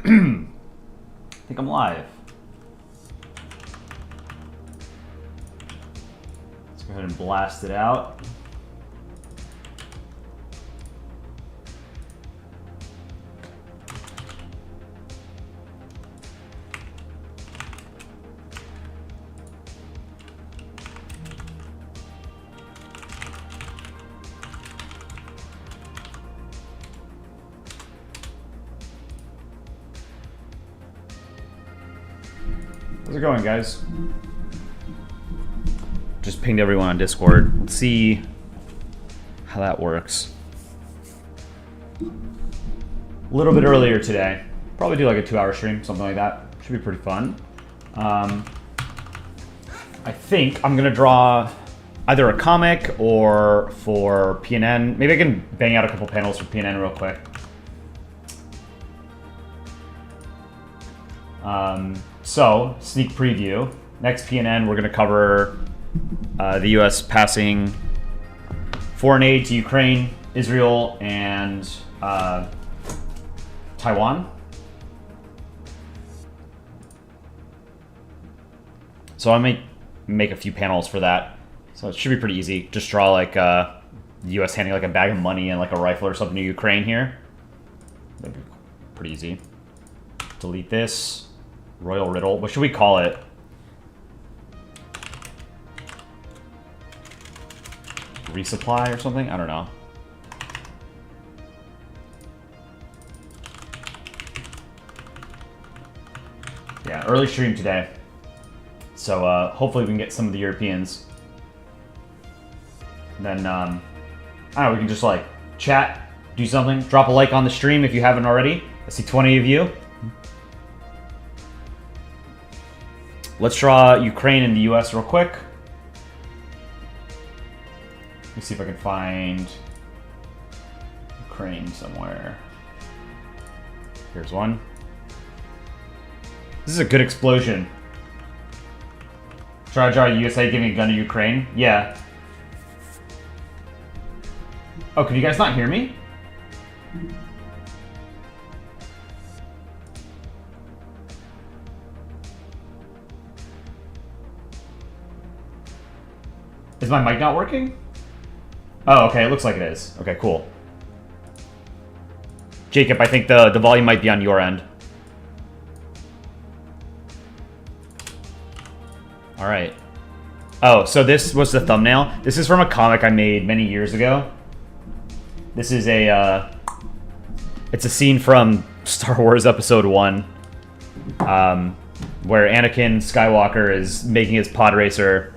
I think I'm live. Let's go ahead and blast it out. How's it going, guys? Just pinged everyone on Discord. Let's see how that works. A little bit earlier today. Probably do like a 2-hour stream, something like that. Should be pretty fun. I think I'm gonna draw either a comic or for PNN. Maybe I can bang out a couple panels for PNN real quick. So, sneak preview. Next PNN, we're going to cover the U.S. passing foreign aid to Ukraine, Israel, and Taiwan. So I might make a few panels for that. So it should be pretty easy. Just draw like the U.S. handing like a bag of money and like a rifle or something to Ukraine here. That'd be pretty easy. Delete this. Royal Riddle. What should we call it? Resupply or something? I don't know. Yeah, early stream today. So hopefully we can get some of the Europeans. And then, I don't know, we can just like chat, do something. Drop a like on the stream if you haven't already. I see 20 of you. Let's draw Ukraine and the US real quick. Let me see if I can find Ukraine somewhere. Here's one. This is a good explosion. Try to draw USA giving a gun to Ukraine? Yeah. Oh, can you guys not hear me? Is my mic not working? Oh, okay, it looks like it is. Okay, cool. Jacob, I think the volume might be on your end. All right. Oh, so this was the thumbnail. This is from a comic I made many years ago. This is a, it's a scene from Star Wars Episode 1, where Anakin Skywalker is making his pod racer.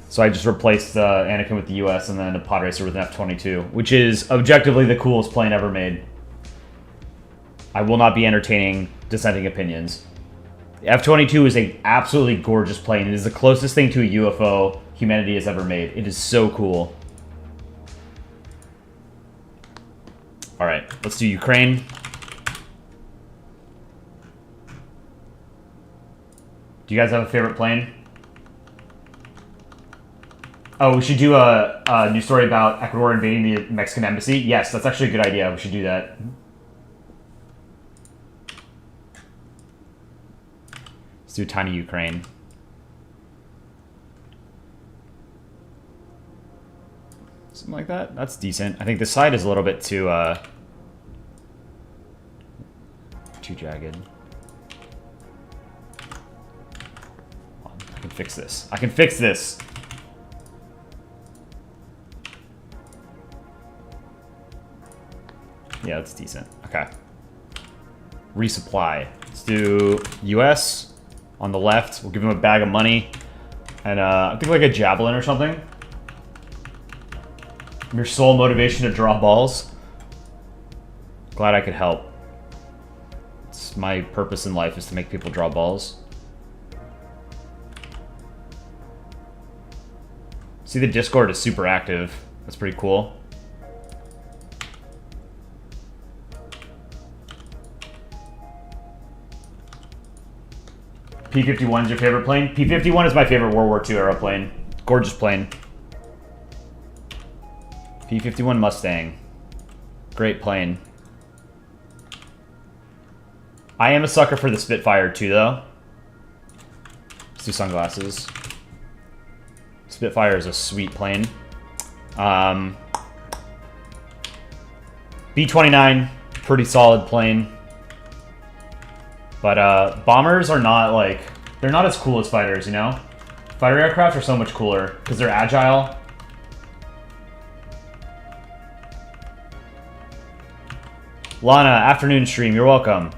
So I just replaced Anakin with the US and then a pod racer with an F-22, which is objectively the coolest plane ever made. I will not be entertaining dissenting opinions. The F-22 is an absolutely gorgeous plane. It is the closest thing to a UFO humanity has ever made. It is so cool. All right, let's do Ukraine. Do you guys have a favorite plane? Oh, we should do a news story about Ecuador invading the Mexican embassy. Yes, that's actually a good idea. We should do that. Let's do tiny Ukraine. Something like that. That's decent. I think this side is a little bit too jagged. I can fix this. I can fix this. Yeah, that's decent. Okay. Resupply. Let's do US on the left. We'll give him a bag of money. And I think like a javelin or something. Your sole motivation to draw balls. Glad I could help. It's my purpose in life is to make people draw balls. See, the Discord is super active. That's pretty cool. P-51 is your favorite plane? P-51 is my favorite World War II era plane. Gorgeous plane. P-51 Mustang. Great plane. I am a sucker for the Spitfire too, though. Let's do sunglasses. Spitfire is a sweet plane. B-29, pretty solid plane. But bombers are not like... They're not as cool as fighters, you know? Fighter aircraft are so much cooler because they're agile. Lana, afternoon stream, you're welcome.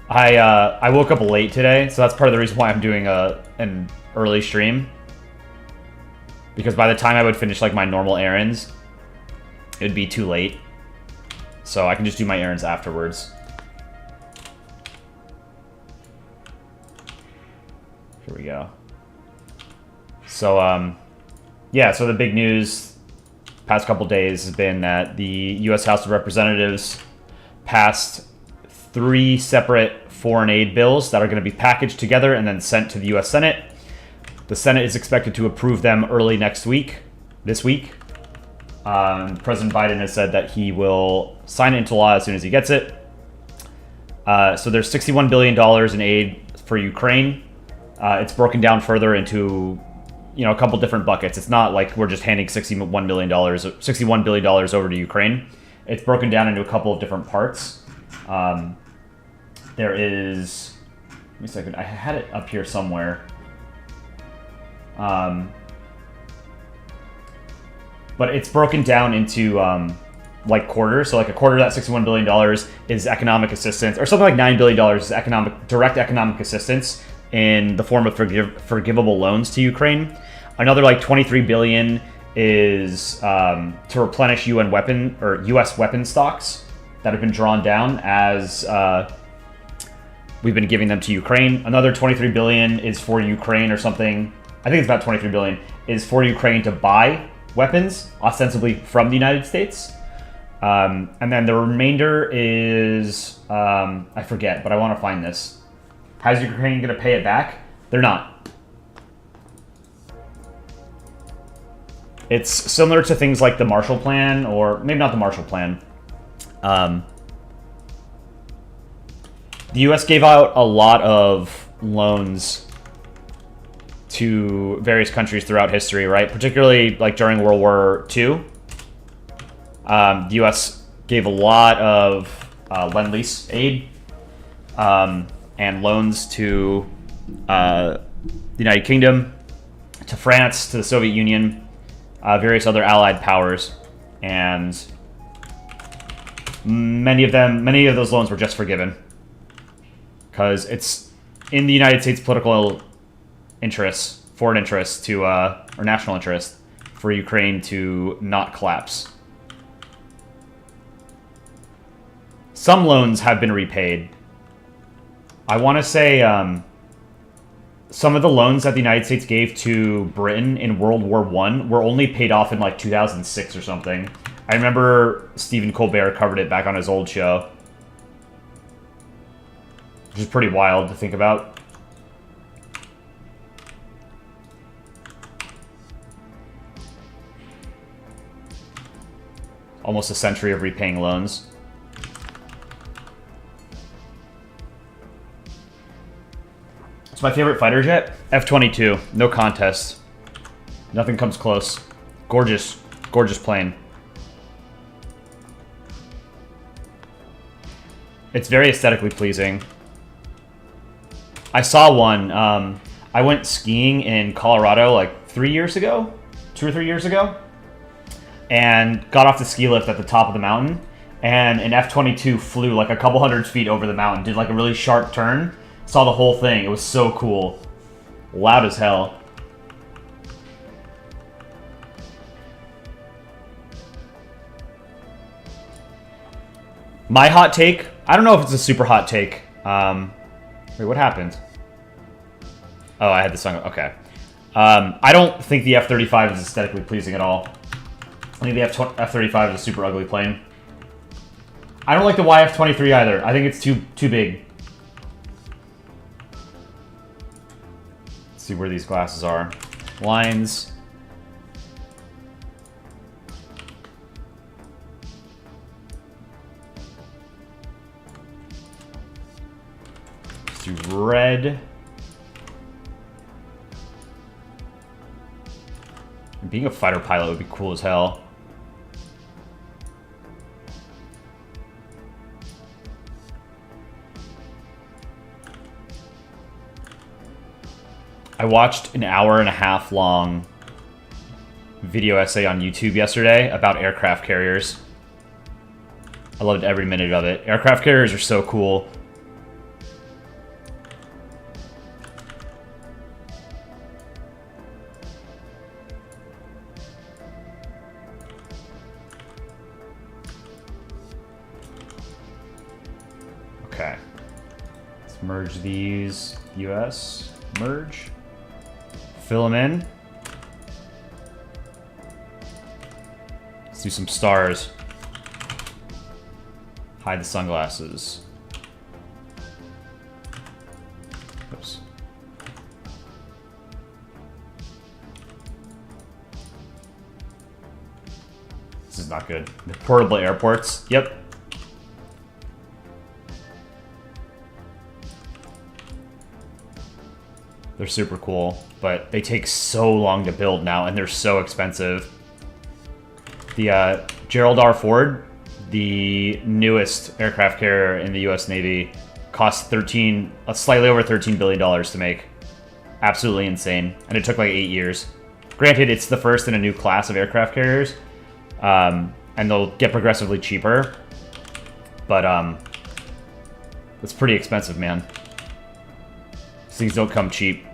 I woke up late today, so that's part of the reason why I'm doing an early stream. Because by the time I would finish like my normal errands, it would be too late. So I can just do my errands afterwards. Here we go. So, yeah, so the big news past couple days has been that the U.S. House of Representatives passed 3 separate foreign aid bills that are going to be packaged together and then sent to the U.S. Senate. The Senate is expected to approve them early this week. President Biden has said that he will sign it into law as soon as he gets it. So there's $61 billion in aid for Ukraine. It's broken down further into, you know, a couple different buckets. It's not like we're just handing $61 billion over to Ukraine. It's broken down into a couple of different parts. There is... Give me a second. I had it up here somewhere. But it's broken down into like quarters. So like a quarter of that $61 billion is economic assistance, or something like $9 billion is direct economic assistance in the form of forgivable loans to Ukraine. Another like $23 billion is to replenish U.S. weapon stocks that have been drawn down as we've been giving them to Ukraine. Another $23 billion is for Ukraine or something. I think it's about $23 billion is for Ukraine to buy weapons, ostensibly from the United States. And then the remainder is, I forget, but I want to find this. How's Ukraine going to pay it back? They're not. It's similar to things like the Marshall Plan, or maybe not the Marshall Plan. The U.S. gave out a lot of loans to various countries throughout history, right? Particularly like during World War II. The U.S. gave a lot of Lend-Lease aid and loans to the United Kingdom, to France, to the Soviet Union, various other allied powers, and many of those loans were just forgiven because it's in the United States political interests, foreign interests to or national interest for Ukraine to not collapse. Some loans have been repaid. I want to say some of the loans that the United States gave to Britain in World War I were only paid off in like 2006 or something. I remember Stephen Colbert covered it back on his old show, which is pretty wild to think about. Almost a century of repaying loans. It's my favorite fighter jet. F-22. No contest. Nothing comes close. Gorgeous. Gorgeous plane. It's very aesthetically pleasing. I saw one. I went skiing in Colorado like 3 years ago. 2 or 3 years ago. And got off the ski lift at the top of the mountain. And an F-22 flew like a couple hundred feet over the mountain. Did like a really sharp turn. Saw the whole thing. It was so cool. Loud as hell. My hot take. I don't know if it's a super hot take. Wait, what happened? Oh, I had the song. Okay. I don't think the F-35 is aesthetically pleasing at all. I think the F-35 is a super ugly plane. I don't like the YF-23 either. I think it's too big. Let's see where these glasses are. Lines. red. Being a fighter pilot would be cool as hell. I watched an 1.5 hour long video essay on YouTube yesterday about aircraft carriers. I loved every minute of it. Aircraft carriers are so cool. Okay. Let's merge these. US. Merge. Fill them in. Let's do some stars. Hide the sunglasses. Oops. This is not good. The portable airports. Yep. They're super cool, but they take so long to build now, and they're so expensive. The Gerald R. Ford, the newest aircraft carrier in the U.S. Navy, cost slightly over $13 billion to make. Absolutely insane, and it took like 8 years. Granted, it's the first in a new class of aircraft carriers, and they'll get progressively cheaper, but it's pretty expensive, man. These things don't come cheap.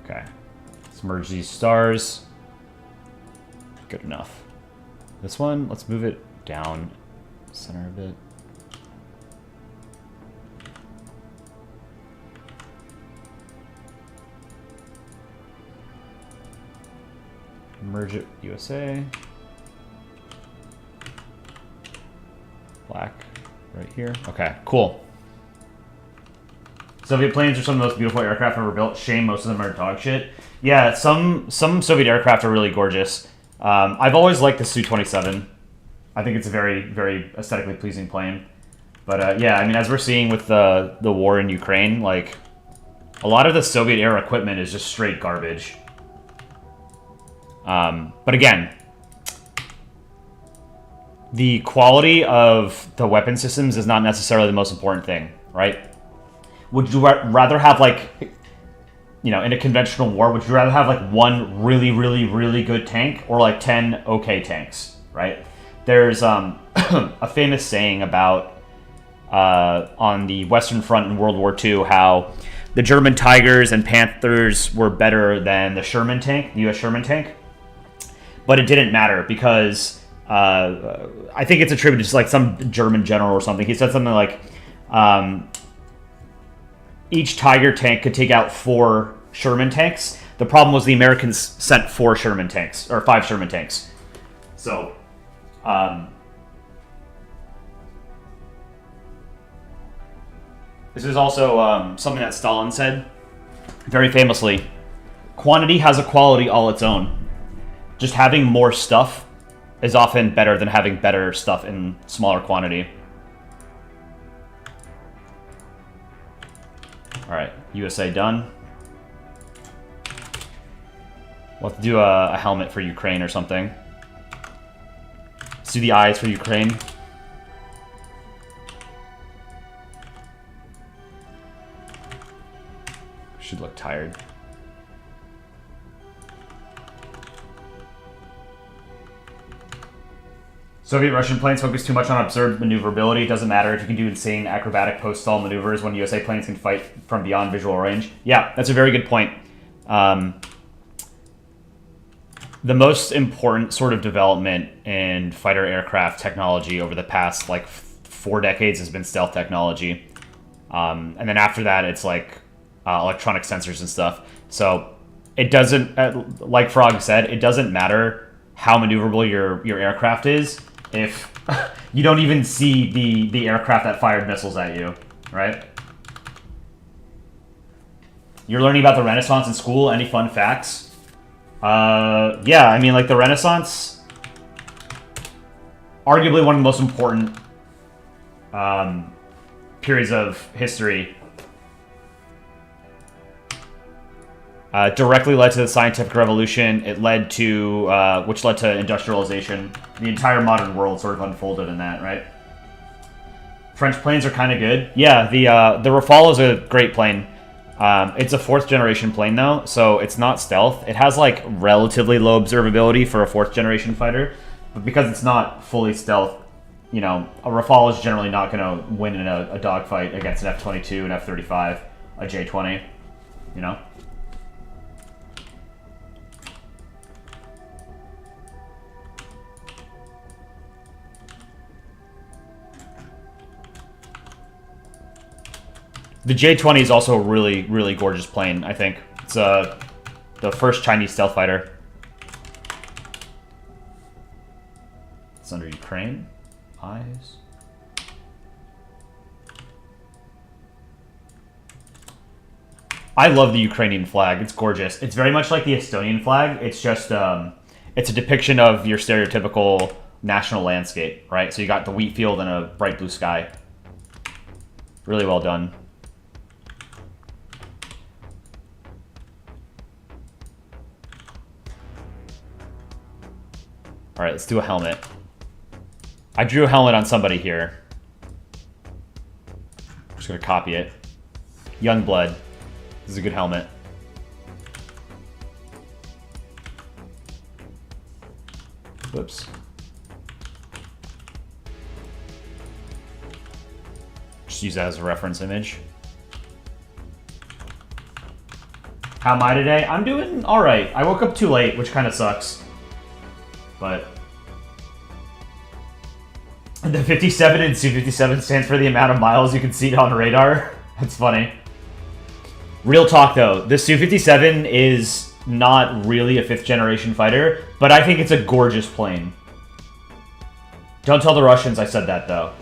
Okay. Let's merge these stars. Good enough. This one, let's move it down center a bit. Merge it, USA. Black. Right here. Okay, cool. Soviet planes are some of the most beautiful aircraft ever built. Shame most of them are dog shit. Yeah, some Soviet aircraft are really gorgeous. I've always liked the Su-27. I think it's a very, very aesthetically pleasing plane. But yeah, I mean, as we're seeing with the war in Ukraine, like, a lot of the Soviet era equipment is just straight garbage. But again, the quality of the weapon systems is not necessarily the most important thing, right? Would you rather have, like, you know, in a conventional war, would you rather have, like, one really, really, really good tank or, like, 10 okay tanks, right? There's a famous saying about, on the Western Front in World War II, how the German Tigers and Panthers were better than the Sherman tank, the U.S. Sherman tank. But it didn't matter because I think it's attributed to like some German general or something. He said something like each Tiger tank could take out 4 Sherman tanks. The problem was the Americans sent 4 Sherman tanks, or 5 Sherman tanks. So, this is also something that Stalin said very famously. Quantity has a quality all its own. Just having more stuff is often better than having better stuff in smaller quantity. Alright, USA done. We'll have to do a helmet for Ukraine or something. Let's do the eyes for Ukraine. Should look tired. Soviet-Russian planes focus too much on absurd maneuverability. It doesn't matter if you can do insane acrobatic post-stall maneuvers when USA planes can fight from beyond visual range. Yeah, that's a very good point. The most important sort of development in fighter aircraft technology over the past, like, 4 decades has been stealth technology. And then after that, it's, like, electronic sensors and stuff. So it doesn't, like Frog said, it doesn't matter how maneuverable your aircraft is if you don't even see the aircraft that fired missiles at you, right? You're learning about the Renaissance in school. Any fun facts? Yeah, I mean, like, the Renaissance, arguably one of the most important periods of history directly led to the scientific revolution. It led to, which led to industrialization. The entire modern world sort of unfolded in that, right? French planes are kind of good. Yeah, the Rafale is a great plane. It's a 4th generation plane though, so it's not stealth. It has like relatively low observability for a 4th generation fighter, but because it's not fully stealth, you know, a Rafale is generally not going to win in a dogfight against an F-22, an F-35, a J-20, you know? The J-20 is also a really, really gorgeous plane, I think. It's the first Chinese stealth fighter. It's under Ukraine. Eyes. I love the Ukrainian flag. It's gorgeous. It's very much like the Estonian flag. It's just, it's a depiction of your stereotypical national landscape, right? So you got the wheat field and a bright blue sky. Really well done. All right, let's do a helmet. I drew a helmet on somebody here. I'm just gonna copy it. Youngblood. This is a good helmet. Whoops. Just use that as a reference image. How am I today? I'm doing all right. I woke up too late, which kind of sucks. But the 57 in Su-57 stands for the amount of miles you can see it on radar. That's funny. Real talk, though. The Su-57 is not really a 5th generation fighter, but I think it's a gorgeous plane. Don't tell the Russians I said that, though.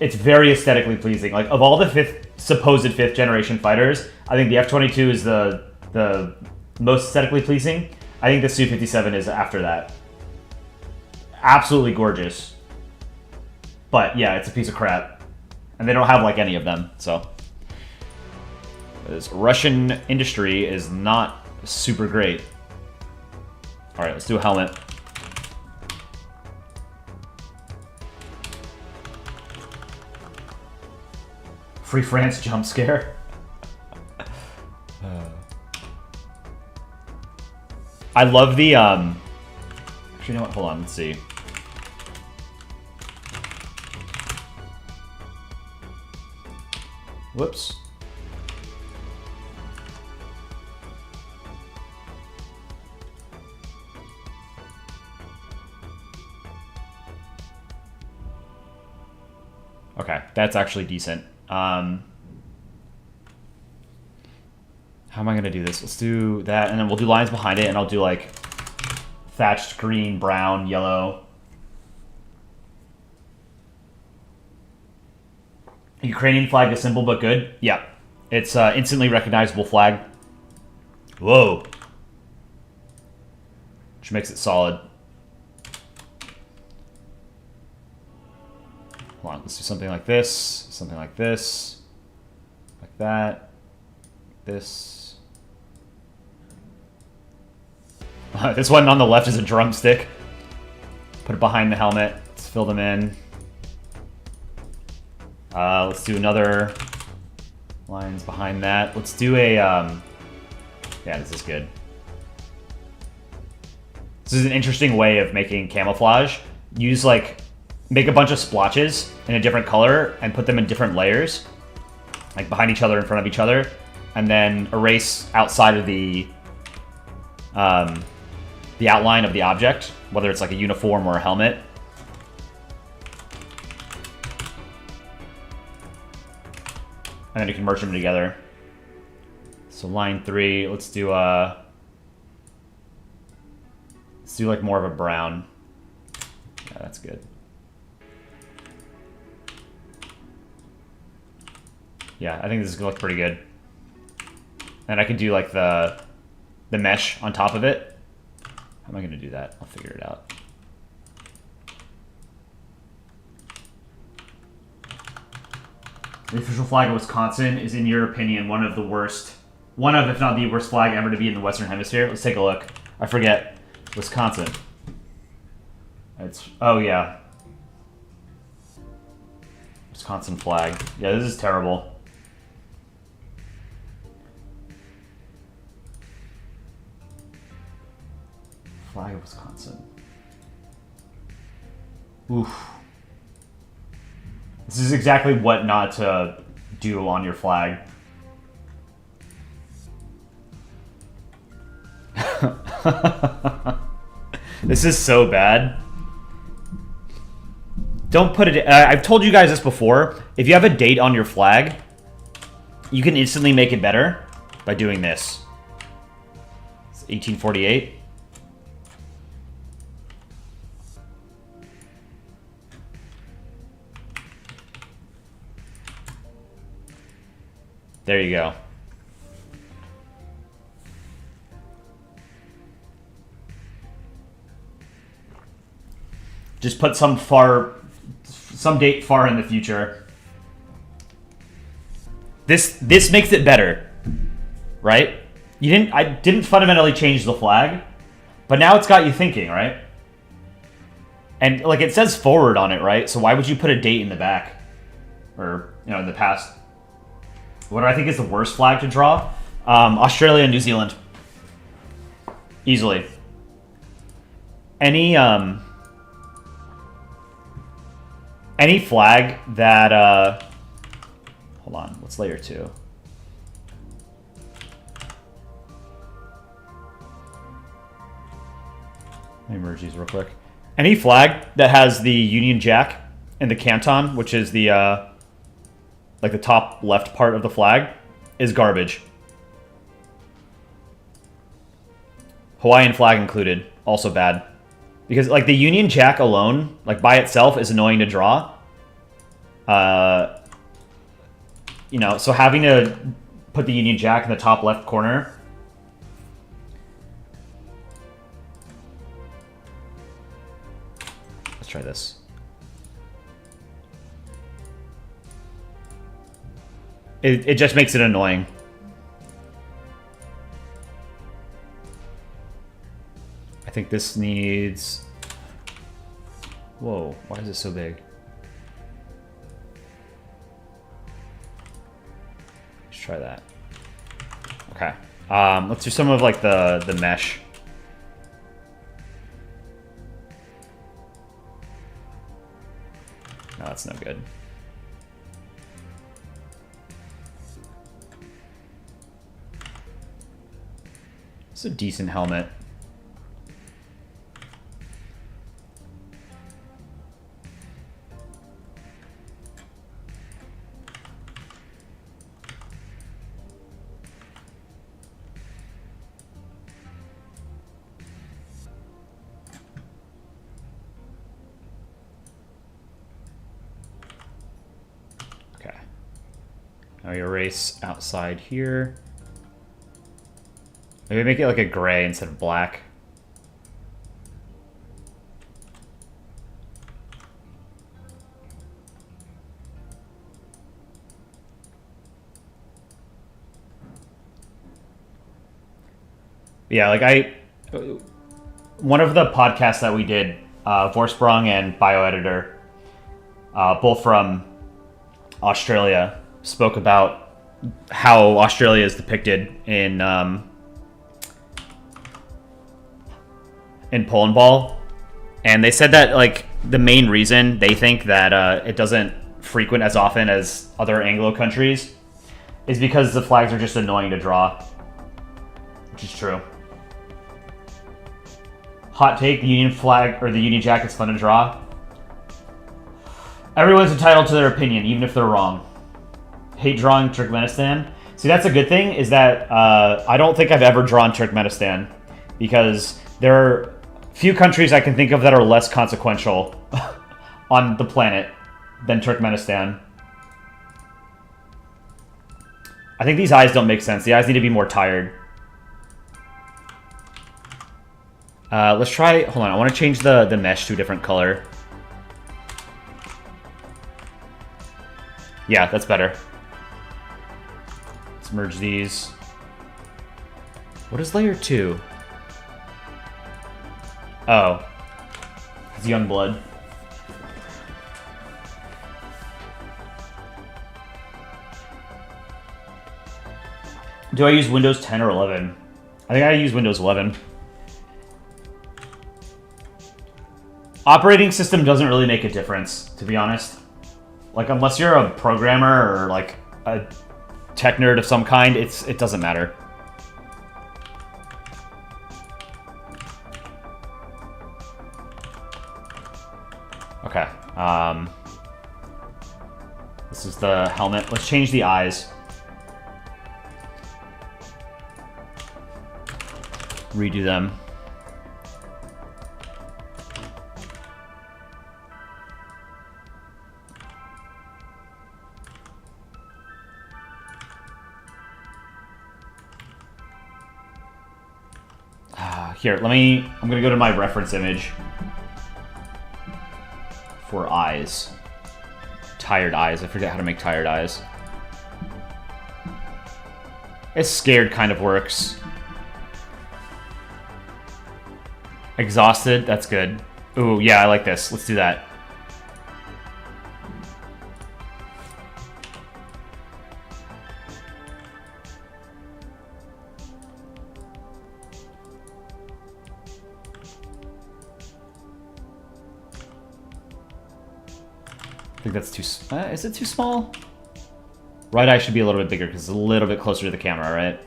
It's very aesthetically pleasing. Like, of all the supposed 5th generation fighters, I think the F-22 is the most aesthetically pleasing. I think the Su-57 is after that. Absolutely gorgeous. But yeah, it's a piece of crap. And they don't have like any of them, so. This Russian industry is not super great. Alright, let's do a helmet. Free France jump scare. I love the, actually, you know what? Hold on, let's see. Whoops. Okay, that's actually decent. How am I going to do this? Let's do that, and then we'll do lines behind it, and I'll do, like, thatched green, brown, yellow. Ukrainian flag is simple but good. Yeah. It's instantly recognizable flag. Whoa. Which makes it solid. Hold on, let's do something like this, something like this, like that, this. This one on the left is a drumstick. Put it behind the helmet. Let's fill them in. Let's do another lines behind that. Let's do a, yeah, this is good. This is an interesting way of making camouflage. Use, like, make a bunch of splotches in a different color and put them in different layers, like behind each other, in front of each other, and then erase outside of the outline of the object, whether it's like a uniform or a helmet. And then you can merge them together. So line 3, let's do like more of a brown. Yeah, that's good. Yeah, I think this is gonna look pretty good. And I can do like the mesh on top of it. How am I gonna do that? I'll figure it out. The official flag of Wisconsin is, in your opinion, one of, if not the worst flag ever to be in the Western Hemisphere. Let's take a look. I forget. Wisconsin. Oh yeah. Wisconsin flag. Yeah, this is terrible. Flag of Wisconsin. Oof. This is exactly what not to do on your flag. This is so bad. Don't put it... I've told you guys this before. If you have a date on your flag, you can instantly make it better by doing this. It's 1848. There you go. Just put some date far in the future. This makes it better, right? I didn't fundamentally change the flag, but now it's got you thinking, right? And like it says forward on it, right? So why would you put a date in the back, or in the past? What do I think is the worst flag to draw? Australia and New Zealand. Easily. Any flag that hold on, what's layer 2? Let me merge these real quick. Any flag that has the Union Jack and the canton, which is the like the top left part of the flag, is garbage. Hawaiian flag included, also bad. Because like the Union Jack alone, like by itself, is annoying to draw. So having to put the Union Jack in the top left corner. Let's try this. It just makes it annoying. I think this needs... Whoa, why is it so big? Let's try that. Okay. Let's do some of like the mesh. No, that's no good. It's a decent helmet. Okay. Now we erase outside here. Maybe make it like a gray instead of black. Yeah, like one of the podcasts that we did, Vorsprung and Bioeditor, both from Australia, spoke about how Australia is depicted in Polandball, and they said that like the main reason they think that it doesn't frequent as often as other Anglo countries is because the flags are just annoying to draw, which is true. Hot take: the Union flag or the Union Jack is fun to draw. Everyone's entitled to their opinion, even if they're wrong. Hate drawing Turkmenistan. See, that's a good thing, is that I don't think I've ever drawn Turkmenistan, because there are few countries I can think of that are less consequential on the planet than Turkmenistan. I think these eyes don't make sense. The eyes need to be more tired. Let's try... Hold on, I want to change the mesh to a different color. Yeah, that's better. Let's merge these. What is layer 2? Oh. It's young blood. Do I use Windows 10 or 11? I think I use Windows 11. Operating system doesn't really make a difference, to be honest. Like, unless you're a programmer or, like, a tech nerd of some kind, it doesn't matter. Okay. This is the helmet. Let's change the eyes. Redo them. Here, I'm gonna go to my reference image for eyes. Tired eyes. I forget how to make tired eyes. It's scared kind of works. Exhausted, that's good. Ooh, yeah, I like this. Let's do that. I think that's too... is it too small? Right eye should be a little bit bigger because it's a little bit closer to the camera, right?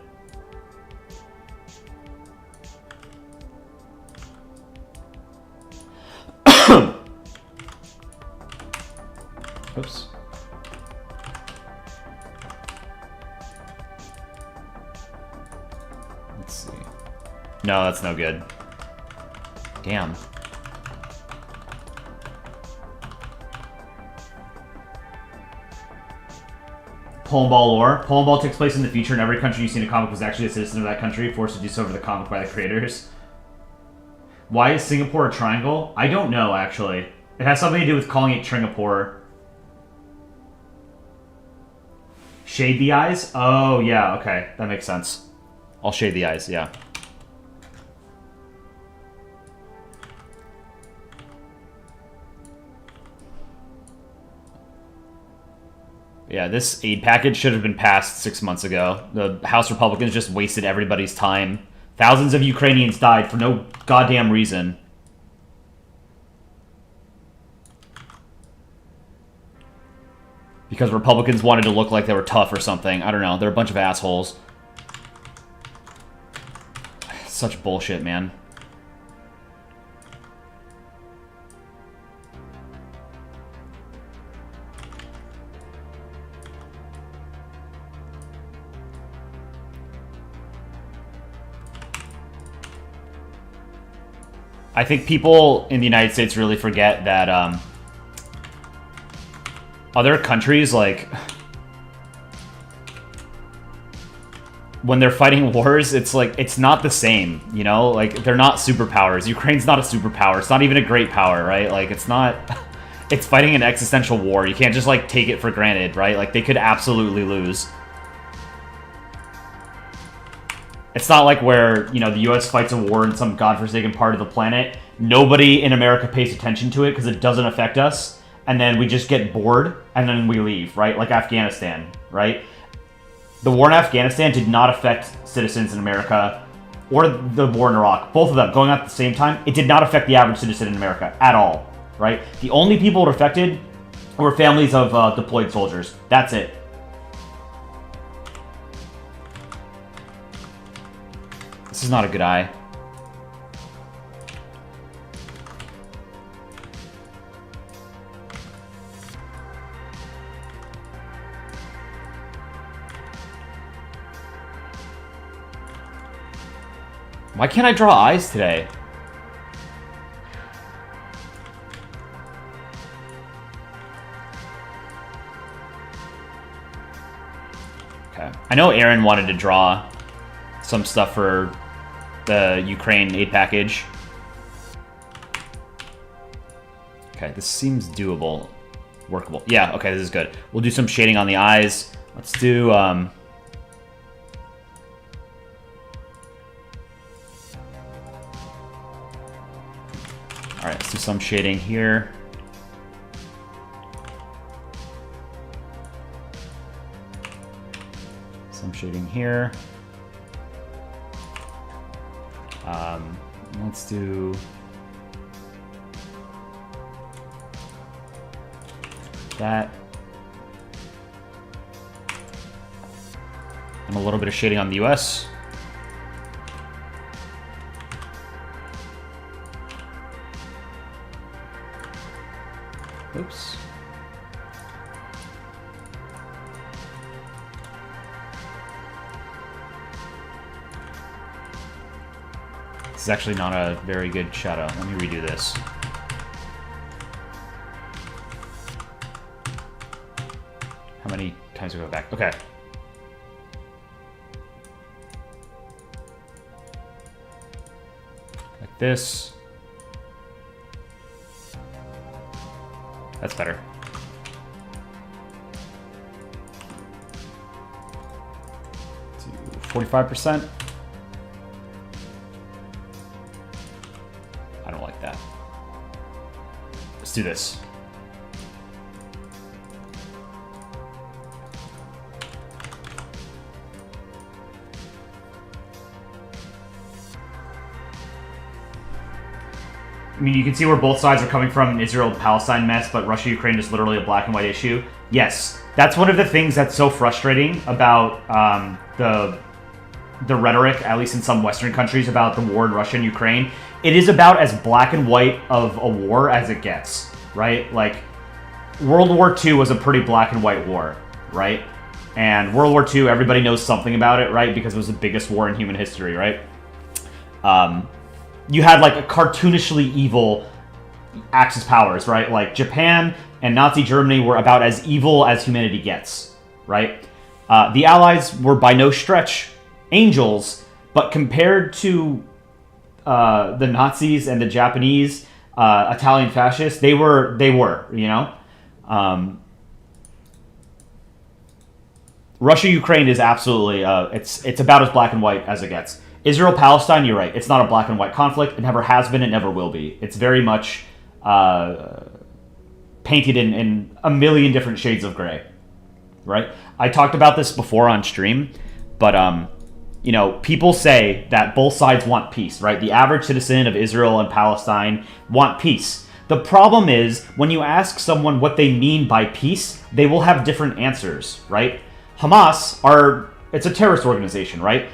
Oops. Let's see. No, that's no good. Damn. Polandball lore. Polandball takes place in the future, and every country you see in a comic was actually a citizen of that country, forced to do so over the comic by the creators. Why is Singapore a triangle? I don't know, actually. It has something to do with calling it Tringapore. Shade the eyes? Oh, yeah, okay. That makes sense. I'll shade the eyes, yeah. Yeah, this aid package should have been passed 6 months ago. The House Republicans just wasted everybody's time. Thousands of Ukrainians died for no goddamn reason. Because Republicans wanted to look like they were tough or something. I don't know. They're a bunch of assholes. Such bullshit, man. I think people in the United States really forget that other countries, like, when they're fighting wars, it's like, it's not the same, you know? Like, they're not superpowers. Ukraine's not a superpower. It's not even a great power, right? Like, it's not... It's fighting an existential war. You can't just, like, take it for granted, right? Like, they could absolutely lose. It's not like where, you know, the US fights a war in some godforsaken part of the planet. Nobody in America pays attention to it because it doesn't affect us. And then we just get bored and then we leave, right? Like Afghanistan, right? The war in Afghanistan did not affect citizens in America or the war in Iraq. Both of them going on at the same time. It did not affect the average citizen in America at all, right? The only people it affected were families of deployed soldiers. That's it. This is not a good eye. Why can't I draw eyes today? Okay. I know Aaron wanted to draw some stuff for the Ukraine aid package. Okay, this seems doable. Workable. Yeah, okay, this is good. We'll do some shading on the eyes. Let's do... Alright, let's do some shading here. Some shading here. Let's do... that. And a little bit of shading on the US. Oops. This is actually not a very good shadow. Let me redo this. How many times do we go back? Okay. Like this. That's better. To 45%. I don't like that. Let's do this. I mean, you can see where both sides are coming from, an Israel-Palestine mess, but Russia-Ukraine is literally a black and white issue. Yes, that's one of the things that's so frustrating about the rhetoric, at least in some Western countries, about the war in Russia and Ukraine. It is about as black and white of a war as it gets, right? Like, World War II was a pretty black and white war, right? And World War II, everybody knows something about it, right? Because it was the biggest war in human history, right? You had, like, a cartoonishly evil Axis powers, right? Like, Japan and Nazi Germany were about as evil as humanity gets, right? The Allies were by no stretch angels, but compared to the Nazis and the Japanese Italian fascists, they were, you know? Russia-Ukraine is absolutely, it's about as black and white as it gets. Israel-Palestine, you're right. It's not a black and white conflict. It never has been. It never will be. It's very much painted in a million different shades of gray, right? I talked about this before on stream, but, you know, people say that both sides want peace, right? The average citizen of Israel and Palestine want peace. The problem is, when you ask someone what they mean by peace, they will have different answers, right? Hamas it's a terrorist organization, right?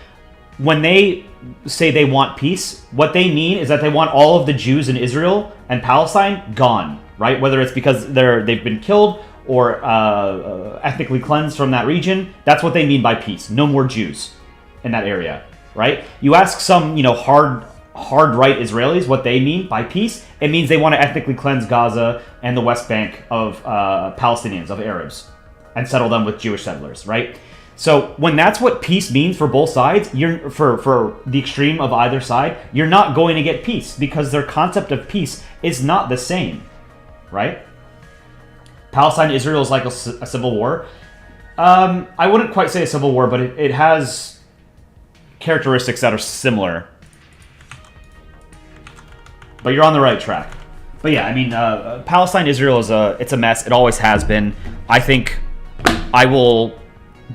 When they say they want peace, what they mean is that they want all of the Jews in Israel and Palestine gone, right? Whether it's because they've been killed or ethnically cleansed from that region, that's what they mean by peace. No more Jews in that area, right? You ask some, you know, hard right Israelis what they mean by peace, it means they want to ethnically cleanse Gaza and the West Bank of Palestinians, of Arabs, and settle them with Jewish settlers, right? So when that's what peace means for both sides, you're for the extreme of either side, you're not going to get peace because their concept of peace is not the same, right? Palestine, Israel is like a civil war. I wouldn't quite say a civil war, but it has characteristics that are similar. But you're on the right track. But yeah, I mean, Palestine, Israel it's a mess. It always has been. I think I will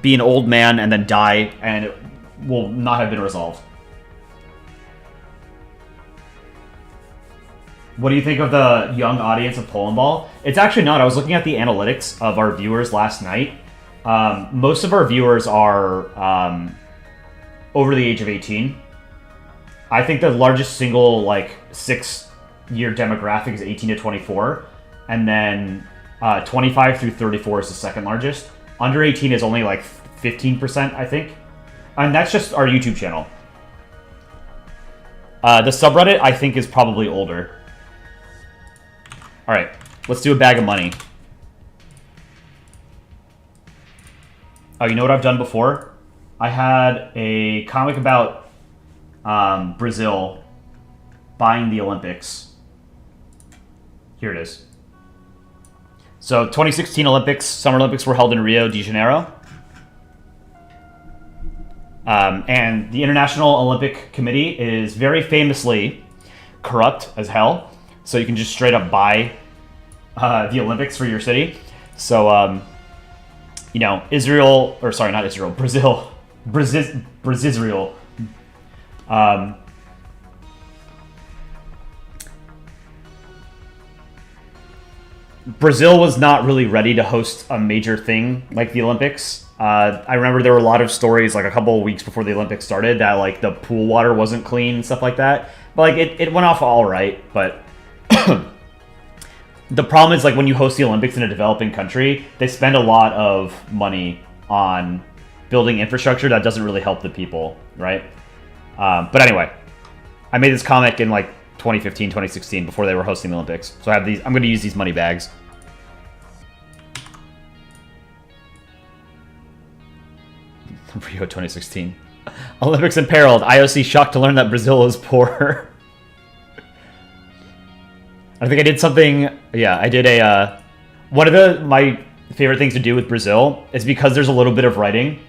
be an old man and then die, and it will not have been resolved. What do you think of the young audience of Polandball? It's actually not. I was looking at the analytics of our viewers last night. Most of our viewers are over the age of 18. I think the largest single, like, 6-year demographic is 18 to 24. And then 25 through 34 is the second largest. Under 18 is only like 15%, I think. And that's just our YouTube channel. The subreddit, I think, is probably older. Alright, let's do a bag of money. Oh, you know what I've done before? I had a comic about Brazil buying the Olympics. Here it is. So 2016 Olympics, Summer Olympics were held in Rio de Janeiro. And the International Olympic Committee is very famously corrupt as hell. So you can just straight up buy the Olympics for your city. So, you know, Israel, or sorry, not Israel, Brazil. Brazil. Brazil was not really ready to host a major thing like the Olympics. I remember there were a lot of stories like a couple of weeks before the Olympics started that like the pool water wasn't clean and stuff like that. But like it went off all right. But the problem is like when you host the Olympics in a developing country, they spend a lot of money on building infrastructure that doesn't really help the people, right? But anyway, I made this comic in like 2015, 2016 before they were hosting the Olympics. So I have these. I'm going to use these money bags. Rio 2016. Olympics imperiled. IOC shocked to learn that Brazil is poor. I think I did something. Yeah, I did a. One of my favorite things to do with Brazil is because there's a little bit of writing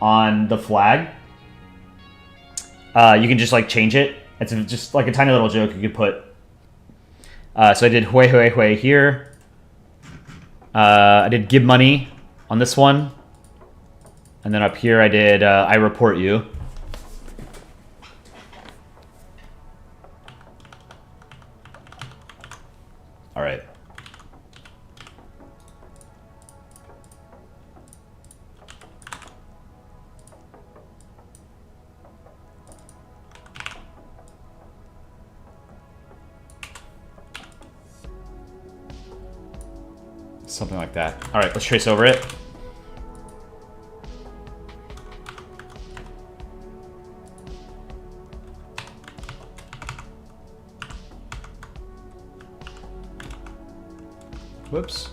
on the flag. You can just like change it. It's just like a tiny little joke you could put. So I did hue hue hue here. I did give money on this one. And then up here I did I report you. All right. Something like that. All right, let's trace over it. Whoops.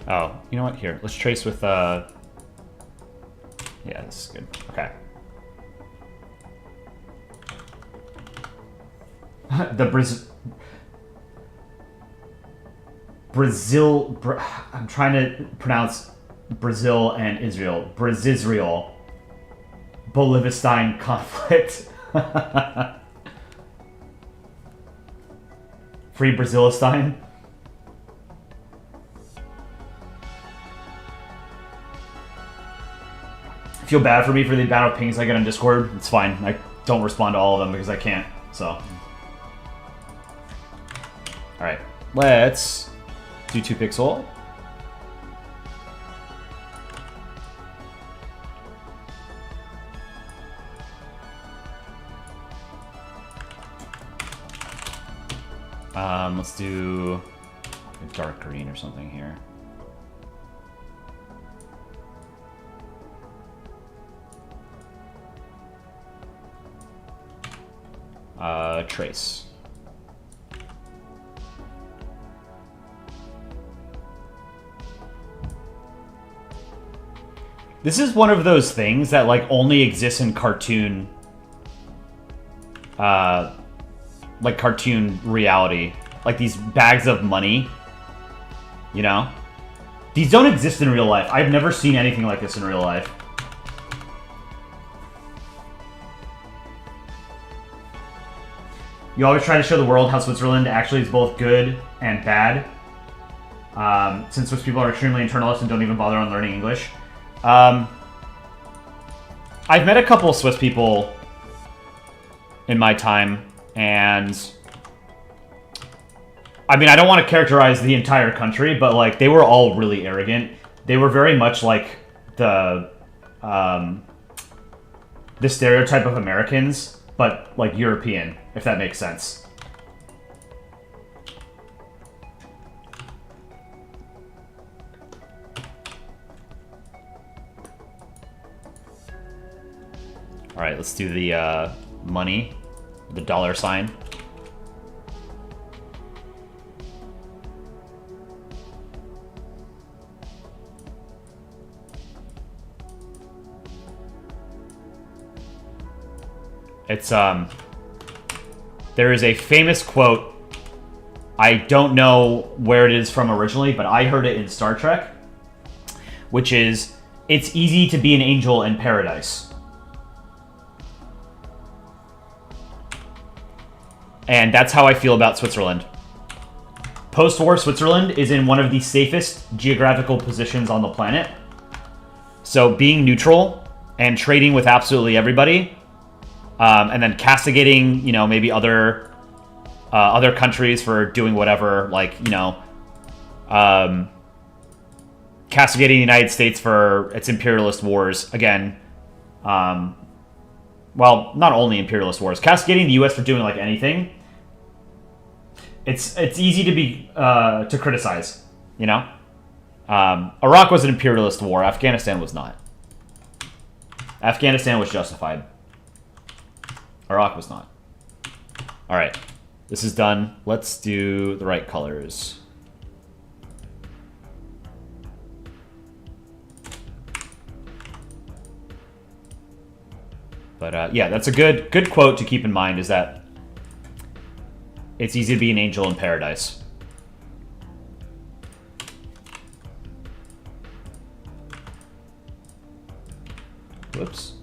Oh, you know what? Here, let's trace with, yeah, this is good. Okay. I'm trying to pronounce Brazil and Israel. Brazil. Bolivistine conflict. Free Brazilistine. Feel bad for me for the amount of pings I get on Discord. It's fine. I don't respond to all of them because I can't. So. Alright. Let's do 2 pixel. Let's do a dark green or something here. Trace. This is one of those things that like only exists in cartoon, like cartoon reality. Like these bags of money, you know? These don't exist in real life. I've never seen anything like this in real life. You always try to show the world how Switzerland actually is both good and bad. Since Swiss people are extremely internalist and don't even bother on learning English. I've met a couple of Swiss people in my time, and I mean, I don't want to characterize the entire country, but like they were all really arrogant. They were very much like the stereotype of Americans, but like European, if that makes sense. All right, let's do the money, the dollar sign. It's there is a famous quote. I don't know where it is from originally, but I heard it in Star Trek, which is, "It's easy to be an angel in paradise." And that's how I feel about Switzerland. Post-war Switzerland is in one of the safest geographical positions on the planet. So being neutral and trading with absolutely everybody, and then castigating, you know, maybe other countries for doing whatever, like, you know, castigating the United States for its imperialist wars. Again, well, not only imperialist wars, castigating the U.S. for doing like anything. It's easy to be to criticize, you know. Iraq was an imperialist war. Afghanistan was not. Afghanistan was justified. Iraq was not. All right, this is done. Let's do the right colors. But yeah, that's a good quote to keep in mind, is that it's easy to be an angel in paradise. Whoops.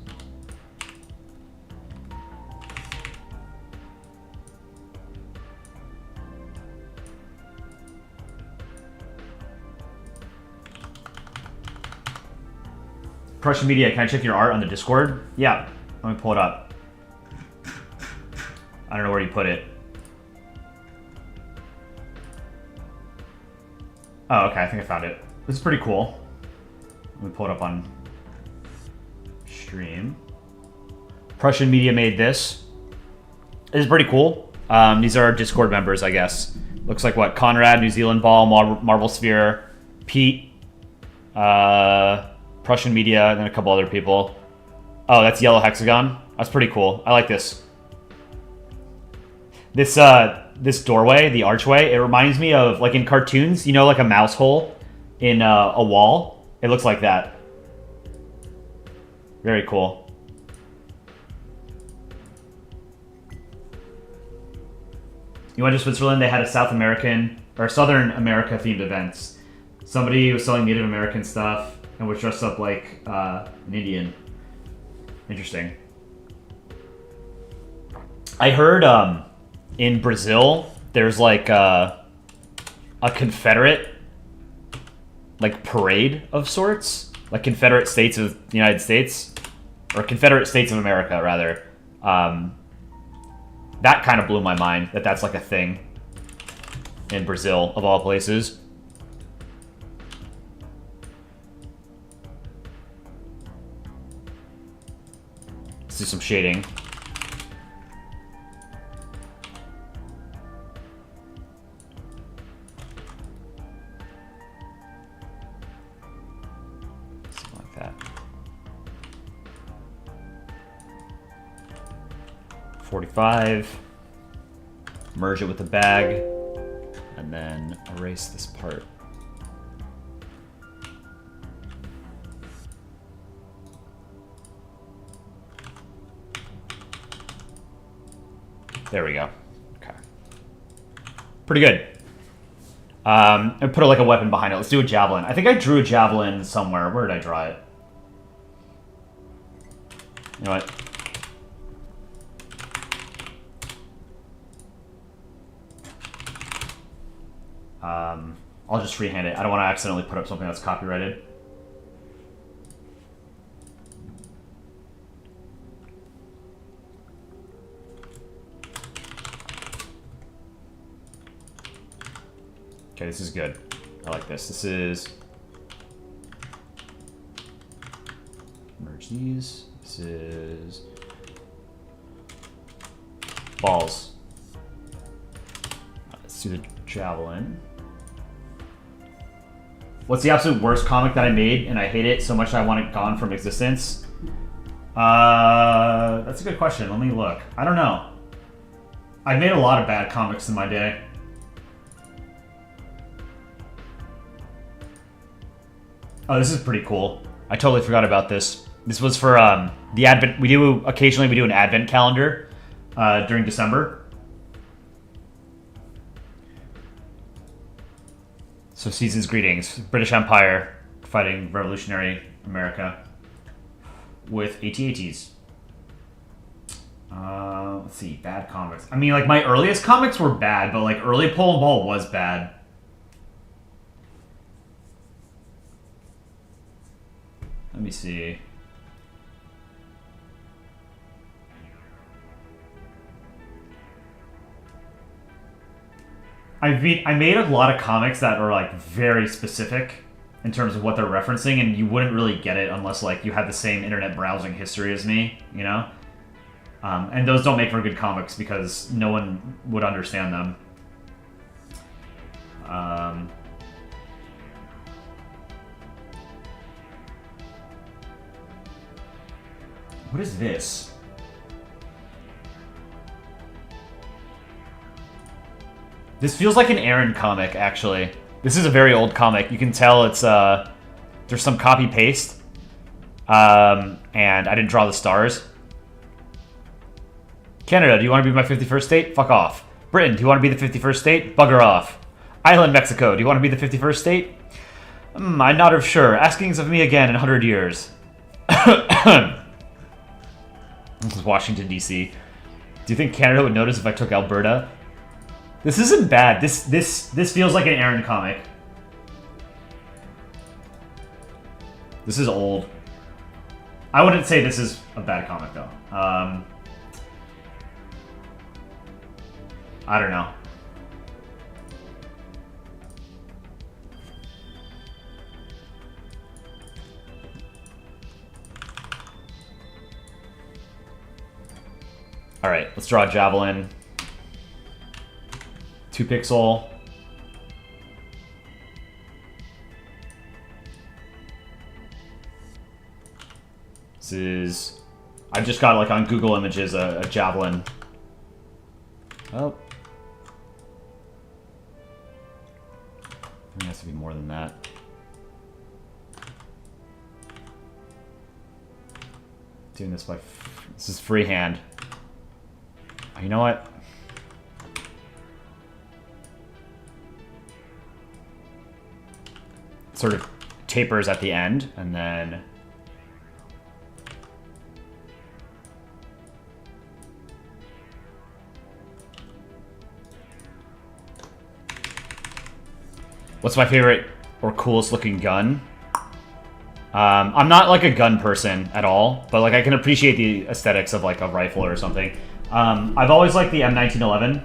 Prussian Media, can I check your art on the Discord? Yeah, let me pull it up. I don't know where you put it. Oh, okay, I think I found it. This is pretty cool. Let me pull it up on stream. Prussian Media made this. This is pretty cool. These are Discord members, I guess. Looks like what? Conrad, New Zealand Ball, Marble Sphere, Pete, Prussian Media, and then a couple other people. Oh, that's Yellow Hexagon. That's pretty cool. I like this. This doorway, the archway, it reminds me of, like in cartoons, you know, like a mouse hole in a wall. It looks like that. Very cool. You went to Switzerland, they had a South American, or Southern America themed events. Somebody was selling Native American stuff and was dressed up like an Indian. Interesting. I heard in Brazil, there's like a Confederate like parade of sorts, like Confederate States of the United States, or Confederate States of America, rather. That kind of blew my mind, that that's like a thing in Brazil, of all places. Let's do some shading. Something like that. 45. Merge it with the bag, and then erase this part. There we go. Okay. Pretty good. And put like a weapon behind it. Let's do a javelin. I think I drew a javelin somewhere. Where did I draw it? You know what? I'll just freehand it. I don't want to accidentally put up something that's copyrighted. Okay, this is good. I like this. This is... merge these. This is... balls. Let's do the javelin. What's the absolute worst comic that I made and I hate it so much that I want it gone from existence? That's a good question. Let me look. I don't know. I've made a lot of bad comics in my day. Oh, this is pretty cool. I totally forgot about this. This was for the Advent. Occasionally we do an Advent calendar during December. So season's greetings. British Empire fighting revolutionary America with AT-ATs. Let's see, bad comics. I mean, like, my earliest comics were bad, but, like, early Polandball was bad. Let me see. I made a lot of comics that are, like, very specific in terms of what they're referencing, and you wouldn't really get it unless, like, you had the same internet browsing history as me, you know? And those don't make for good comics because no one would understand them. What is this? This feels like an Aaron comic, actually. This is a very old comic. You can tell it's, there's some copy-paste. And I didn't draw the stars. Canada, do you want to be my 51st state? Fuck off. Britain, do you want to be the 51st state? Bugger off. Island, Mexico, do you want to be the 51st state? I'm not sure. Askings of me again in 100 years. This is Washington, D.C. Do you think Canada would notice if I took Alberta? This isn't bad. This feels like an Aaron comic. This is old. I wouldn't say this is a bad comic, though. I don't know. All right, let's draw a javelin. 2 pixel. This is... I just got, like, on Google Images, a javelin. Oh. It has to be more than that. Doing this by... This is freehand. Oh, you know what? Sort of tapers at the end, and then... What's my favorite or coolest looking gun? I'm not like a gun person at all, but like I can appreciate the aesthetics of like a rifle or something. I've always liked the M1911.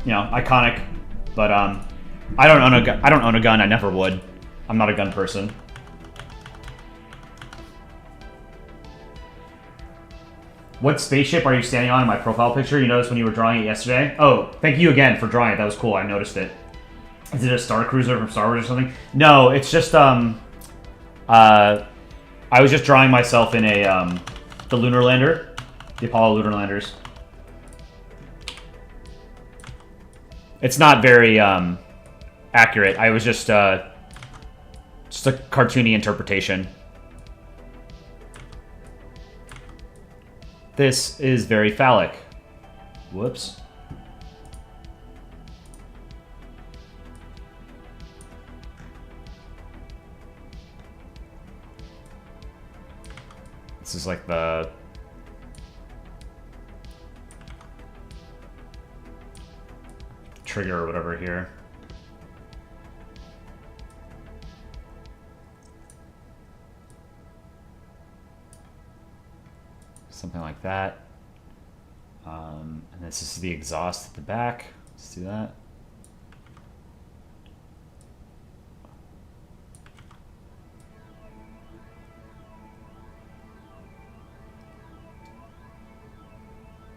You know, iconic, but I don't own a gun. I never would. I'm not a gun person. What spaceship are you standing on in my profile picture? You noticed when you were drawing it yesterday? Oh, thank you again for drawing it. That was cool. I noticed it. Is it a Star Cruiser from Star Wars or something? No, it's just I was just drawing myself in a the lunar lander, the Apollo lunar landers. It's not very accurate. I was just a cartoony interpretation. This is very phallic. Whoops. This is like the... trigger or whatever here. Something like that. And this is the exhaust at the back. Let's do that.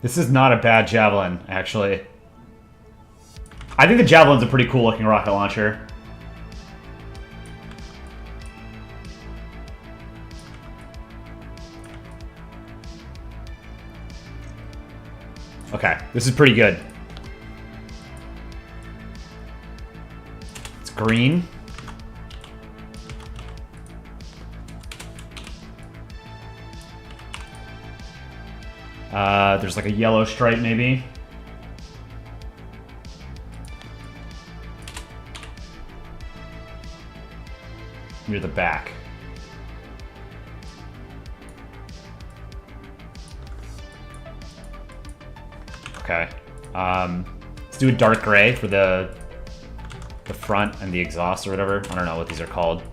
This is not a bad javelin, actually. I think the javelin's a pretty cool looking rocket launcher. Okay, this is pretty good. It's green. There's like a yellow stripe, maybe. Near the back. Okay. Let's do a dark gray for the front and the exhaust or whatever. I don't know what these are called.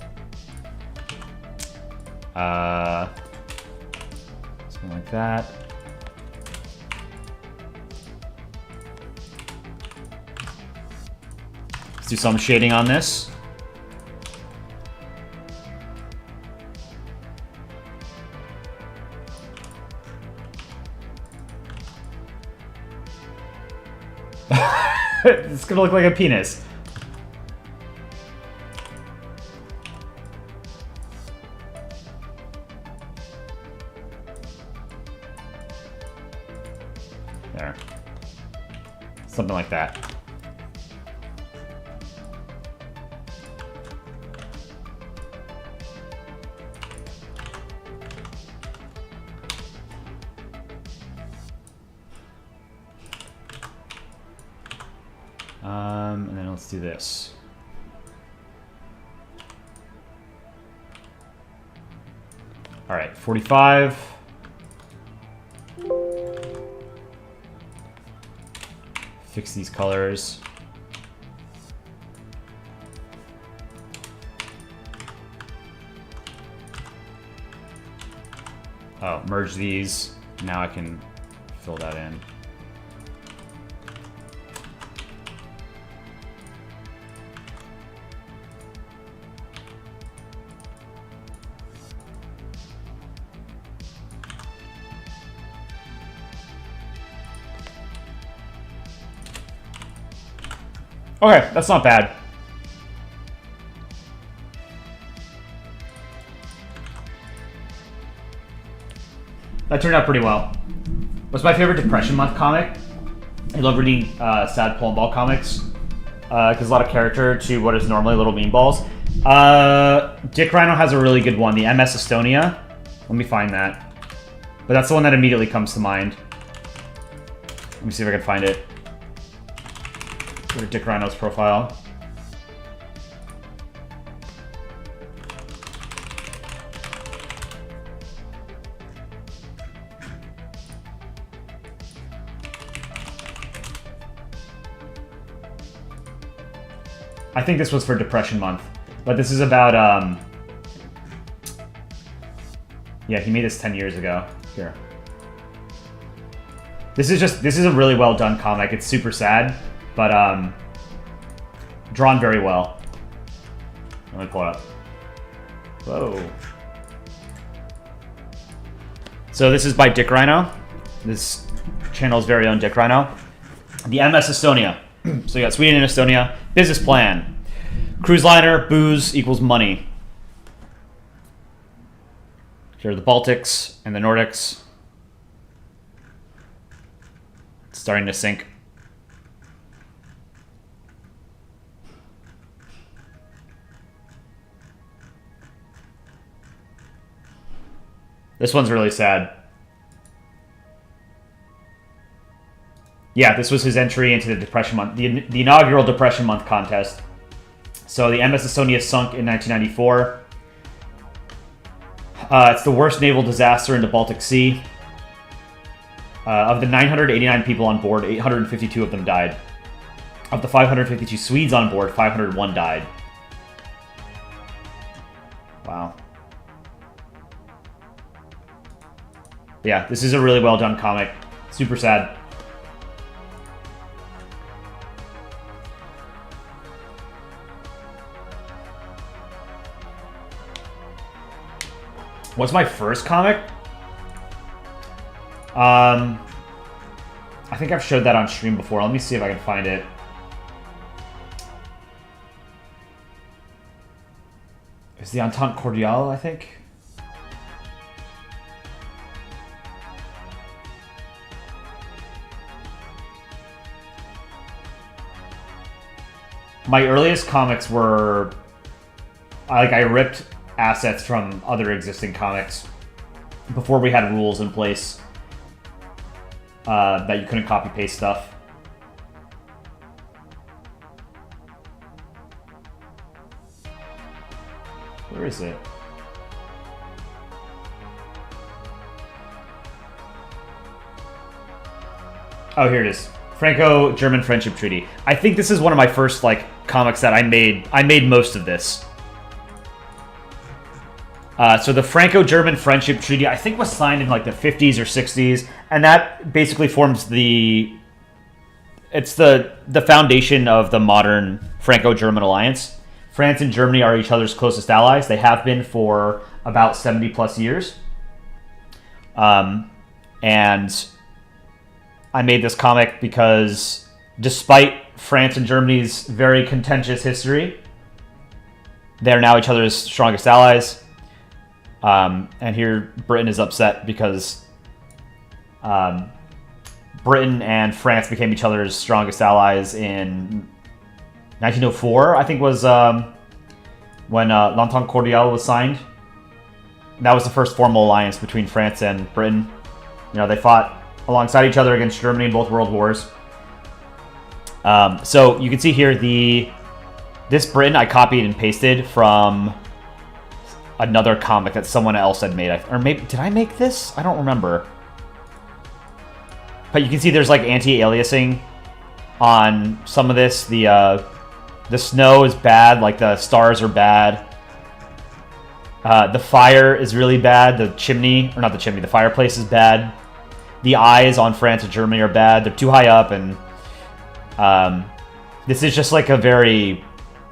Something like that. Let's do some shading on this. It's gonna look like a penis. There. Something like that. And then let's do this. All right, 45. Fix these colors. Oh, merge these. Now I can fill that in. Okay, that's not bad. That turned out pretty well. What's my favorite Depression Month comic? I love reading sad Polandball comics because a lot of character to what is normally little meanballs. Dick Rhino has a really good one, the MS Estonia. Let me find that. But that's the one that immediately comes to mind. Let me see if I can find it. Go to Dick Rhino's profile. I think this was for Depression Month, but this is about, yeah, he made this 10 years ago. Here. This is a really well done comic. It's super sad, but drawn very well. Let me pull it up. Whoa. So this is by Dick Rhino. This channel's very own Dick Rhino. The MS Estonia. So you got Sweden and Estonia. Business plan. Cruise liner, booze equals money. Here are the Baltics and the Nordics. It's starting to sink. This one's really sad. Yeah, this was his entry into the Depression Month, the inaugural Depression Month contest. So the MS Estonia sunk in 1994. It's the worst naval disaster in the Baltic Sea. Of the 989 people on board, 852 of them died. Of the 552 Swedes on board, 501 died. Wow. Yeah, this is a really well done comic. Super sad. What's my first comic? I think I've showed that on stream before. Let me see if I can find it. It's the Entente Cordiale, I think. My earliest comics were, I ripped assets from other existing comics before we had rules in place. that you couldn't copy paste stuff. Where is it? Oh, here it is. Franco-German Friendship Treaty. I think this is one of my first like comics that I made. I made most of this. So the Franco-German Friendship Treaty, I think, was signed in like the 50s or 60s, and that basically forms the foundation of the modern Franco-German alliance. France and Germany are each other's closest allies. They have been for about 70 plus years. And I made this comic because despite France and Germany's very contentious history, they're now each other's strongest allies. And here Britain is upset because Britain and France became each other's strongest allies in 1904, I think, was when L'Entente Cordiale was signed. That was the first formal alliance between France and Britain. You know, they fought alongside each other against Germany in both world wars. So you can see here this Britain I copied and pasted from another comic that someone else had made. Or maybe, did I make this? I don't remember. But you can see there's like anti-aliasing on some of this. The snow is bad, like the stars are bad. The fire is really bad. The chimney, or not the chimney, the fireplace is bad. The eyes on France and Germany are bad. They're too high up, and this is just like a very,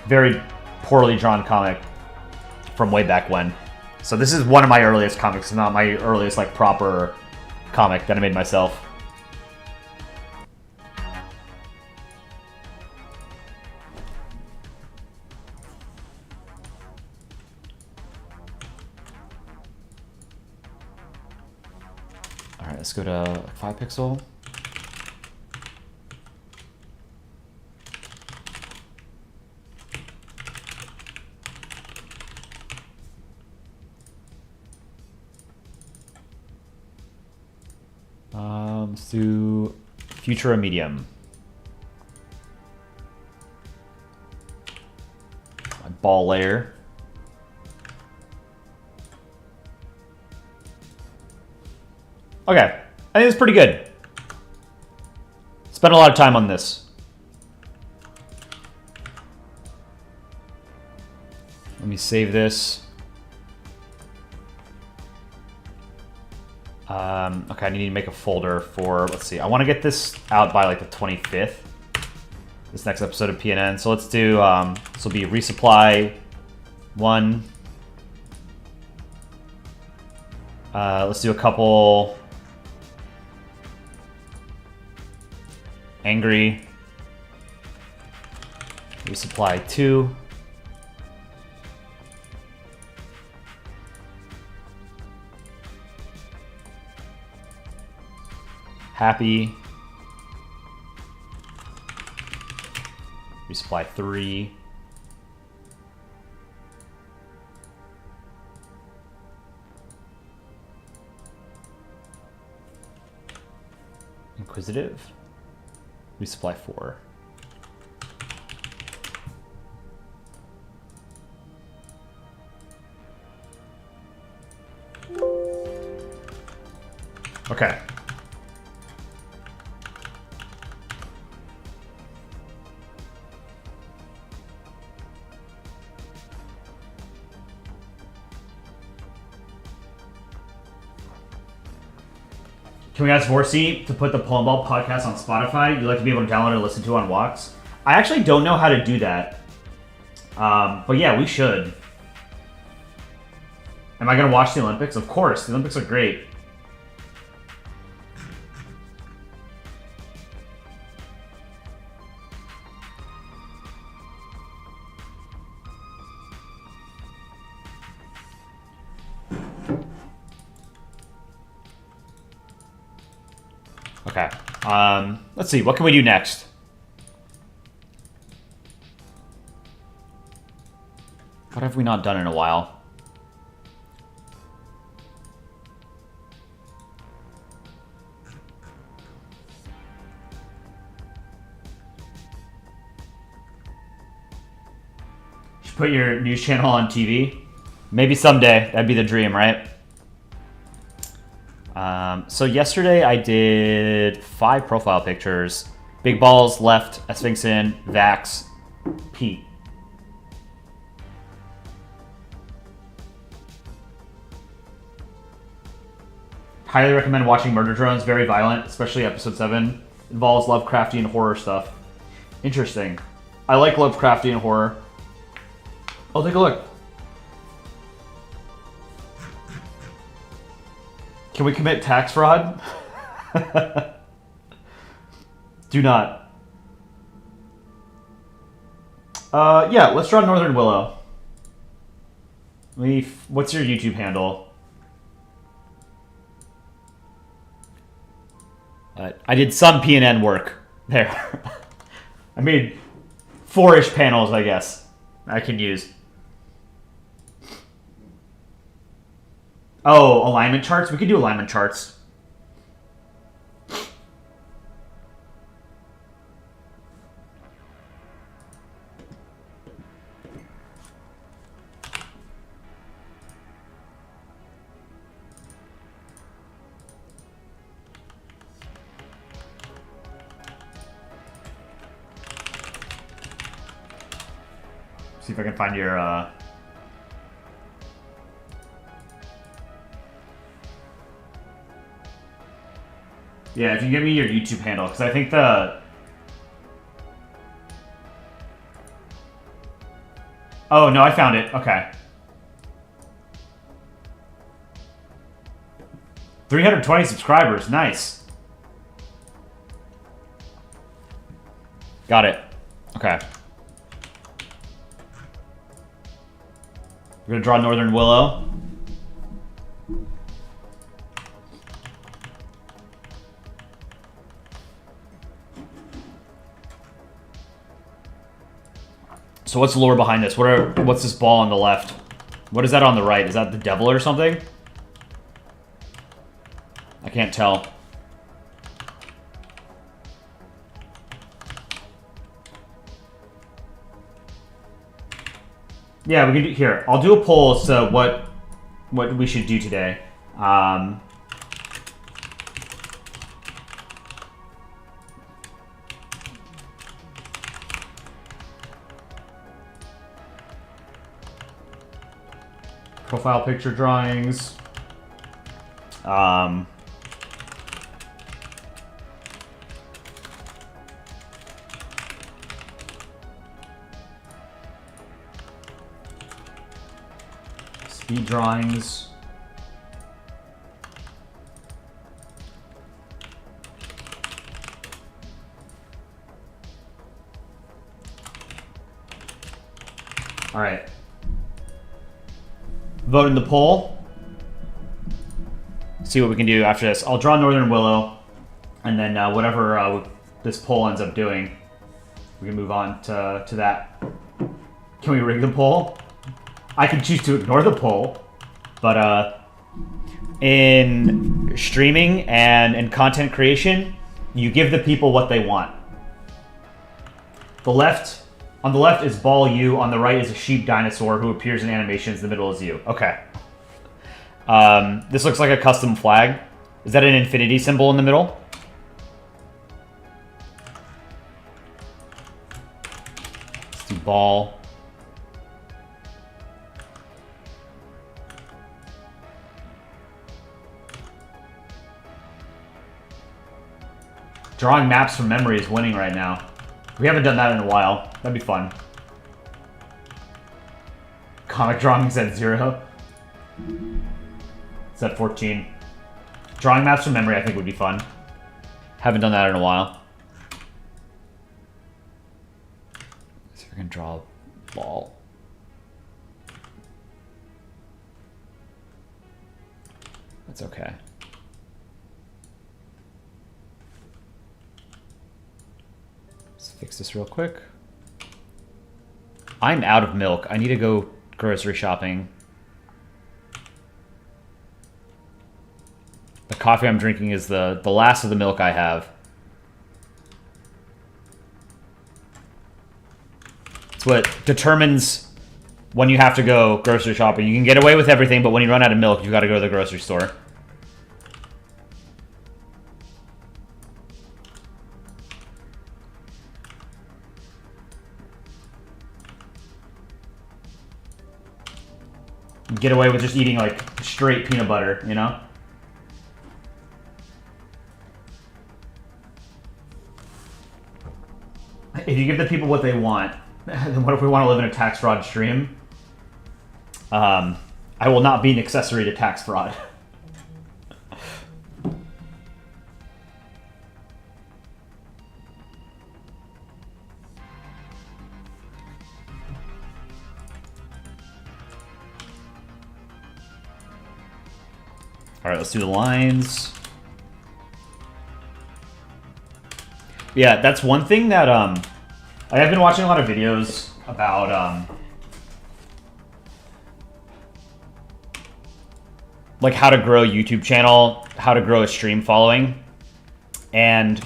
very poorly drawn comic from way back when. So this is one of my earliest comics, not my earliest like proper comic that I made myself. All right, let's go to 5 pixel. To Futura Medium. My ball layer. Okay, I think it's pretty good. Spent a lot of time on this. Let me save this. Okay, I need to make a folder for, let's see, I want to get this out by like the 25th, this next episode of PNN. So let's do, this will be resupply 1. Let's do a couple angry, resupply 2. Happy. Resupply 3. Inquisitive. Resupply 4. Okay. Can we ask Vorsi to put the Polandball podcast on Spotify? You'd like to be able to download and listen to on walks? I actually don't know how to do that. But yeah, we should. Am I going to watch the Olympics? Of course. The Olympics are great. Okay. Let's see. What can we do next? What have we not done in a while? Put your news channel on TV. Maybe someday. That'd be the dream, right? So yesterday I did 5 profile pictures. Big balls, left, Sphinx in, Vax, Pete. Highly recommend watching Murder Drones. Very violent, especially episode 7. Involves Lovecraftian horror stuff. Interesting. I like Lovecraftian horror. I'll take a look. Can we commit tax fraud? Do not. Yeah, let's draw Northern Willow. What's your YouTube handle? I did some PNN work there. I made 4-ish panels, I guess, I can use. Oh, alignment charts? We could do alignment charts. See if I can find your, Yeah, if you give me your YouTube handle, because I think the... Oh, no, I found it. Okay. 320 subscribers. Nice. Got it. Okay. We're going to draw Northern Willow. So what's the lore behind this? What's this ball on the left? What is that on the right? Is that the devil or something? I can't tell. Yeah, we can do here. I'll do a poll. So what we should do today. Profile picture drawings. Speed drawings. All right. Vote in the poll. See what we can do after this. I'll draw Northern Willow, and then whatever this poll ends up doing, we can move on to that. Can we rig the poll? I can choose to ignore the poll, but in streaming and in content creation, you give the people what they want. On the left is Ball U. On the right is a sheep dinosaur who appears in animations. In the middle is you. Okay. This looks like a custom flag. Is that an infinity symbol in the middle? Let's do Ball. Drawing maps from memory is winning right now. We haven't done that in a while. That'd be fun. Comic drawings at 0. It's at 14. Drawing maps from memory I think would be fun. Haven't done that in a while. So we're gonna draw a ball. That's okay. Fix this real quick. I'm out of milk. I need to go grocery shopping. The coffee I'm drinking is the last of the milk I have. It's what determines when you have to go grocery shopping. You can get away with everything, but when you run out of milk, you got to go to the grocery store. Get away with just eating like straight peanut butter, you know? If you give the people what they want, then what if we want to live in a tax fraud stream? I will not be an accessory to tax fraud. All right, let's do the lines. Yeah, that's one thing that I have been watching a lot of videos about like how to grow a YouTube channel, how to grow a stream following, and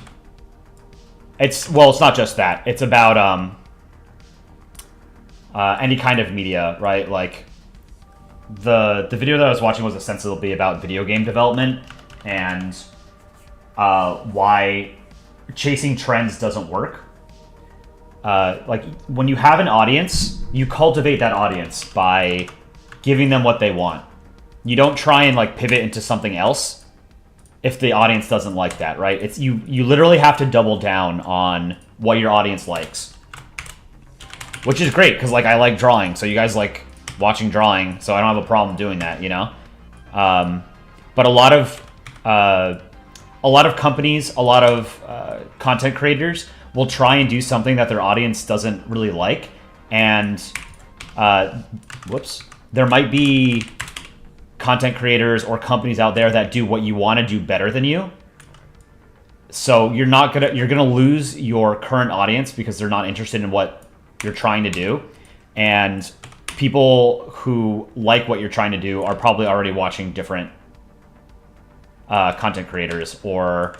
it's not just that. It's about any kind of media, right? Like the video that I was watching was ostensibly about video game development and why chasing trends doesn't work. Like when you have an audience, you cultivate that audience by giving them what they want. You don't try and like pivot into something else if the audience doesn't like that, right? It's you literally have to double down on what your audience likes, which is great because like I like drawing, so you guys like watching drawing, so I don't have a problem doing that, you know. But a lot of companies, a lot of content creators will try and do something that their audience doesn't really like, and there might be content creators or companies out there that do what you want to do better than you. So you're gonna lose your current audience because they're not interested in what you're trying to do, and people who like what you're trying to do are probably already watching different content creators or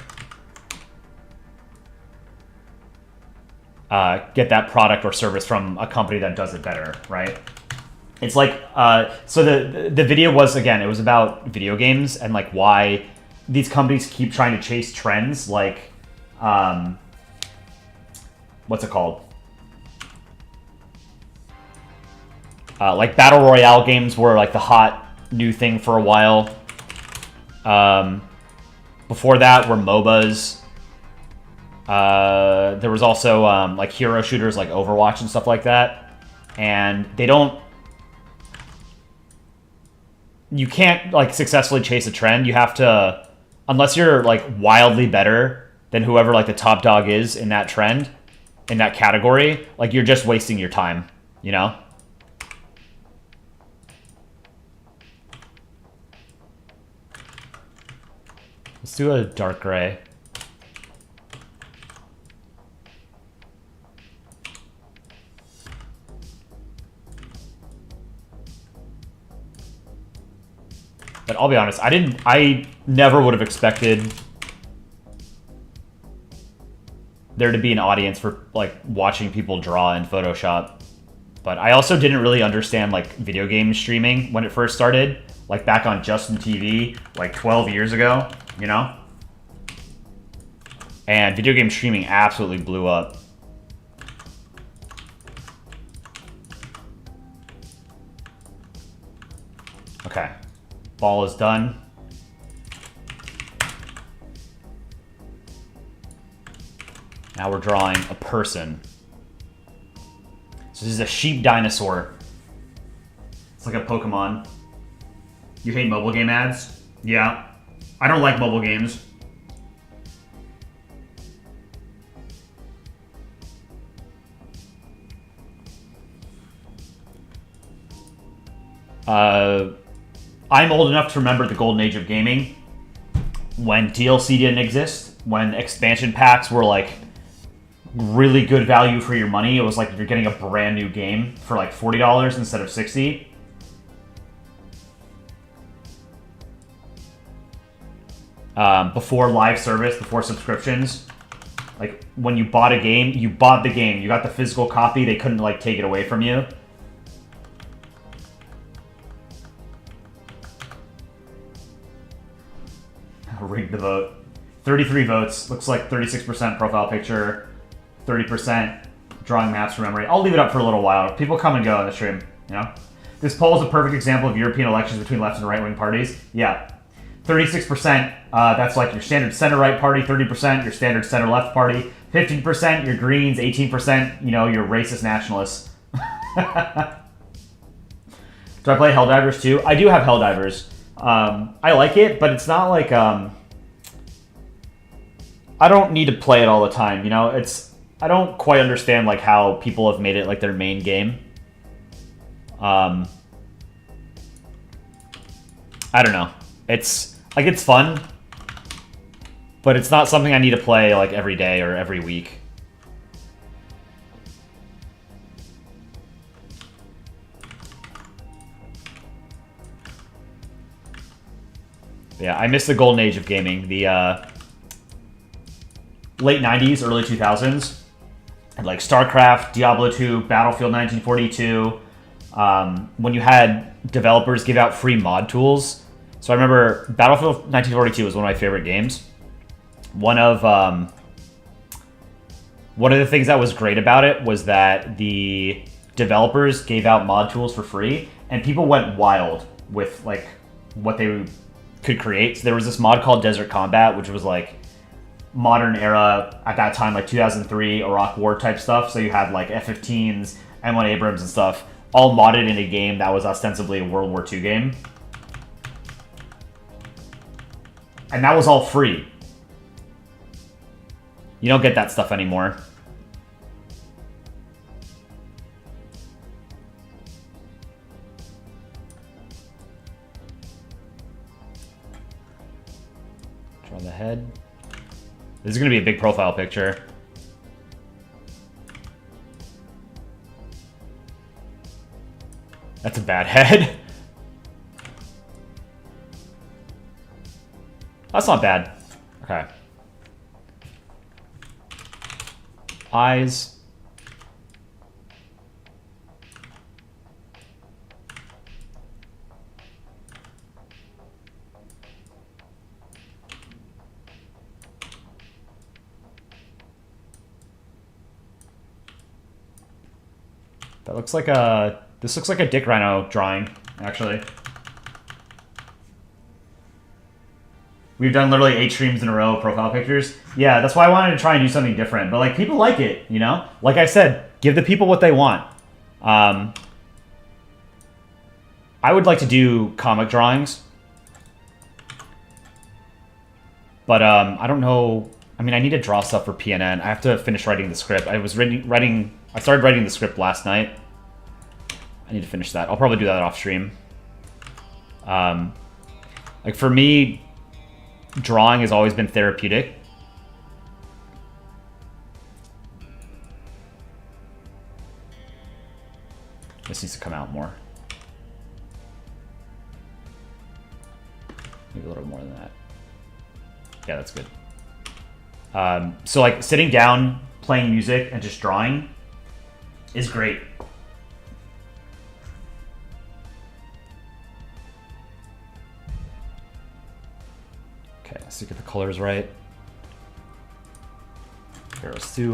get that product or service from a company that does it better, right? It's like, so the video was, again, it was about video games and like why these companies keep trying to chase trends like, what's it called? Like Battle Royale games were like the hot new thing for a while. Before that were MOBAs. There was also like hero shooters like Overwatch and stuff like that. And you can't like successfully chase a trend. You have to, unless you're like wildly better than whoever like the top dog is in that trend, in that category, like you're just wasting your time, you know? Let's do a dark gray. But I'll be honest, I never would have expected there to be an audience for like watching people draw in Photoshop. But I also didn't really understand like video game streaming when it first started, like back on Justin TV, like 12 years ago, you know? And video game streaming absolutely blew up. Okay. Ball is done. Now we're drawing a person. So this is a sheep dinosaur. It's like a Pokemon. You hate mobile game ads? Yeah. I don't like mobile games. I'm old enough to remember the golden age of gaming, when DLC didn't exist, when expansion packs were like really good value for your money. It was like you're getting a brand new game for like $40 instead of $60. Before live service, before subscriptions, like when you bought a game, you bought the game. You got the physical copy. They couldn't like take it away from you. the vote. 33 votes. Looks like 36% profile picture, 30% drawing maps from memory. I'll leave it up for a little while. People come and go on the stream, you know? This poll is a perfect example of European elections between left and right-wing parties. Yeah. 36%, that's like your standard center-right party, 30% your standard center-left party, 15% your Greens, 18%, you know, your racist nationalists. Do I play Helldivers too? I do have Helldivers. I like it, but it's not like, I don't need to play it all the time, you know? I don't quite understand like how people have made it like their main game. I don't know. It's fun, but it's not something I need to play like every day or every week. Yeah, I miss the golden age of gaming. The late 90s, early 2000s. And like StarCraft, Diablo 2, Battlefield 1942. When you had developers give out free mod tools. So I remember Battlefield 1942 was one of my favorite games. One of the things that was great about it was that the developers gave out mod tools for free, and people went wild with like what they could create. So there was this mod called Desert Combat, which was like modern era at that time, like 2003 Iraq War type stuff. So you had like F-15s, M1 Abrams and stuff, all modded in a game that was ostensibly a World War II game. And that was all free. You don't get that stuff anymore. Draw the head. This is going to be a big profile picture. That's a bad head. That's not bad. Okay. Eyes. That looks like a... This looks like a Dick Rhino drawing, actually. We've done literally 8 streams in a row of profile pictures. Yeah, that's why I wanted to try and do something different. But, like, people like it, you know? Like I said, give the people what they want. I would like to do comic drawings. But, I don't know... I mean, I need to draw stuff for PNN. I have to finish writing the script. I started writing the script last night. I need to finish that. I'll probably do that off stream. Like, for me... Drawing has always been therapeutic. This needs to come out more. Maybe a little more than that. Yeah, that's good. So like sitting down, playing music, and just drawing is great. Okay, let's get the colors right. Here, let's do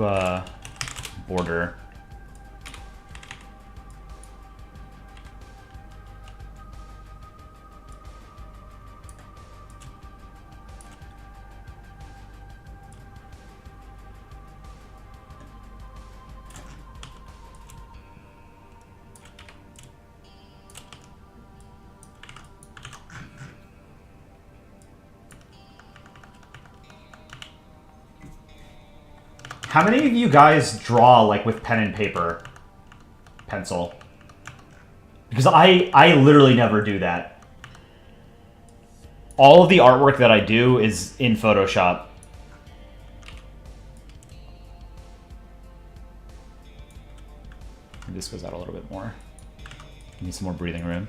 border. How many of you guys draw like with pen and paper, pencil? Because I literally never do that. All of the artwork that I do is in Photoshop. This goes out a little bit more. Need some more breathing room.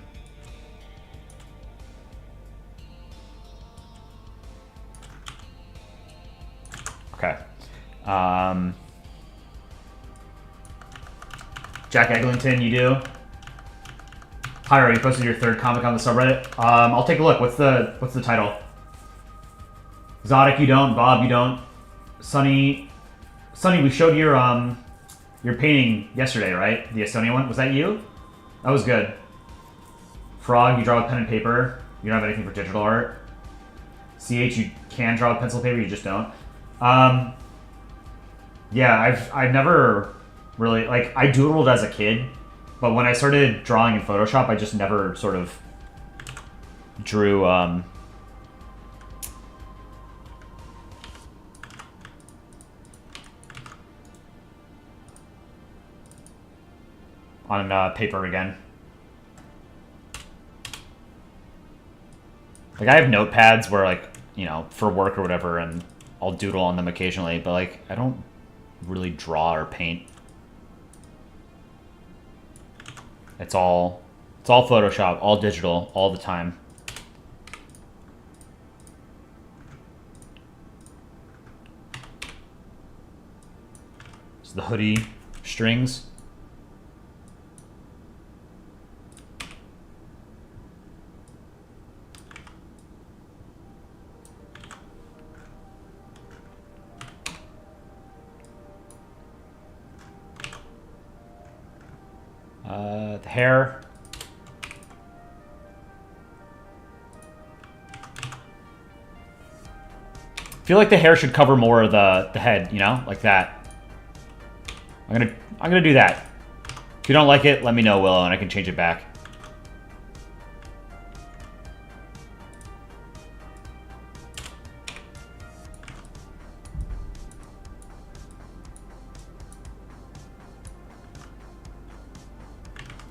Okay. Jack Eglinton, you do? Pyro, you posted your 3rd comic on the subreddit. I'll take a look. What's the title? Is Exotic, you don't. Bob, you don't. Sunny, we showed your painting yesterday, right? The Estonia one. Was that you? That was good. Frog, you draw with pen and paper. You don't have anything for digital art. CH, you can draw with pencil and paper. You just don't. Yeah, I've never really like I doodled as a kid, but when I started drawing in Photoshop, I just never sort of drew. On paper again. Like, I have notepads where, like, you know, for work or whatever, and I'll doodle on them occasionally, but, like, I don't really draw or paint. It's all Photoshop, all digital, all the time. So the hoodie strings. The hair. I feel like the hair should cover more of the head, you know, like that. I'm gonna do that. If you don't like it, let me know, Willow, and I can change it back.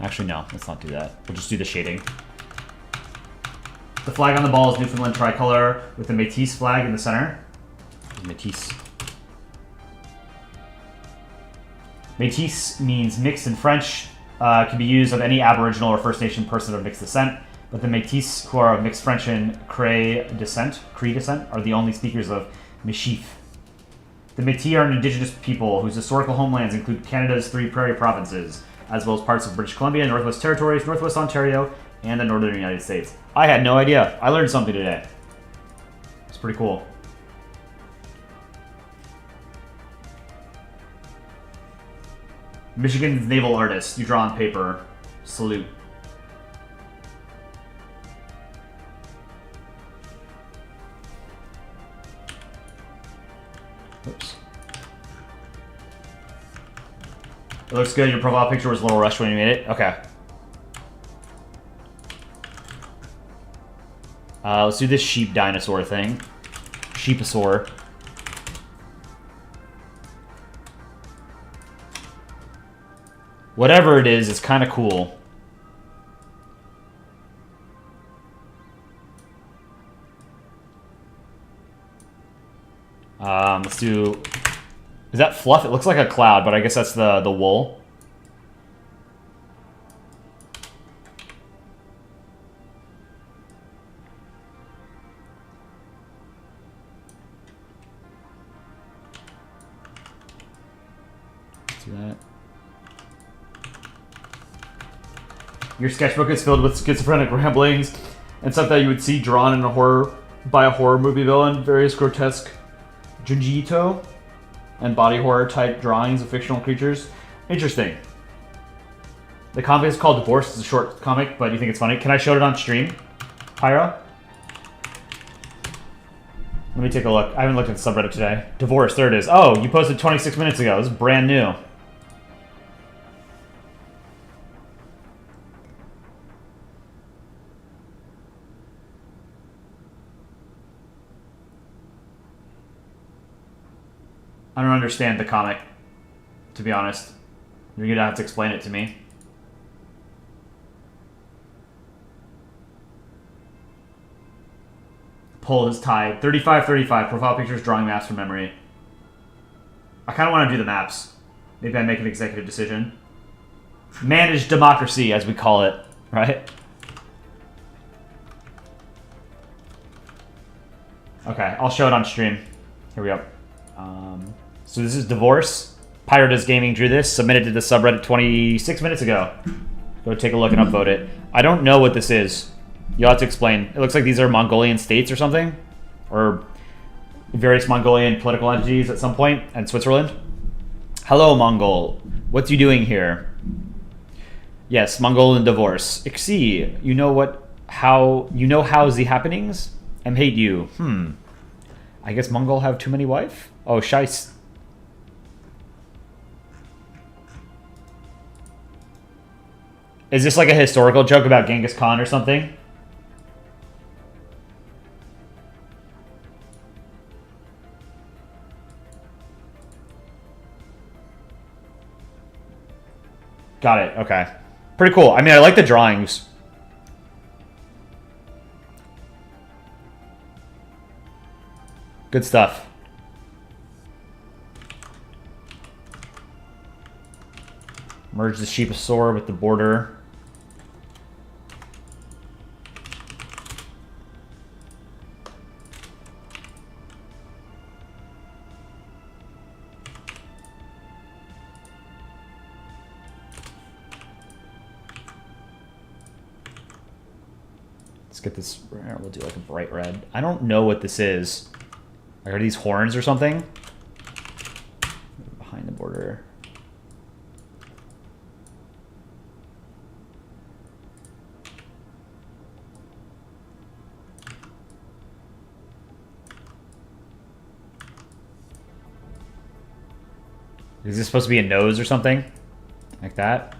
Actually, no, let's not do that. We'll just do the shading. The flag on the ball is Newfoundland tricolor with the Métis flag in the center. Métis. Métis means mixed in French. Can be used of any Aboriginal or First Nation person of mixed descent, but the Métis, who are of mixed French and Cree descent, are the only speakers of Michif. The Métis are an indigenous people whose historical homelands include Canada's 3 prairie provinces, as well as parts of British Columbia, Northwest Territories, Northwest Ontario, and the Northern United States. I had no idea. I learned something today. It's pretty cool. Michigan's naval artist. You draw on paper. Salute. Oops. It looks good. Your profile picture was a little rushed when you made it. Okay. Let's do this sheep dinosaur thing. Sheeposaur. Whatever it is, it's kind of cool. Let's do... Is that fluff? It looks like a cloud, but I guess that's the wool. Let's do that. Your sketchbook is filled with schizophrenic ramblings and stuff that you would see drawn in by a horror movie villain. Various grotesque Junjito and body horror type drawings of fictional creatures. Interesting. The comic is called Divorce. It's a short comic, but you think it's funny. Can I show it on stream, Pyro? Let me take a look. I haven't looked at the subreddit today. Divorce, there it is. Oh, you posted 26 minutes ago. This is brand new. I don't understand the comic, to be honest. You're gonna have to explain it to me. Poll is tied. 35-35. Profile pictures, drawing maps from memory. I kind of want to do the maps. Maybe I make an executive decision. Managed democracy, as we call it, right? Okay, I'll show it on stream. Here we go. So this is Divorce. Pyro Does Gaming drew this, submitted to the subreddit 26 minutes ago. Go take a look and upvote it. I don't know what this is. You'll have to explain. It looks like these are Mongolian states or something. Or various Mongolian political entities at some point, and Switzerland. Hello, Mongol. What's you doing here? Yes, Mongolian divorce. Ixi, you know how the happenings? And hate you. I guess Mongol have too many wife? Oh, scheisse. Is this like a historical joke about Genghis Khan or something? Got it, okay. Pretty cool. I mean, I like the drawings. Good stuff. Merge the Sheeposaur with the border. Let's get this. We'll do like a bright red. I don't know what this is. Are these horns or something? Behind the border. Is this supposed to be a nose or something? Like that?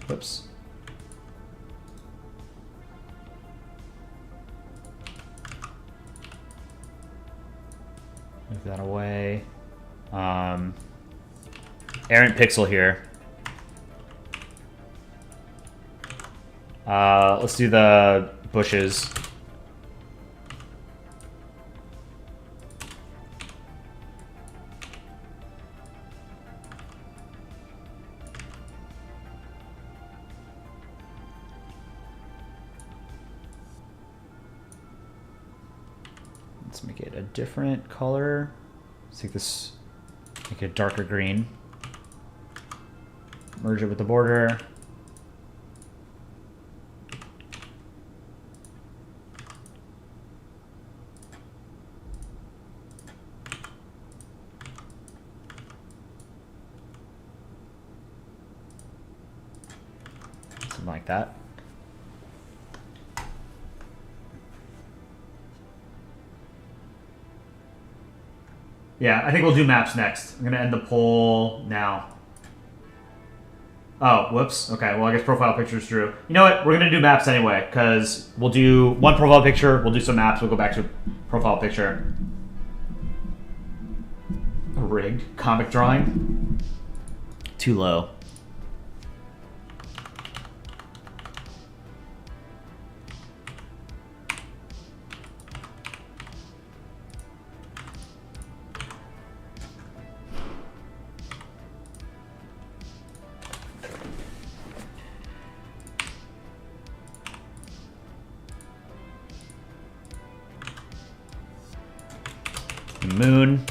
Whoops. Move that away. Errant pixel here. Let's do the bushes. Let's make it a different color. Let's take this, make it darker green. Merge it with the border. Something like that. Yeah, I think we'll do maps next. I'm going to end the poll now. Oh, whoops. Okay, well, I guess profile pictures drew. You know what? We're going to do maps anyway, because we'll do one profile picture, we'll do some maps, we'll go back to profile picture. A rigged comic drawing. Too low. Moon.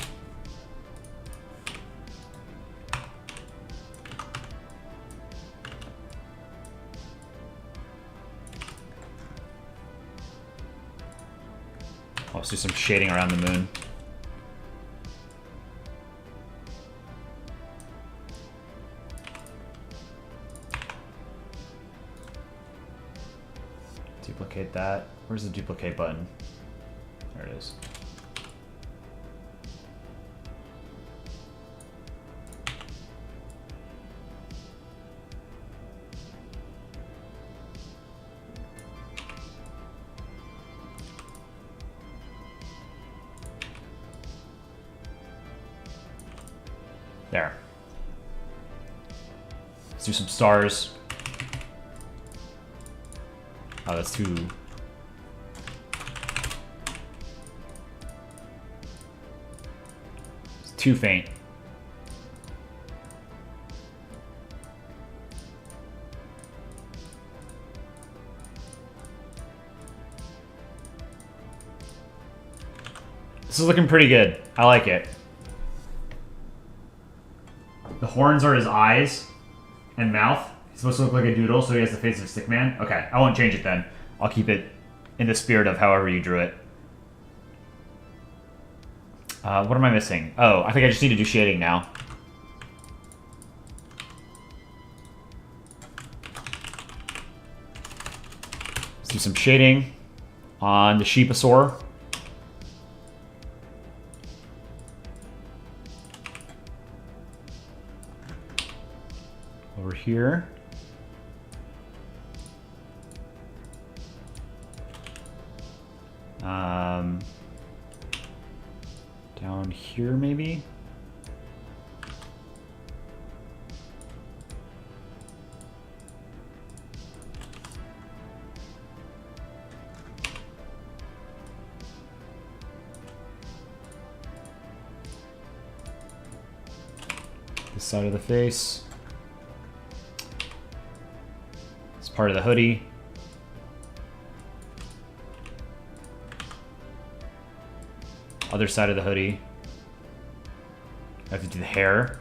Let's do some shading around the moon. Duplicate that. Where's the duplicate button? There it is. There. Let's do some stars. Oh, that's too... It's too faint. This is looking pretty good. I like it. The horns are his eyes and mouth. He's supposed to look like a doodle, so he has the face of a stick man. Okay, I won't change it then. I'll keep it in the spirit of however you drew it. What am I missing? Oh, I think I just need to do shading now. Let's do some shading on the Sheeposaur. Over here. Down here, maybe? This side of the face. It's part of the hoodie. Other side of the hoodie. I have to do the hair.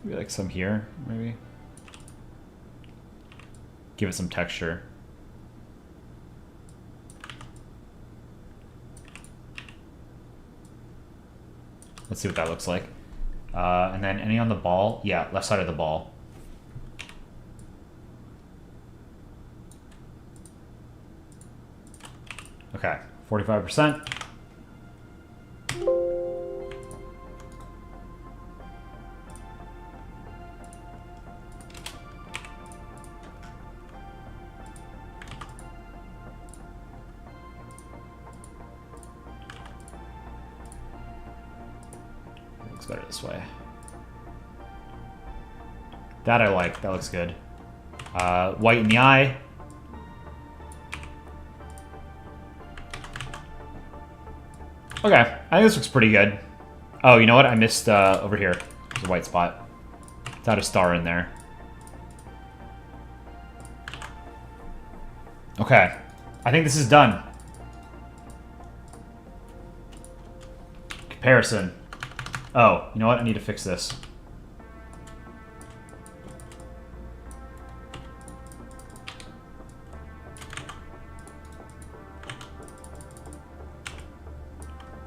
Maybe like some here, maybe. Give it some texture. Let's see what that looks like. And then any on the ball? Yeah, left side of the ball. Okay, 45%. Looks better this way. That I like. That looks good. White in the eye. Okay, I think this looks pretty good. Oh, you know what? I missed over here. There's a white spot. It's had a star in there. Okay, I think this is done. Comparison. Oh, you know what? I need to fix this.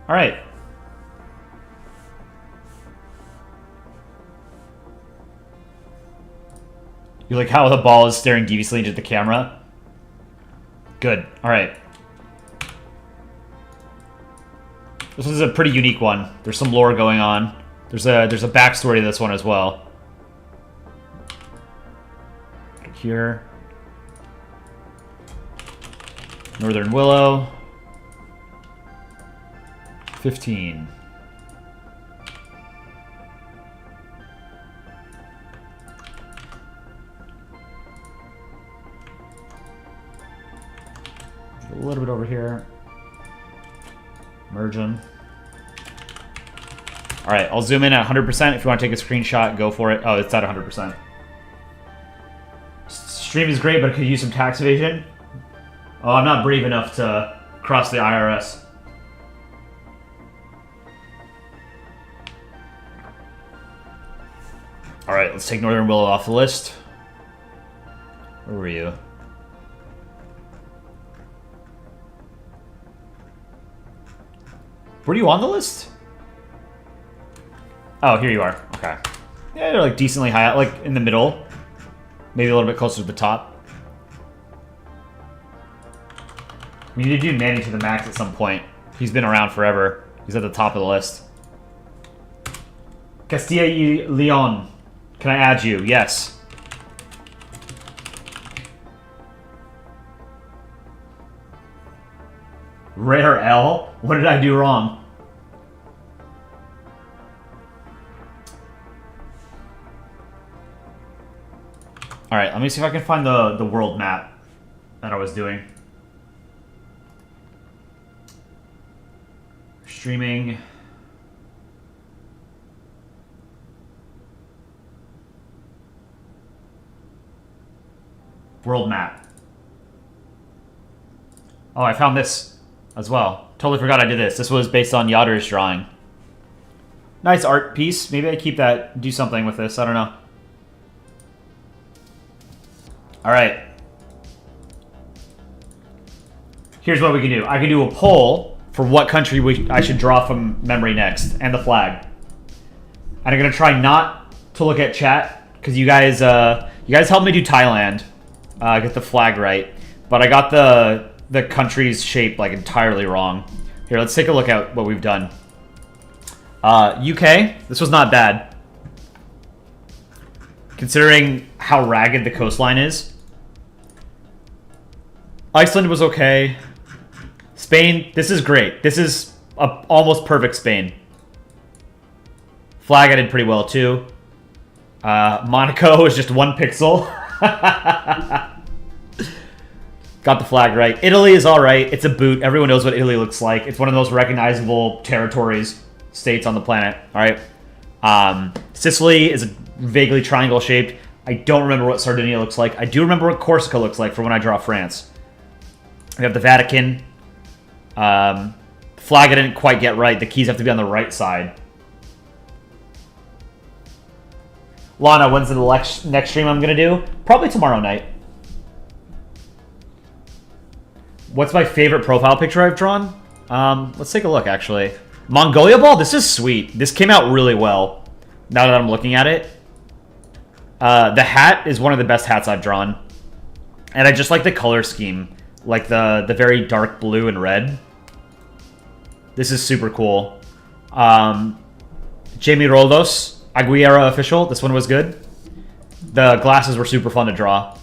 All right. You like how the ball is staring deviously into the camera? Good. All right. This one's a pretty unique one. There's some lore going on. There's a backstory to this one as well. Here. Northern Willow. 15. A little bit over here. Merge them. All right, I'll zoom in at 100%. If you want to take a screenshot, go for it. Oh, it's at 100%. Stream is great, but it could use some tax evasion. Oh, I'm not brave enough to cross the IRS. All right, let's take Northern Willow off the list. Where were you? Were you on the list? Oh, here you are. Okay. Yeah, they're like decently high, like in the middle. Maybe a little bit closer to the top. We need to do Manny to the max at some point. He's been around forever. He's at the top of the list. Castilla y Leon. Can I add you? Yes. Rare L? What did I do wrong? Alright, let me see if I can find the world map that I was doing. Streaming. World map. Oh, I found this as well. Totally forgot I did this. This was based on Yadder's drawing. Nice art piece. Maybe I keep that, do something with this. I don't know. All right. Here's what we can do. I can do a poll for what country I should draw from memory next, and the flag. And I'm gonna try not to look at chat because you guys helped me do Thailand, get the flag right, but I got the country's shape like entirely wrong. Here, let's take a look at what we've done. UK, this was not bad, considering how ragged the coastline is. Iceland was okay. Spain, this is great. This is a almost perfect Spain. Flag I did pretty well too. Monaco is just 1 pixel. Got the flag right. Italy is alright. It's a boot. Everyone knows what Italy looks like. It's one of the most recognizable territories, states on the planet. Alright. Sicily is vaguely triangle shaped. I don't remember what Sardinia looks like. I do remember what Corsica looks like for when I draw France. We have the Vatican. Flag I didn't quite get right. The keys have to be on the right side. Lana, when's the next stream I'm going to do? Probably tomorrow night. What's my favorite profile picture I've drawn? Let's take a look, actually. Mongolia Ball? This is sweet. This came out really well, now that I'm looking at it. The hat is one of the best hats I've drawn. And I just like the color scheme. Like the very dark blue and red. This is super cool. Jamie Roldos, Aguilera official. This one was good. The glasses were super fun to draw.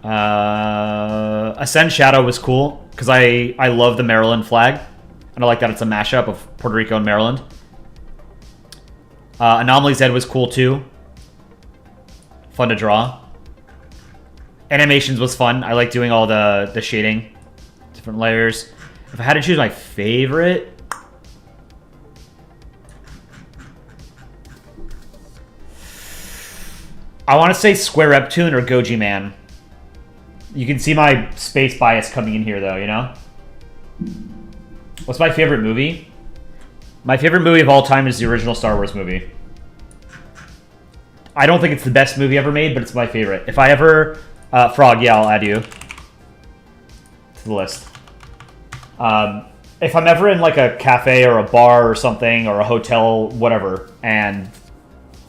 Ascend Shadow was cool because I love the Maryland flag. And I like that it's a mashup of Puerto Rico and Maryland. Anomaly Z was cool too. Fun to draw. Animations was fun. I like doing all the shading. Different layers. If I had to choose my favorite... I want to say Square Reptune or Goji Man. You can see my space bias coming in here, though, you know? What's my favorite movie? My favorite movie of all time is the original Star Wars movie. I don't think it's the best movie ever made, but it's my favorite. If I ever... Frog, yeah, I'll add you to the list. If I'm ever in like a cafe or a bar or something, or a hotel, whatever, and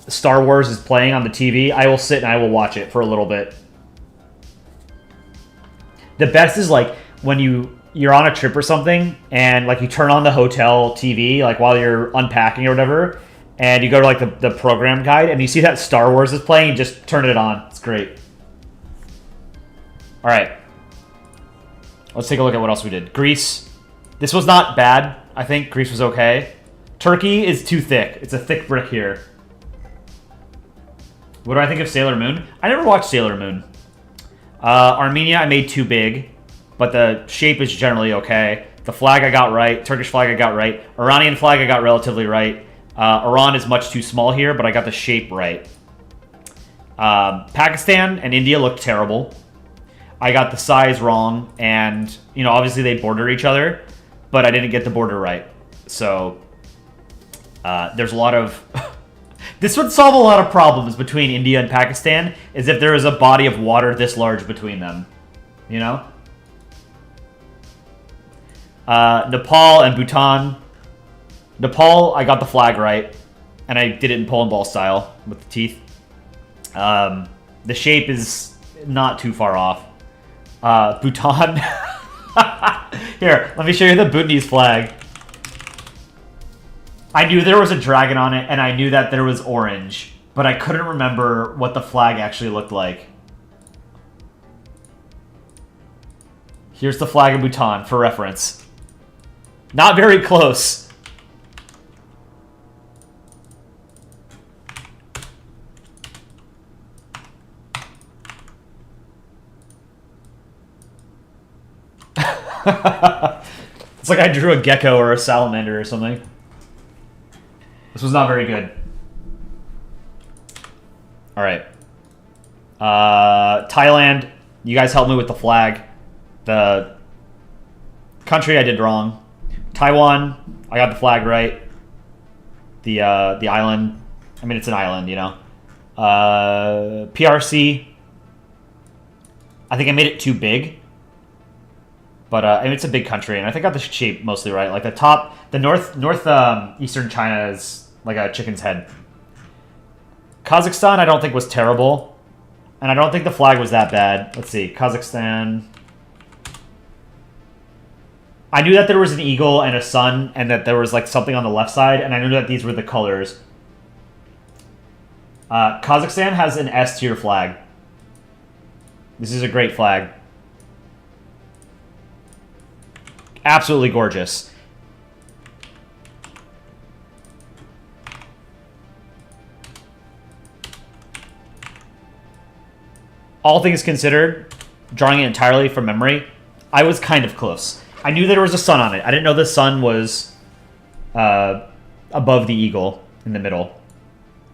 Star Wars is playing on the TV, I will sit and I will watch it for a little bit. The best is like when you're on a trip or something, and like you turn on the hotel TV, like while you're unpacking or whatever, and you go to like the program guide, and you see that Star Wars is playing, just turn it on. It's great. All right. Let's take a look at what else we did. Greece. This was not bad. I think Greece was okay. Turkey is too thick. It's a thick brick here. What do I think of Sailor Moon? I never watched Sailor Moon. Armenia I made too big, but the shape is generally okay. The flag I got right. Turkish flag I got right. Iranian flag I got relatively right. Iran is much too small here, but I got the shape right. Pakistan and India look terrible. I got the size wrong, and, you know, obviously they border each other, but I didn't get the border right. So, there's a lot of... This would solve a lot of problems between India and Pakistan, is if there was a body of water this large between them. You know? Nepal and Bhutan. Nepal, I got the flag right, and I did it in Polandball style with the teeth. The shape is not too far off. Bhutan. Here, let me show you the Bhutanese flag. I knew there was a dragon on it, and I knew that there was orange, but I couldn't remember what the flag actually looked like. Here's the flag of Bhutan for reference. Not very close. It's like I drew a gecko or a salamander or something. This was not very good. Alright. Thailand, you guys helped me with the flag. The Country I did wrong. Taiwan, I got the flag right. The island, I mean, it's an island, you know. PRC, I think I made it too big. But I mean, it's a big country, and I think I got the shape mostly right. Like the northeastern China is like a chicken's head. Kazakhstan, I don't think was terrible, and I don't think the flag was that bad. Let's see, Kazakhstan. I knew that there was an eagle and a sun, and that there was like something on the left side, and I knew that these were the colors. Kazakhstan has an S tier flag. This is a great flag. Absolutely gorgeous. All things considered, drawing it entirely from memory, I was kind of close. I knew there was a sun on it. I didn't know the sun was above the eagle in the middle.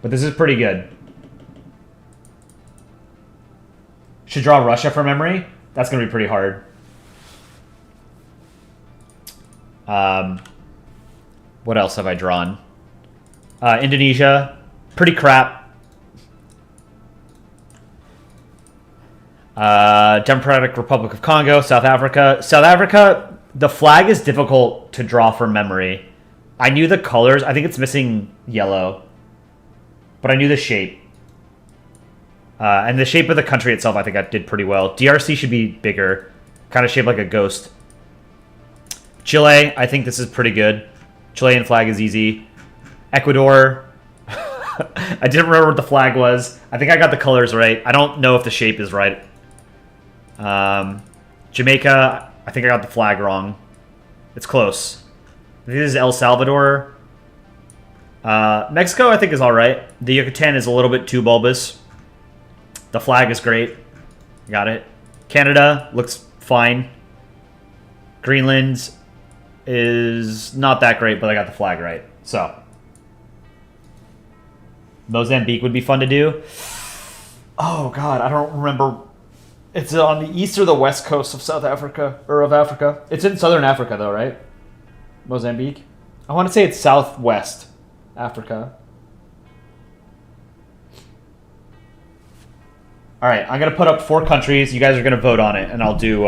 But this is pretty good. Should draw Russia from memory? That's going to be pretty hard. What else have I drawn? Indonesia. Pretty crap. Democratic Republic of Congo. South Africa. South Africa, the flag is difficult to draw from memory. I knew the colors. I think it's missing yellow. But I knew the shape. And the shape of the country itself, I think I did pretty well. DRC should be bigger. Kind of shaped like a ghost. Chile, I think this is pretty good. Chilean flag is easy. Ecuador. I didn't remember what the flag was. I think I got the colors right. I don't know if the shape is right. Jamaica, I think I got the flag wrong. It's close. I think this is El Salvador. Mexico, I think, is alright. The Yucatan is a little bit too bulbous. The flag is great. Got it. Canada looks fine. Greenland is not that great, but I got the flag right. So, Mozambique would be fun to do. Oh, God, I don't remember. It's on the east or the west coast of South Africa, or of Africa. It's in southern Africa, though, right? Mozambique? I want to say it's southwest Africa. All right, I'm gonna put up 4 countries. You guys are gonna vote on it, and I'll do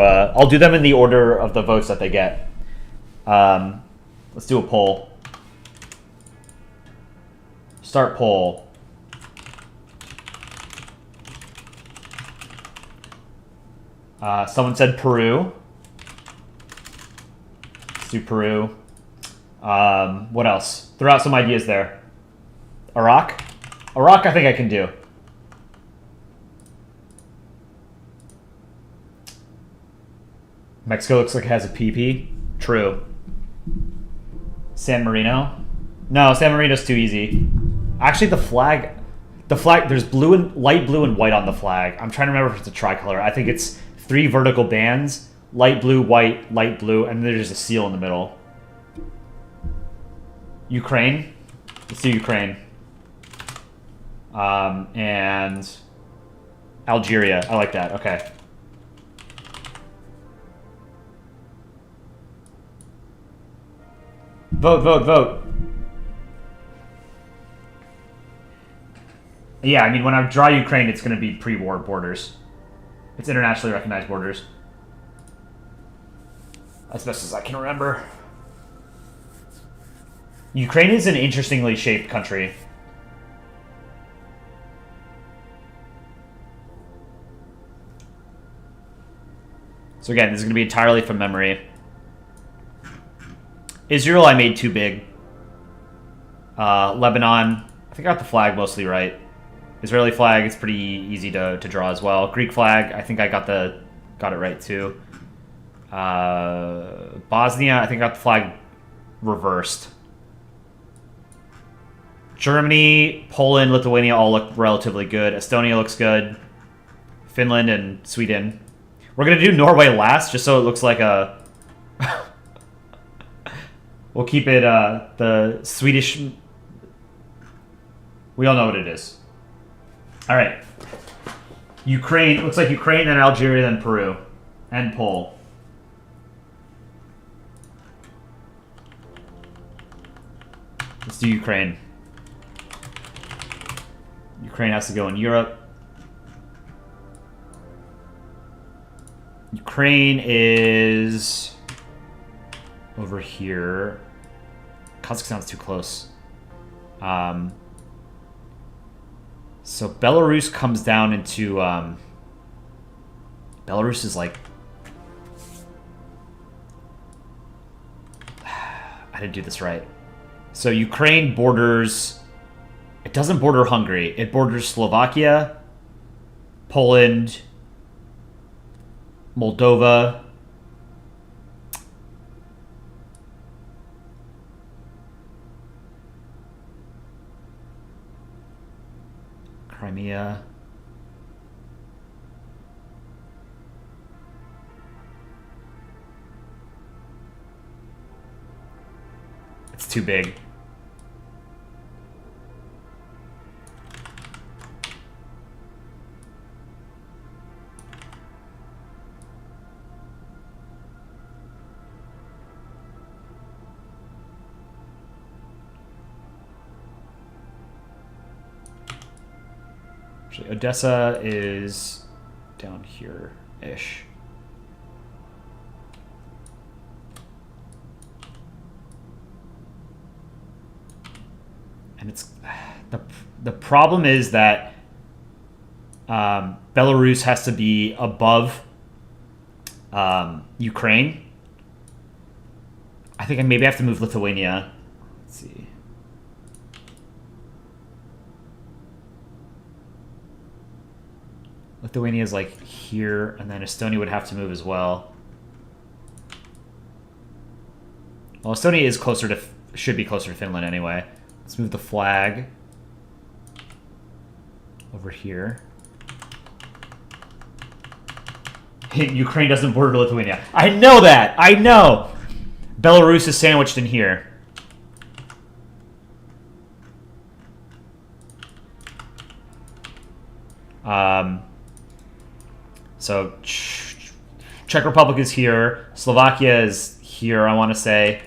them in the order of the votes that they get. Let's do a poll. Start poll. Someone said Peru. Let's do Peru. What else? Throw out some ideas there. Iraq? Iraq, I think I can do. Mexico looks like it has a PP. True. San Marino? No, San Marino's too easy. Actually, the flag, there's blue and light blue and white on the flag. I'm trying to remember if it's a tricolor. I think it's 3 vertical bands, light blue, white, light blue, and then there's a seal in the middle. Ukraine? Let's do Ukraine. And Algeria. I like that. Okay. Vote, vote, vote. Yeah, I mean, when I draw Ukraine, it's going to be pre-war borders. It's internationally recognized borders. As best as I can remember. Ukraine is an interestingly shaped country. So again, this is going to be entirely from memory. Israel, I made too big. Lebanon, I think I got the flag mostly right. Israeli flag, it's pretty easy to draw as well. Greek flag, I think I got it right too. Bosnia, I think I got the flag reversed. Germany, Poland, Lithuania all look relatively good. Estonia looks good. Finland and Sweden. We're going to do Norway last, just so it looks like a... We'll keep it the Swedish... We all know what it is. All right. Ukraine. Looks like Ukraine, then Algeria, then Peru. And Pole. Let's do Ukraine. Ukraine has to go in Europe. Ukraine is over here. Kazakhstan's too close. So Belarus comes down into... Belarus is like... I didn't do this right. So Ukraine borders... It doesn't border Hungary. It borders Slovakia, Poland, Moldova, Crimea. It's too big. Actually, Odessa is down here-ish. And it's the problem is that Belarus has to be above Ukraine. I think I maybe have to move Lithuania. Let's see. Lithuania is like here, and then Estonia would have to move as well. Well, Estonia is closer to, should be closer to Finland anyway. Let's move the flag over here. Ukraine doesn't border Lithuania. I know that! I know! Belarus is sandwiched in here. So Czech Republic is here. Slovakia is here, I want to say.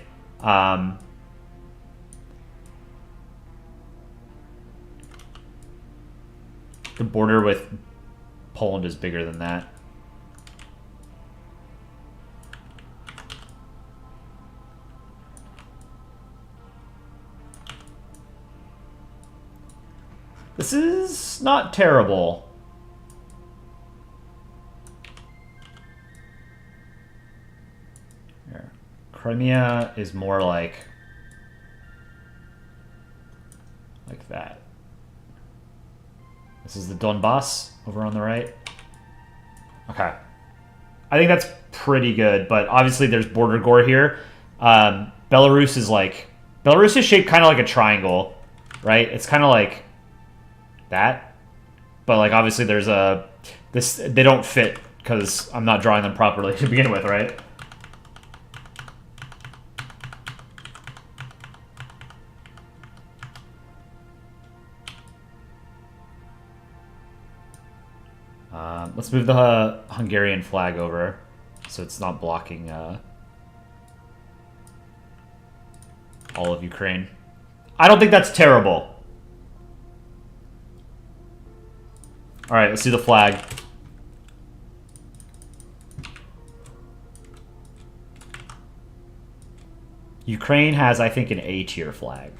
The border with Poland is bigger than that. This is not terrible. Here. Crimea is more like that. This is the Donbass over on the right. Okay. I think that's pretty good, but obviously there's border gore here. Belarus is like... Belarus is shaped kind of like a triangle, right? It's kind of like that. But like obviously there's a... They don't fit because I'm not drawing them properly to begin with, right? Let's move the Hungarian flag over so it's not blocking all of Ukraine. I don't think that's terrible. Alright, let's do the flag. Ukraine has, I think, an A-tier flag.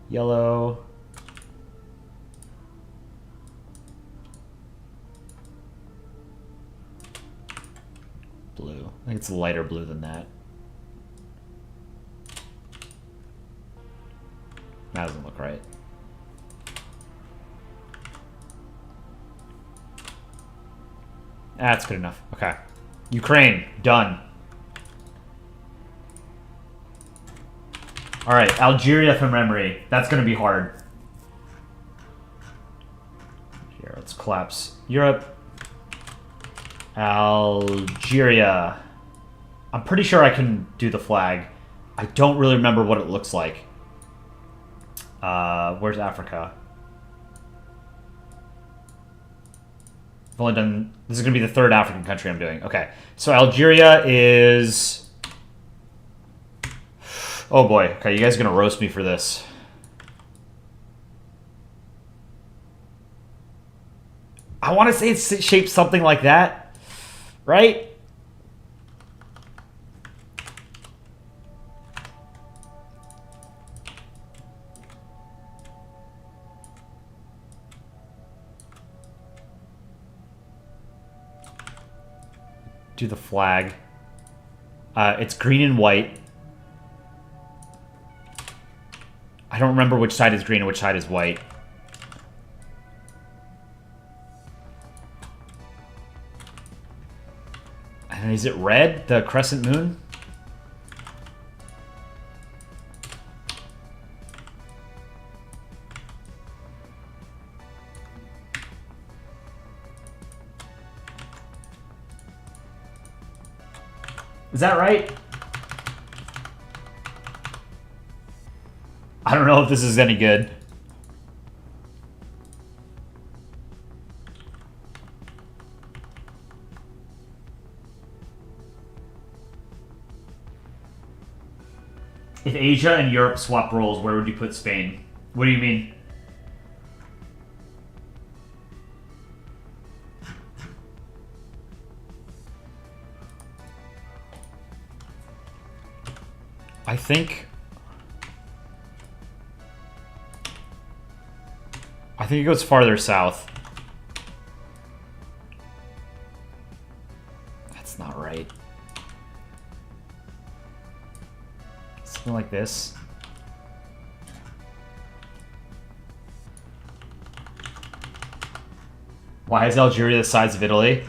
Yellow. Blue. I think it's lighter blue than that. That doesn't look right. That's good enough. Okay. Ukraine. Done. Alright, Algeria from memory. That's going to be hard. Here, let's collapse Europe. Algeria. I'm pretty sure I can do the flag. I don't really remember what it looks like. Where's Africa? I've only done... This is going to be the third African country I'm doing. Okay. So Algeria is... Oh boy. Okay, you guys are going to roast me for this. I want to say it's shaped something like that. Right? Do the flag. It's green and white. I don't remember which side is green and which side is white. And is it red, the crescent moon? Is that right? I don't know if this is any good. If Asia and Europe swap roles, where would you put Spain? What do you mean? I think it goes farther south. That's not right. Something like this. Why is Algeria the size of Italy?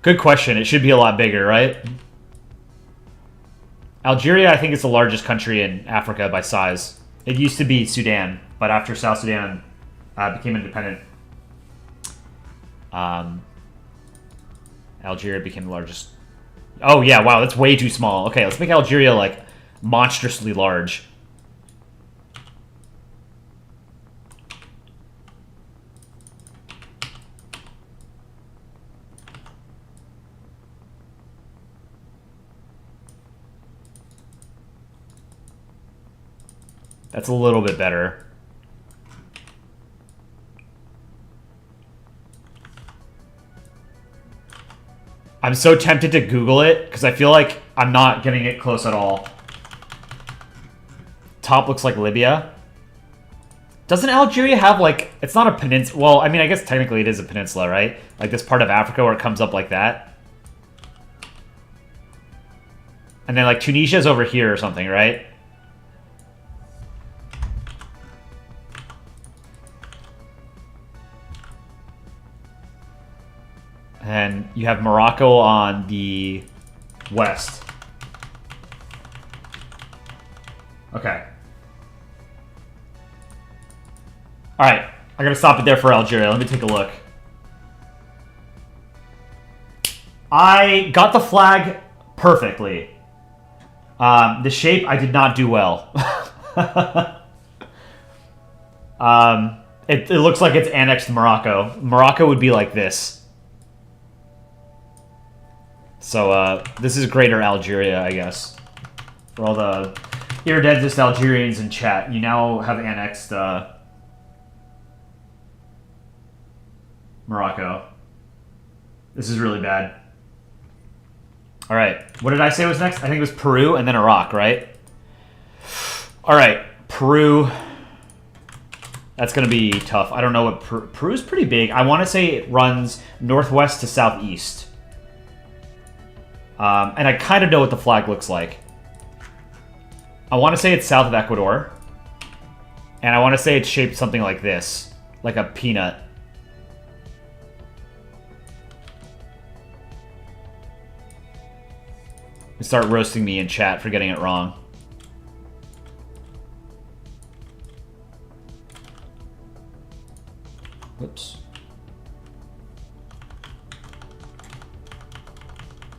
Good question. It should be a lot bigger, right? Algeria, I think, is the largest country in Africa by size. It used to be Sudan, but after South Sudan became independent, Algeria became the largest. Oh, yeah, wow, that's way too small. Okay, let's make Algeria, like, monstrously large. That's a little bit better. I'm so tempted to Google it, because I feel like I'm not getting it close at all. Top looks like Libya. Doesn't Algeria have, like... It's not a peninsula... Well, I mean, I guess technically it is a peninsula, right? Like this part of Africa where it comes up like that. And then, like, Tunisia's over here or something, right? And you have Morocco on the west. Okay. Alright, I gotta stop it there for Algeria. Let me take a look. I got the flag perfectly. The shape, I did not do well. It looks like it's annexed to Morocco. Morocco would be like this. So, this is Greater Algeria, I guess. For all the irredentist Algerians in chat, you now have annexed, Morocco. This is really bad. Alright, what did I say was next? I think it was Peru and then Iraq, right? Alright, Peru. That's going to be tough. I don't know what... Peru's pretty big. I want to say it runs northwest to southeast. And I kind of know what the flag looks like. I want to say it's south of Ecuador. And I want to say it's shaped something like this. Like a peanut. Start roasting me in chat for getting it wrong. Whoops.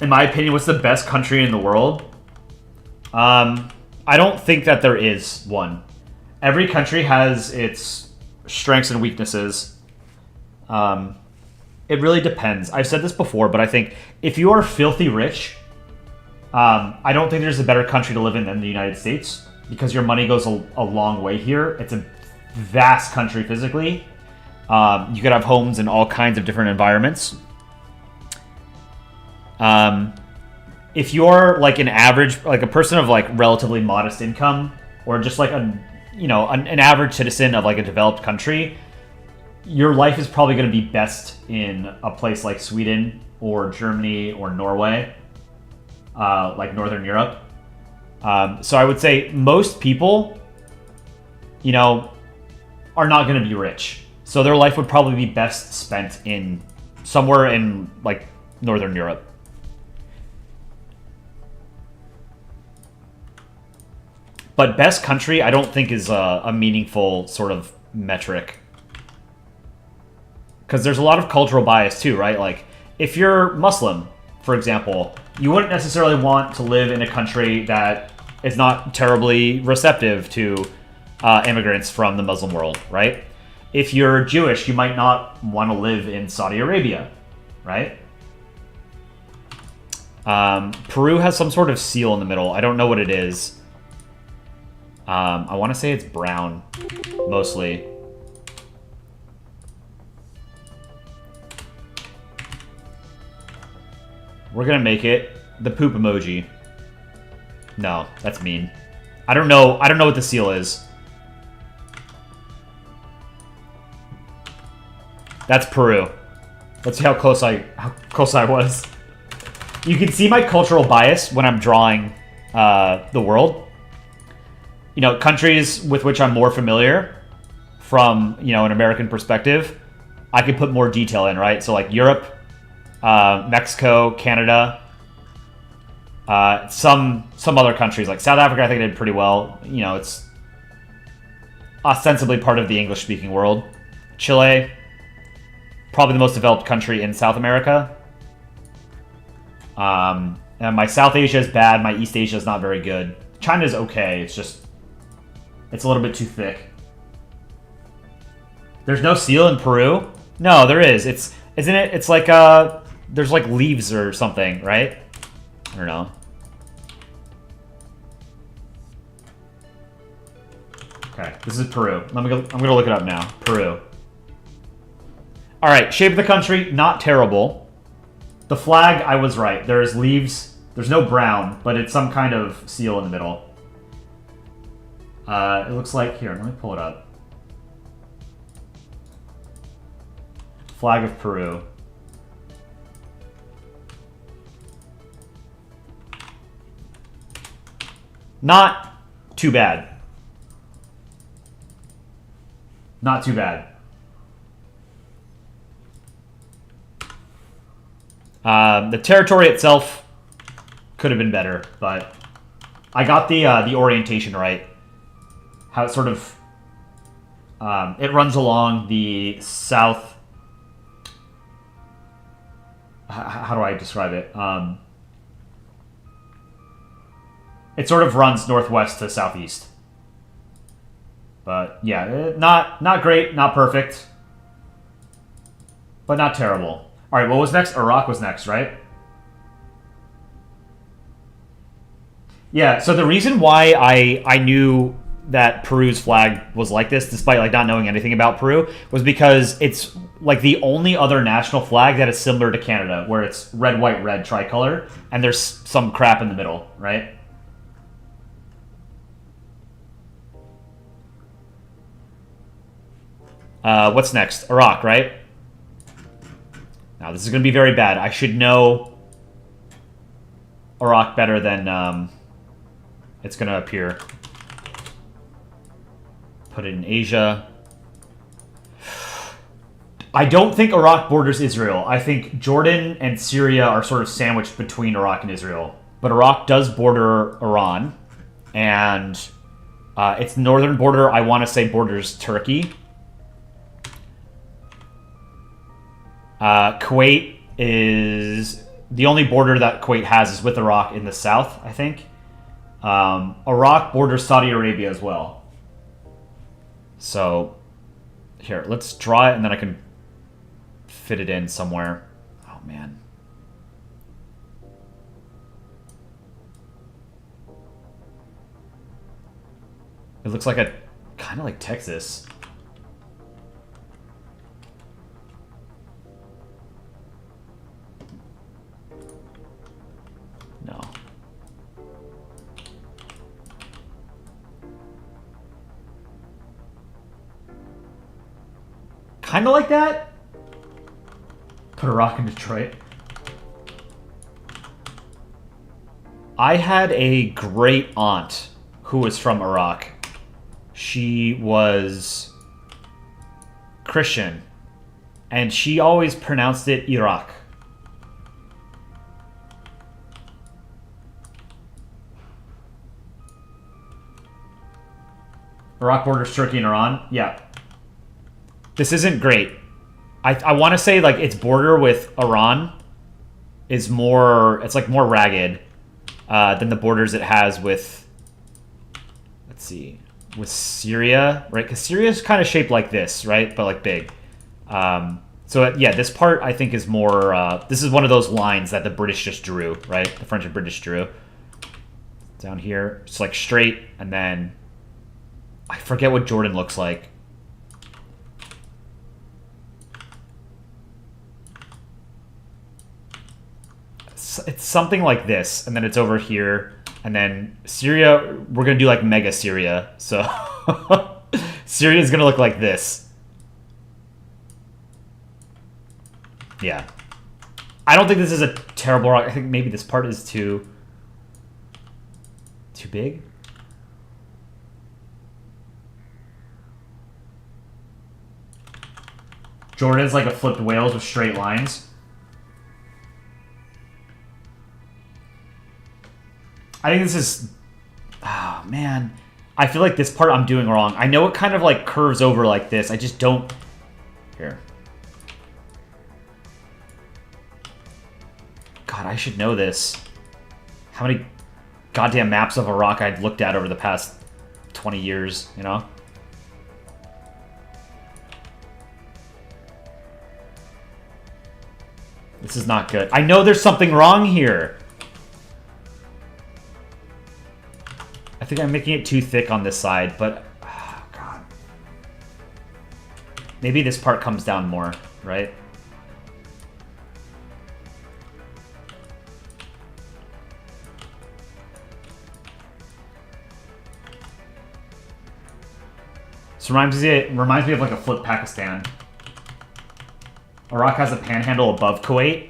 In my opinion, what's the best country in the world? I don't think that there is one. Every country has its strengths and weaknesses. It really depends. I've said this before, but I think if you are filthy rich, I don't think there's a better country to live in than the United States because your money goes a long way here. It's a vast country physically. You could have homes in all kinds of different environments. If you're like an average, like a person of like relatively modest income, or just like an average citizen of like a developed country, your life is probably going to be best in a place like Sweden or Germany or Norway, like Northern Europe. So I would say most people, are not going to be rich. So their life would probably be best spent in somewhere in like Northern Europe. But best country, I don't think is a meaningful sort of metric. Because there's a lot of cultural bias too, right? Like, if you're Muslim, for example, you wouldn't necessarily want to live in a country that is not terribly receptive to immigrants from the Muslim world, right? If you're Jewish, you might not want to live in Saudi Arabia, right? Peru has some sort of seal in the middle. I don't know what it is. I want to say it's brown, mostly. We're gonna make it the poop emoji. No, that's mean. I don't know what the seal is. That's Peru. Let's see how close I was. You can see my cultural bias when I'm drawing the world. Countries with which I'm more familiar from, an American perspective, I could put more detail in, right? So like Europe, Mexico, Canada, some other countries like South Africa, I think did pretty well. It's ostensibly part of the English-speaking world. Chile, probably the most developed country in South America. And my South Asia is bad. My East Asia is not very good. China's okay. It's a little bit too thick. There's no seal in Peru? No, there is. Isn't it? It's like there's like leaves or something, right? I don't know. Okay, this is Peru. I'm gonna look it up now. Peru. All right, shape of the country, not terrible. The flag, I was right. There's leaves. There's no brown, but it's some kind of seal in the middle. It looks like here. Let me pull it up. Flag of Peru. Not too bad. Not too bad. The territory itself could have been better, but I got the orientation right. How it sort of it runs along the south. How do I describe it? It sort of runs northwest to southeast. But yeah, not great, not perfect, but not terrible. All right, what was next? Iraq was next, right? Yeah. So the reason why I knew that Peru's flag was like this, despite like not knowing anything about Peru, was because it's like the only other national flag that is similar to Canada, where it's red, white, red tricolor, and there's some crap in the middle, right? What's next? Iraq, right? Now, this is going to be very bad. I should know Iraq better than it's going to appear. Put it in Asia. I don't think Iraq borders Israel. I think Jordan and Syria are sort of sandwiched between Iraq and Israel. But Iraq does border Iran. And its northern border, I want to say, borders Turkey. Kuwait is... The only border that Kuwait has is with Iraq in the south, I think. Iraq borders Saudi Arabia as well. So, here, let's draw it, and then I can fit it in somewhere. Oh, man. It looks like a... kind of like Texas. No. Kind of like that? Put a rock in Detroit. I had a great aunt who was from Iraq. She was Christian, and she always pronounced it Iraq. Iraq borders Turkey and Iran? Yeah. This isn't great. I want to say, like, its border with Iran is more... it's, like, more ragged than the borders it has with... let's see... with Syria, right? Because Syria's kind of shaped like this, right? But, like, big. So, yeah, this part, I think, is more... this is one of those lines that the British just drew, right? The French and British drew. Down here. It's, like, straight, and then... I forget what Jordan looks like. It's something like this, and then it's over here, and then Syria, we're going to do like Mega Syria, so Syria is going to look like this. Yeah. I don't think this is a terrible rock. I think maybe this part is too big. Jordan's like a flipped whales with straight lines. I think this is... oh, man. I feel like this part I'm doing wrong. I know it kind of, like, curves over like this. I just don't... Here. God, I should know this. How many goddamn maps of Iraq I'd looked at over the past 20 years, you know? This is not good. I know there's something wrong here. I think I'm making it too thick on this side, but... oh, God. Maybe this part comes down more, right? This reminds me of like a flip Pakistan. Iraq has a panhandle above Kuwait.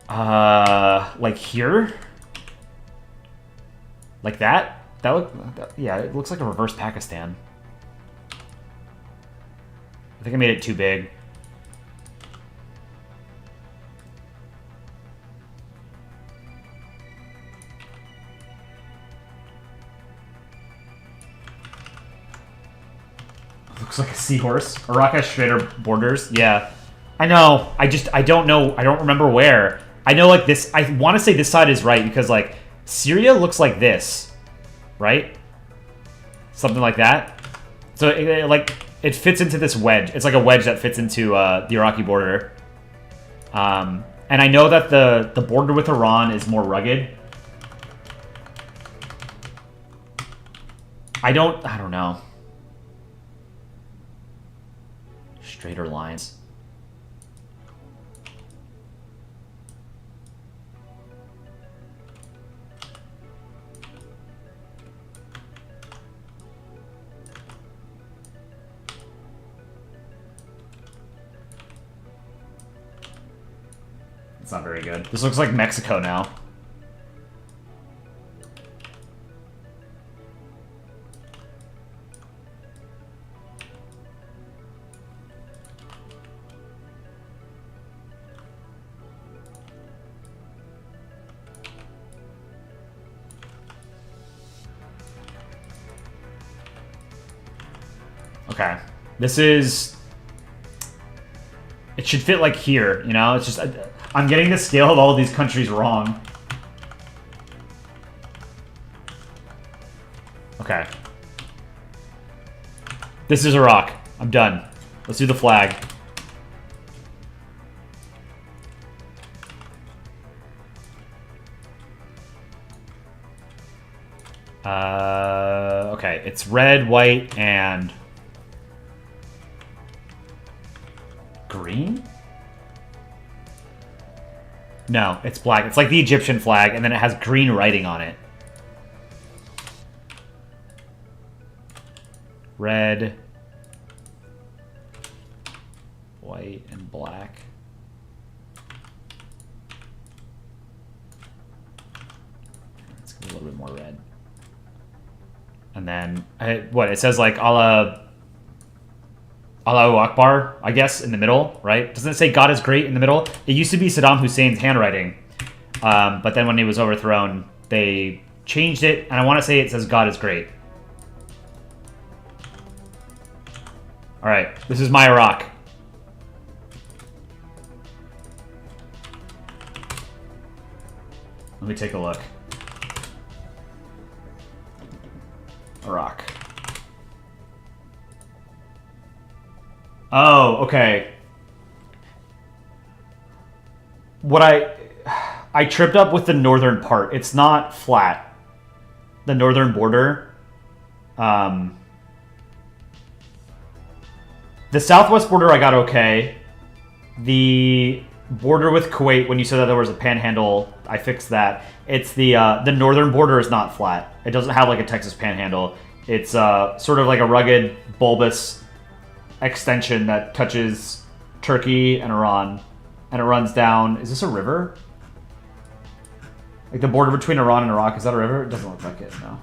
Like here? Like that? Yeah, it looks like a reverse Pakistan. I think I made it too big. Looks like a seahorse. Iraq has straighter borders. Yeah. I know. I don't know. I don't remember where. I know, like, this... I want to say this side is right because, like, Syria looks like this. Right? Something like that. So, it fits into this wedge. It's like a wedge that fits into the Iraqi border. And I know that the border with Iran is more rugged. I don't know. Straighter lines. It's not very good. This looks like Mexico now. Okay. This is... it should fit like here, you know? It's just... I'm getting the scale of all of these countries wrong. Okay. This is Iraq. I'm done. Let's do the flag. Okay, it's red, white, and green? No, it's black. It's like the Egyptian flag, and then it has green writing on it. Red, white, and black. Let's get a little bit more red. And then, what, it says like Allahu Akbar, I guess, in the middle, right? Doesn't it say God is great in the middle? It used to be Saddam Hussein's handwriting. But then when he was overthrown, they changed it, and I want to say it says God is great. All right, this is my Iraq. Let me take a look. Iraq. Oh, okay. What I tripped up with the northern part. It's not flat. The northern border. The southwest border I got okay. The border with Kuwait, when you said that there was a panhandle, I fixed that. It's the northern border is not flat. It doesn't have like a Texas panhandle. It's sort of like a rugged, bulbous extension that touches Turkey and Iran, and it runs down. Is this a river? Like the border between Iran and Iraq, is that a river? It doesn't look like it, no.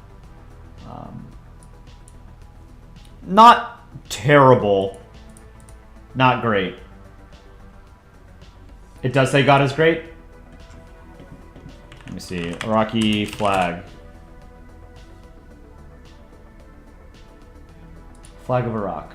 Not terrible. Not great. It does say God is great. Let me see. Iraqi flag. Flag of Iraq.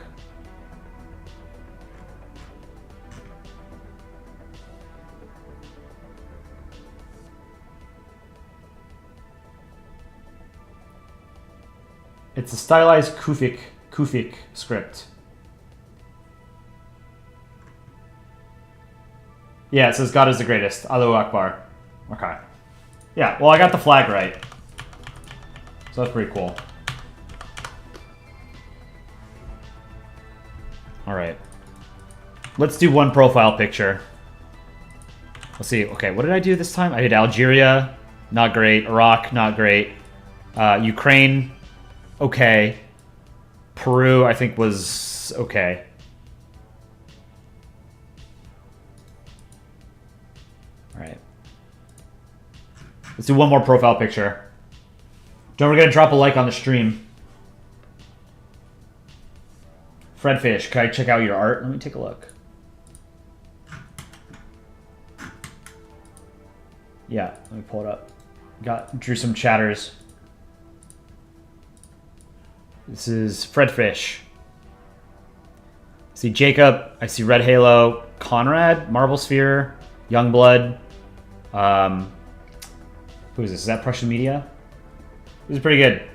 It's a stylized Kufic script. Yeah, it says God is the greatest. Allahu Akbar. Okay. Yeah, well, I got the flag right. So that's pretty cool. All right. Let's do one profile picture. Let's see. Okay, what did I do this time? I did Algeria. Not great. Iraq. Not great. Ukraine. Okay. Peru, I think, was okay. All right. Let's do one more profile picture. Don't forget to drop a like on the stream. Fredfish, can I check out your art? Let me take a look. Yeah, let me pull it up. Drew some chatters. This is Fredfish. I see Jacob. I see Red Halo. Conrad, Marble Sphere, Youngblood. Who is this? Is that Prussian Media? This is pretty good.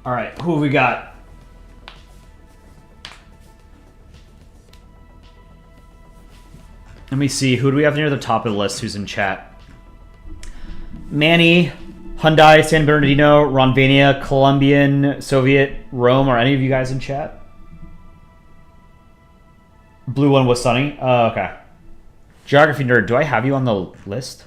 All right, who have we got? Let me see. Who do we have near the top of the list who's in chat? Manny, Hyundai, San Bernardino, Ronvania, Colombian, Soviet, Rome. Are any of you guys in chat? Blue one was Sunny. Oh, okay. Geography nerd, do I have you on the list?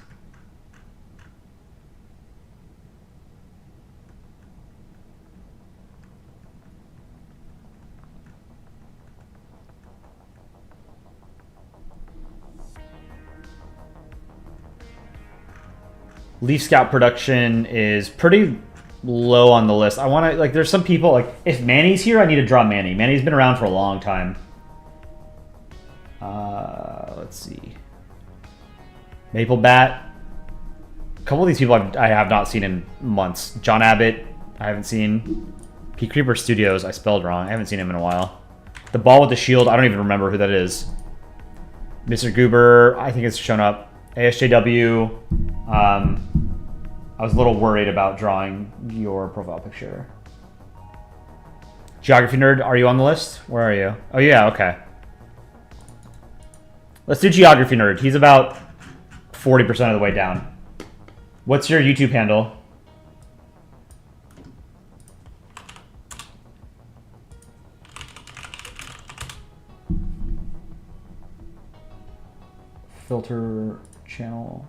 Leaf Scout production is pretty low on the list. I want to, like, there's some people, like, if Manny's here, I need to draw Manny. Manny's been around for a long time. Let's see. Maple Bat. A couple of these people I have not seen in months. John Abbott, I haven't seen. P. Creeper Studios, I spelled wrong. I haven't seen him in a while. The Ball with the Shield, I don't even remember who that is. Mr. Goober, I think it's shown up. ASJW, I was a little worried about drawing your profile picture. Geography Nerd, are you on the list? Where are you? Oh yeah, okay. Let's do Geography Nerd. He's about 40% of the way down. What's your YouTube handle? Filter channel.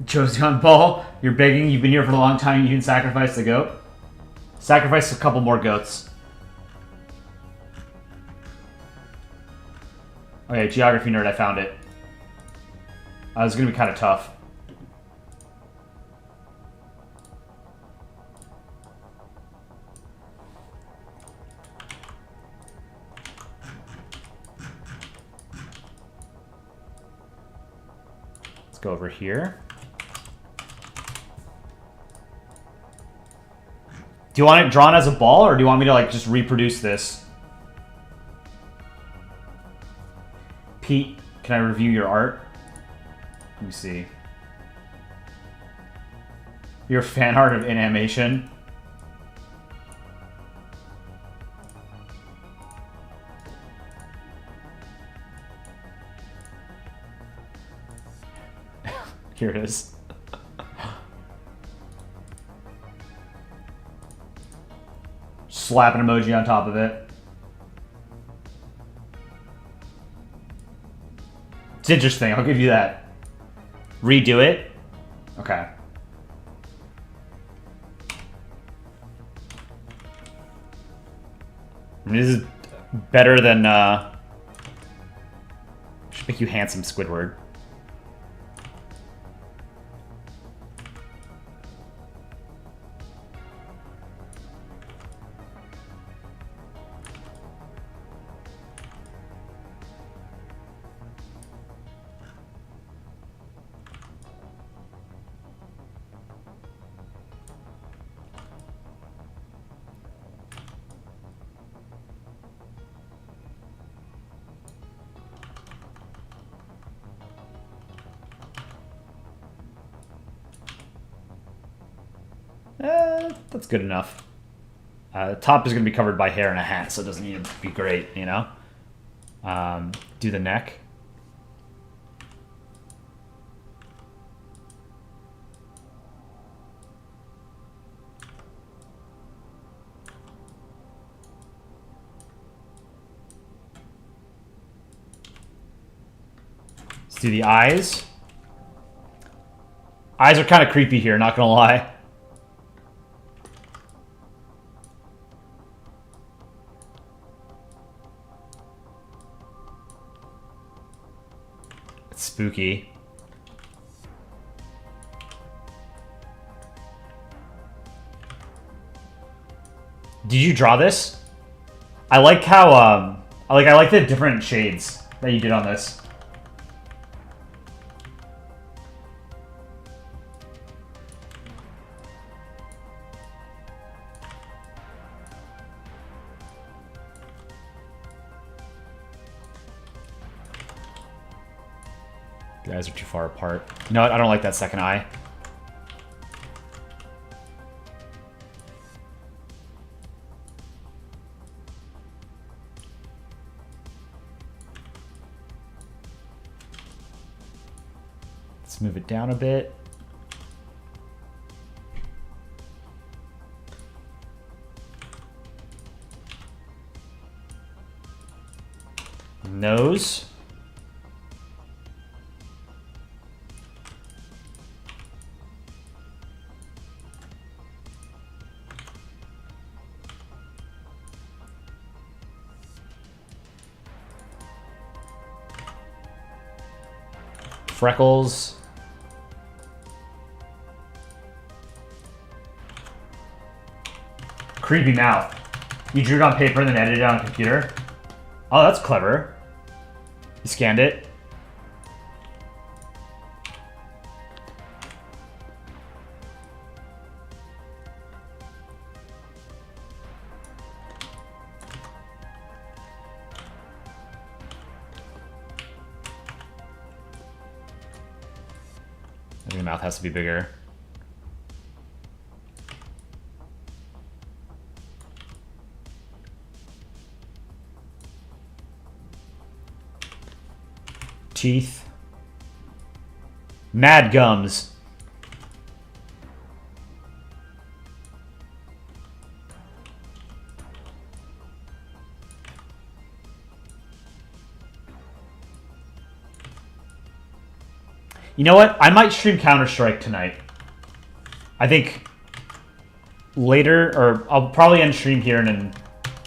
Josie on ball. You're begging. You've been here for a long time. You can sacrifice the goat. Sacrifice a couple more goats. Okay, Geography Nerd. I found it. It's gonna be kind of tough. Let's go over here. Do you want it drawn as a ball, or do you want me to like just reproduce this? Pete, can I review your art? Let me see. Your fan art of animation. Here it is. Slap an emoji on top of it. It's interesting, I'll give you that. Redo it? Okay. I mean, this is better than, should make you handsome, Squidward. That's good enough. The top is going to be covered by hair and a hat, so it doesn't need to be great, you know? Do the neck. Let's do the eyes. Eyes are kind of creepy here, not going to lie. Spooky. Did you draw this? I like how I like the different shades that you did on this. The eyes are too far apart. You know what? I don't like that second eye. Let's move it down a bit. Nose. Freckles. Creepy mouth. You drew it on paper and then edited it on a computer? Oh, that's clever. You scanned it. Your mouth has to be bigger. Teeth. Mad gums. You know what? I might stream Counter-Strike tonight. I think later, or I'll probably end stream here and then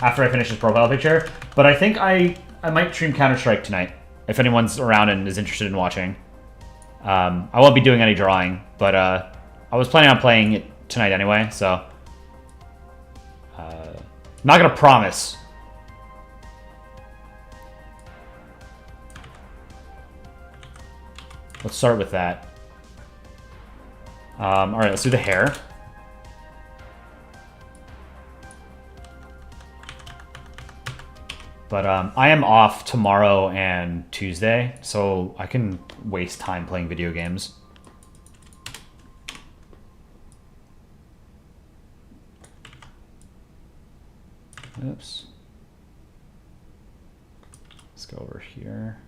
after I finish this profile picture. But I think I might stream Counter-Strike tonight if anyone's around and is interested in watching. I won't be doing any drawing, but I was planning on playing it tonight anyway, so not gonna promise. Let's start with that. All right, let's do the hair. But I am off tomorrow and Tuesday, so I can waste time playing video games. Oops. Let's go over here.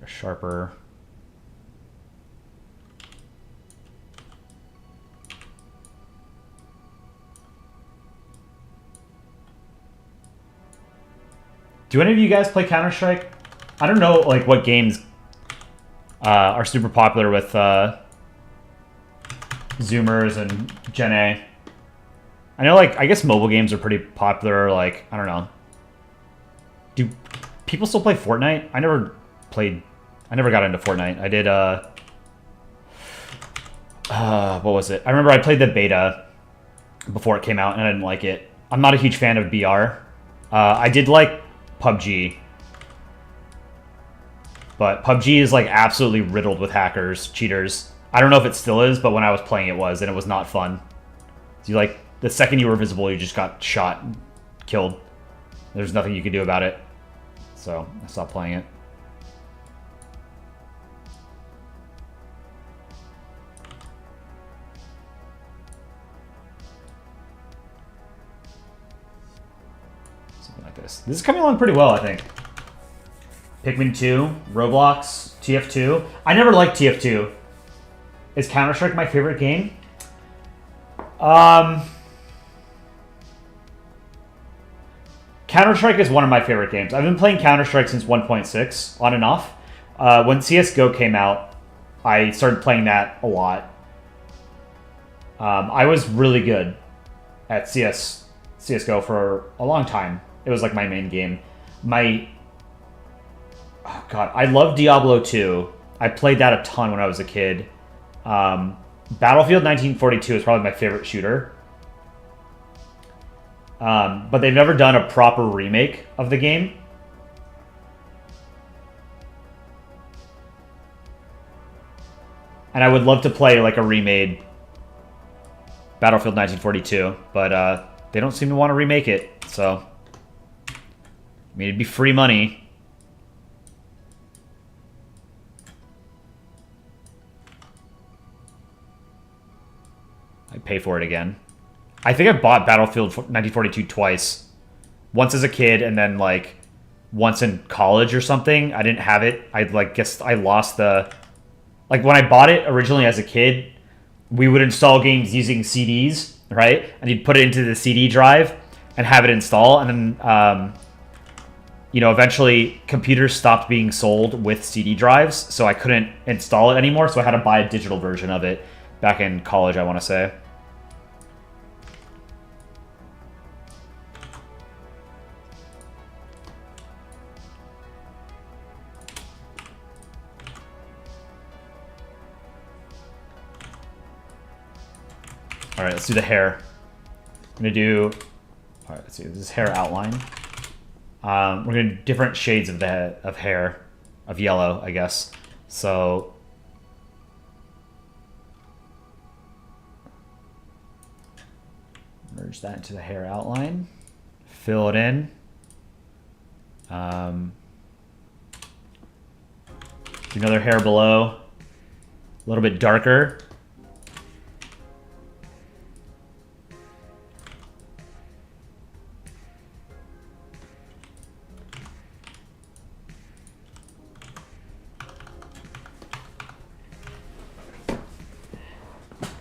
Sharper. Do any of you guys play Counter-Strike? I don't know like what games are super popular with Zoomers and Gen A. I know like I guess mobile games are pretty popular, like I don't know. Do people still play Fortnite? I never got into Fortnite. I did, what was it? I remember I played the beta before it came out, and I didn't like it. I'm not a huge fan of BR. I did like PUBG. But PUBG is, like, absolutely riddled with hackers, cheaters. I don't know if it still is, but when I was playing it was, and it was not fun. So, like, the second you were visible, you just got shot and killed. There's nothing you could do about it. So, I stopped playing it. This is coming along pretty well, I think. Pikmin 2, Roblox, TF2. I never liked TF2. Is Counter-Strike my favorite game? Counter-Strike is one of my favorite games. I've been playing Counter-Strike since 1.6, on and off. When CSGO came out, I started playing that a lot. I was really good at CSGO for a long time. It was like my main game. Oh god, I love Diablo 2. I played that a ton when I was a kid. Battlefield 1942 is probably my favorite shooter. But they've never done a proper remake of the game. And I would love to play like a remade Battlefield 1942, but they don't seem to want to remake it, so I mean, it'd be free money. I'd pay for it again. I think I bought Battlefield 1942 twice. Once as a kid and then, like, once in college or something. I didn't have it. I, like, guess I lost the... Like, when I bought it originally as a kid, we would install games using CDs, right? And you'd put it into the CD drive and have it install. And then... you know, eventually computers stopped being sold with CD drives, so I couldn't install it anymore, so I had to buy a digital version of it back in college, I want to say. All right, let's do the hair. I'm going to do... All right, let's see. This is hair outline. We're going to do different shades of hair, of yellow, I guess. So merge that into the hair outline, fill it in. Another hair below. A little bit darker.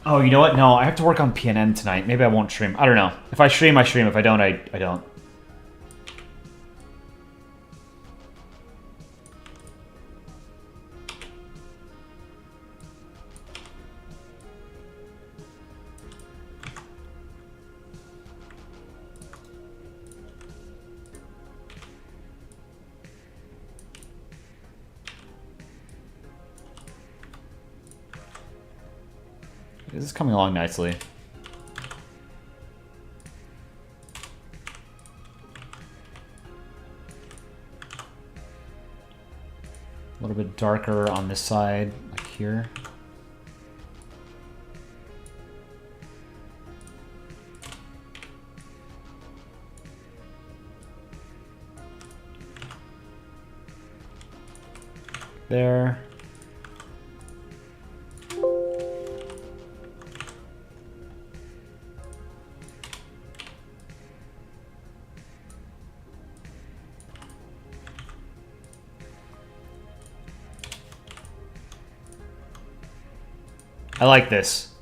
Oh, you know what? No, I have to work on PNN tonight. Maybe I won't stream. I don't know. If I stream, I stream. If I don't, I don't. This is coming along nicely. A little bit darker on this side, like here. There. I like this.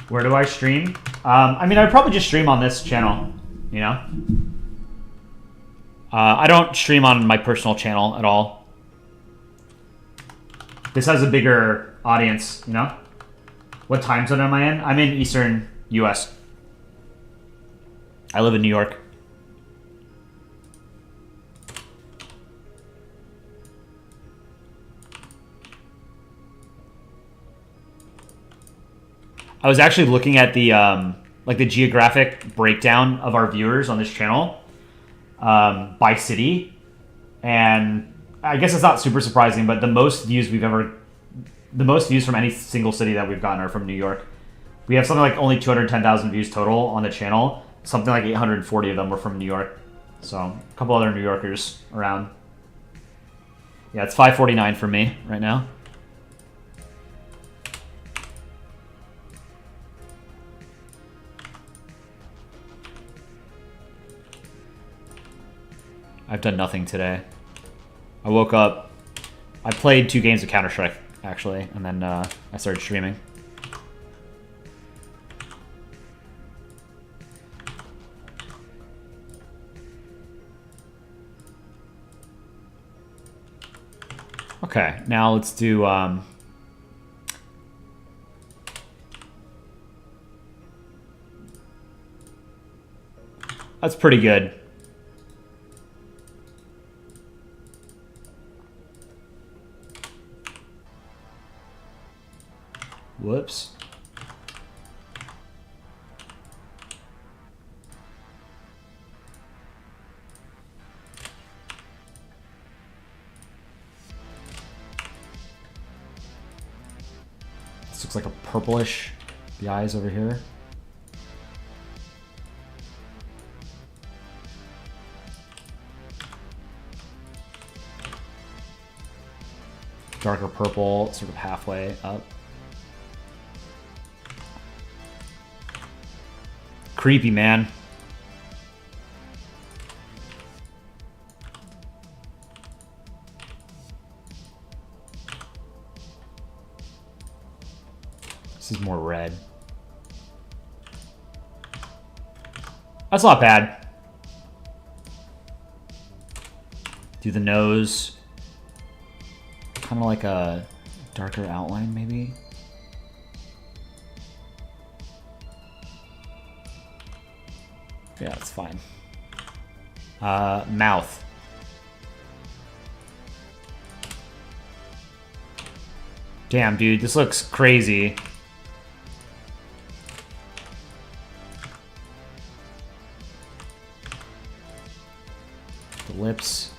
Where do I stream? I mean, I'd probably just stream on this channel, you know? I don't stream on my personal channel at all. This has a bigger audience, you know? What time zone am I in? I'm in Eastern US. I live in New York. I was actually looking at the like the geographic breakdown of our viewers on this channel by city, and I guess it's not super surprising, but the most views from any single city that we've gotten are from New York. We have something like only 210,000 views total on the channel. Something like 840 of them were from New York. So a couple other New Yorkers around. Yeah, it's 5:49 for me right now. I've done nothing today. I woke up, I played 2 games of Counter-Strike, actually, and then I started streaming. Okay, now let's do... That's pretty good. Whoops. This looks like a purplish. The eyes over here. Darker purple, sort of halfway up. Creepy, man. This is more red. That's not bad. Do the nose. Kind of like a darker outline, maybe. Yeah, it's fine. Mouth. Damn, dude, this looks crazy. The lips.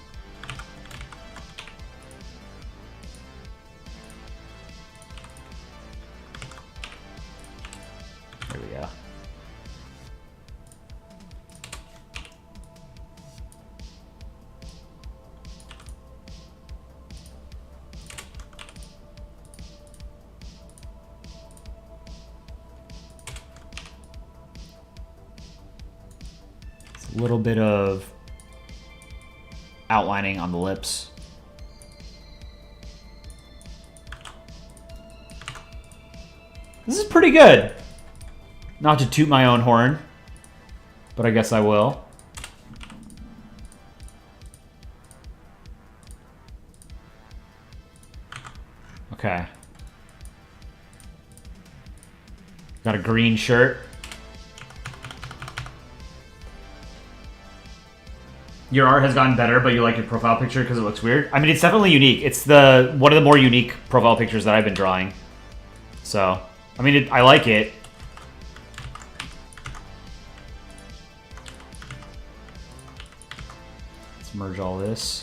There we go. A little bit of outlining on the lips. This is pretty good. Not to toot my own horn, but I guess I will. Okay. Got a green shirt. Your art has gotten better, but you like your profile picture because it looks weird. I mean, it's definitely unique. It's one of the more unique profile pictures that I've been drawing. So, I mean, I like it. Let's merge all this.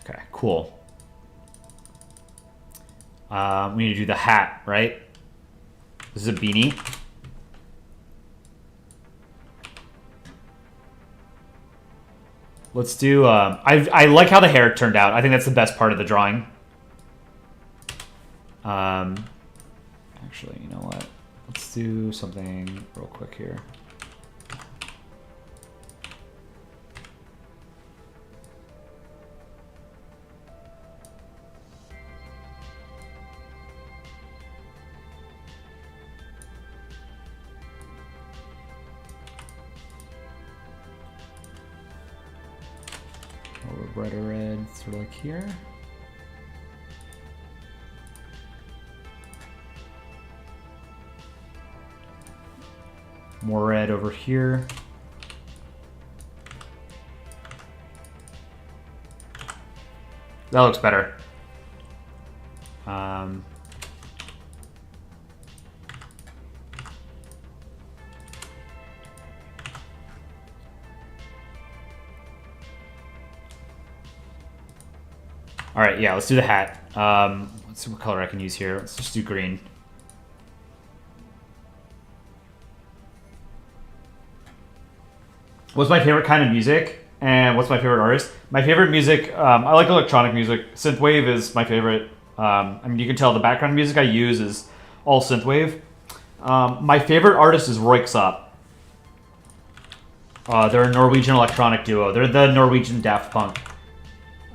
Okay, cool. We need to do the hat, right? This is a beanie. Let's do... I like how the hair turned out. I think that's the best part of the drawing. Actually, you know what? Let's do something real quick here. Brighter red, sort of like here. More red over here. That looks better. All right, yeah, let's do the hat. Let's see what color I can use here. Let's just do green. What's my favorite kind of music? And what's my favorite artist? My favorite music, I like electronic music. Synthwave is my favorite. I mean, you can tell the background music I use is all synthwave. My favorite artist is Royksop. They're a Norwegian electronic duo. They're the Norwegian Daft Punk.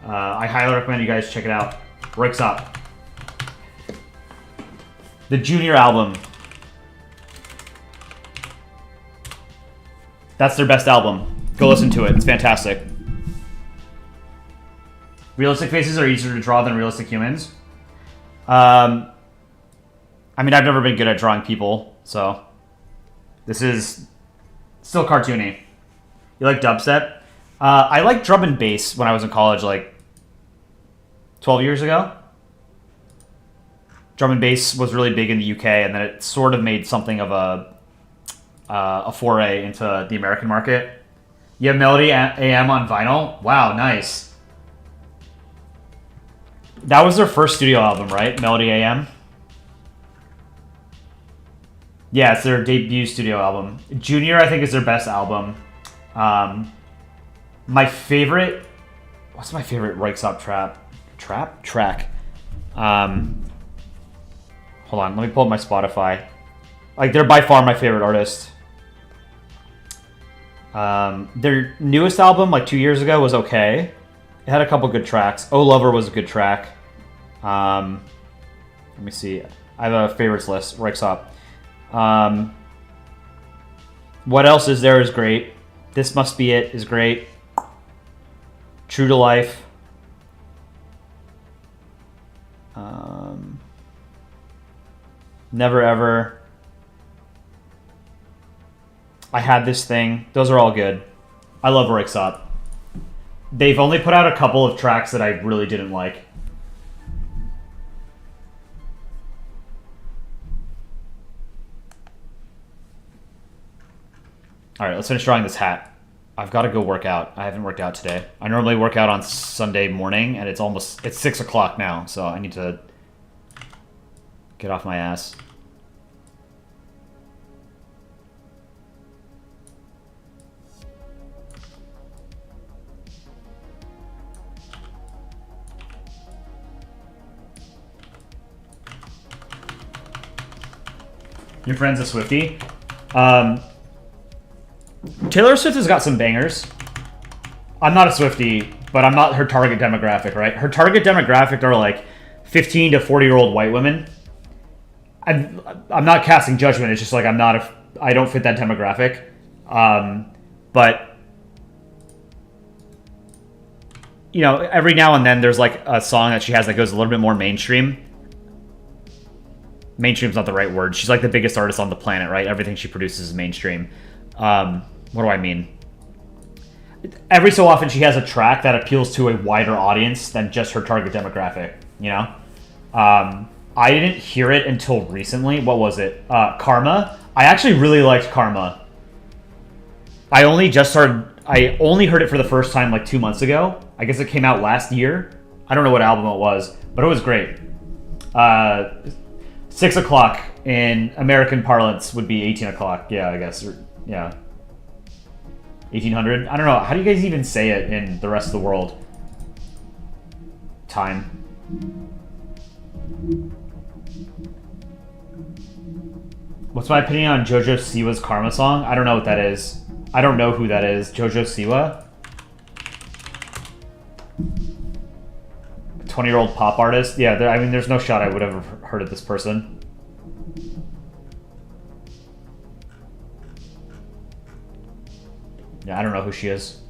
I highly recommend you guys check it out. Royksop. The Junior album. That's their best album. Go listen to it. It's fantastic. Realistic faces are easier to draw than realistic humans. I mean, I've never been good at drawing people, so this is still cartoony. You like dubstep? I liked drum and bass when I was in college, like 12 years ago. Drum and bass was really big in the UK, and then it sort of made something of a foray into the American market. You have Melody AM on vinyl? Wow, nice. That was their first studio album, right? Melody AM? Yeah, it's their debut studio album. Junior, I think, is their best album. My favorite... What's my favorite Royksop track? Hold on, let me pull up my Spotify. Like, they're by far my favorite artist. Their newest album, like 2 years ago, was okay. It had a couple good tracks. Oh Lover was a good track. Let me see. I have a favorites list. Royksop. What else is there is great. This Must Be It is great. True to Life. Never Ever. I Had This Thing. Those are all good. I love Royksop. They've only put out a couple of tracks that I really didn't like. Alright, let's finish drawing this hat. I've got to go work out. I haven't worked out today. I normally work out on Sunday morning, and it's 6 o'clock now, so I need to get off my ass. Your friend's a Swiftie. Taylor Swift has got some bangers. I'm not a Swiftie, but I'm not her target demographic, right? Her target demographic are like 15 to 40-year-old white women. I'm not casting judgment. It's just like I don't fit that demographic. But you know, every now and then there's like a song that she has that goes a little bit more mainstream. Mainstream's not the right word. She's like the biggest artist on the planet, right? Everything she produces is mainstream. What do I mean? Every so often she has a track that appeals to a wider audience than just her target demographic, you know? I didn't hear it until recently. What was it? Karma. I actually really liked Karma. I only heard it for the first time like 2 months ago. I guess it came out last year. I don't know what album it was, but it was great. 6 o'clock in American parlance would be 18 o'clock. Yeah, I guess. Yeah. 1800. I don't know. How do you guys even say it in the rest of the world? Time. What's my opinion on Jojo Siwa's Karma song? I don't know what that is. I don't know who that is. Jojo Siwa? 20-year-old pop artist? Yeah, I mean, there's no shot I would have heard of this person. Yeah, I don't know who she is.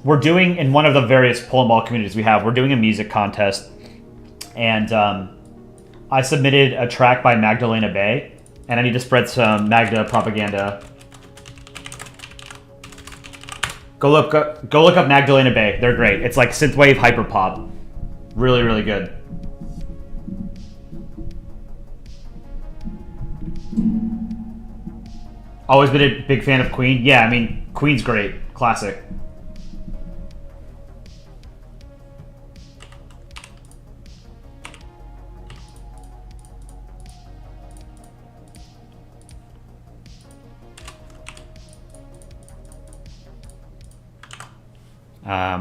We're doing, in one of the various Polandball communities we have, we're doing a music contest. And I submitted a track by Magdalena Bay, and I need to spread some Magda propaganda. Go look up Magdalena Bay. They're great. It's like synthwave hyperpop. Really, really good. Always been a big fan of Queen. Yeah, I mean, Queen's great. Classic.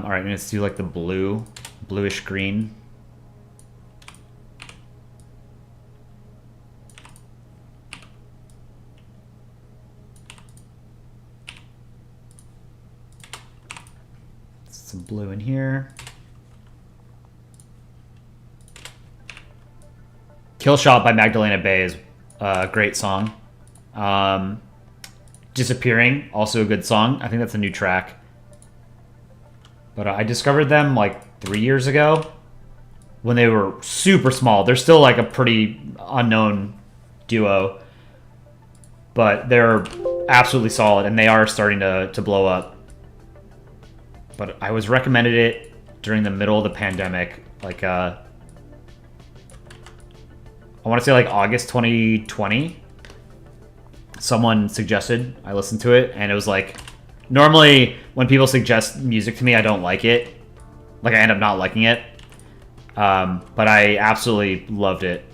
All right, let's do like the bluish green. Some blue in here. Kill Shot by Magdalena Bay is a great song. Disappearing, also a good song. I think that's a new track. But I discovered them like 3 years ago when they were super small. They're still like a pretty unknown duo, but they're absolutely solid, and they are starting to blow up. But I was recommended it during the middle of the pandemic, like I want to say like August 2020. Someone suggested I listened to it, and it was like, normally when people suggest music to me, I don't like it. Like, I end up not liking it. But I absolutely loved it.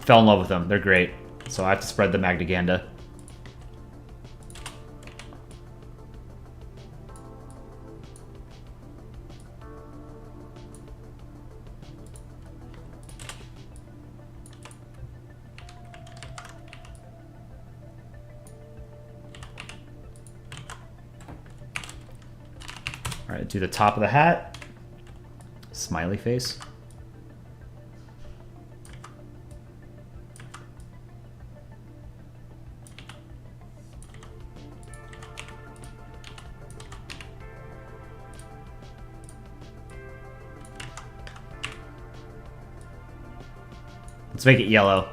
Fell in love with them. They're great. So I have to spread the Magdaganda. All right, do the top of the hat. Smiley face. Let's make it yellow.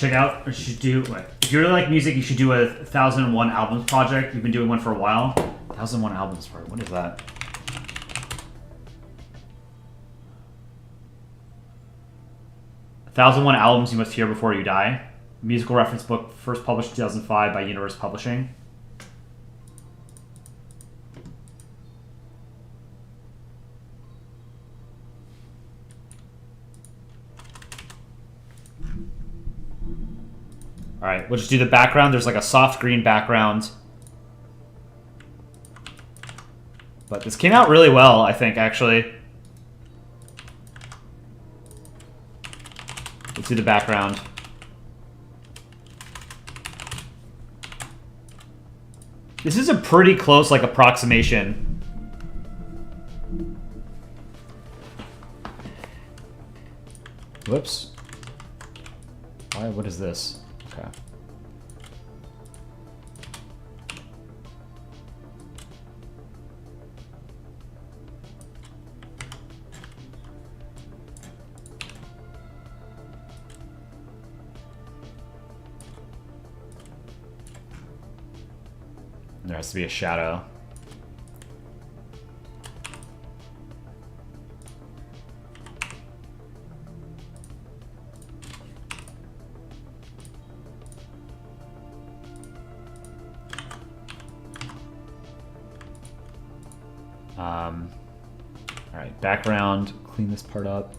check out, or you should do, if you really like music, you should do a 1001 Albums project. You've been doing one for a while. 1001 Albums, what is that? A 1001 Albums You Must Hear Before You Die. Musical reference book, first published in 2005 by Universe Publishing. All right, we'll just do the background. There's like a soft green background. But this came out really well, I think, actually. Let's do the background. This is a pretty close, like, approximation. Whoops. Why? What is this? Okay. There has to be a shadow. All right, background, clean this part up.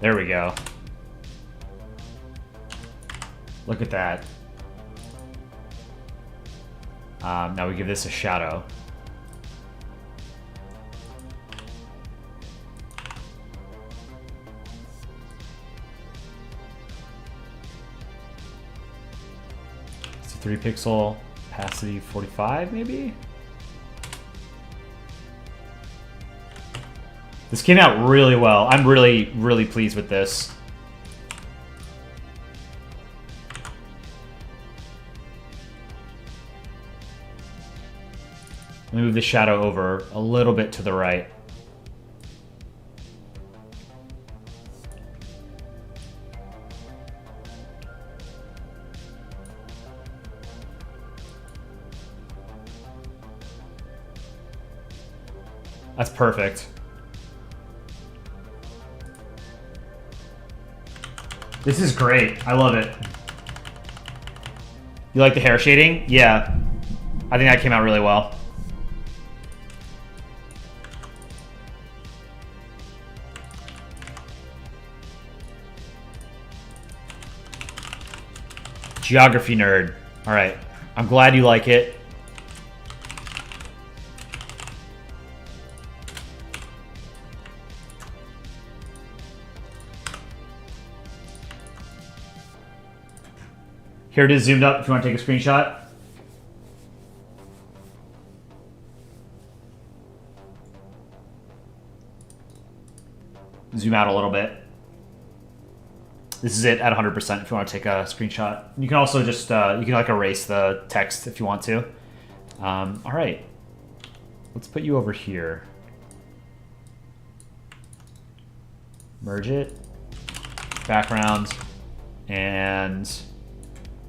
There we go. Look at that. Now we give this a shadow. It's a 3 pixel, opacity 45 maybe? This came out really well. I'm really, really pleased with this. Let me move the shadow over a little bit to the right. That's perfect. This is great. I love it. You like the hair shading? Yeah. I think that came out really well. Geography nerd. All right. I'm glad you like it. Here it is zoomed up if you want to take a screenshot. Zoom out a little bit. This is it at 100% if you want to take a screenshot. You can also just, you can like erase the text if you want to. All right. Let's put you over here. Merge it. Background. And...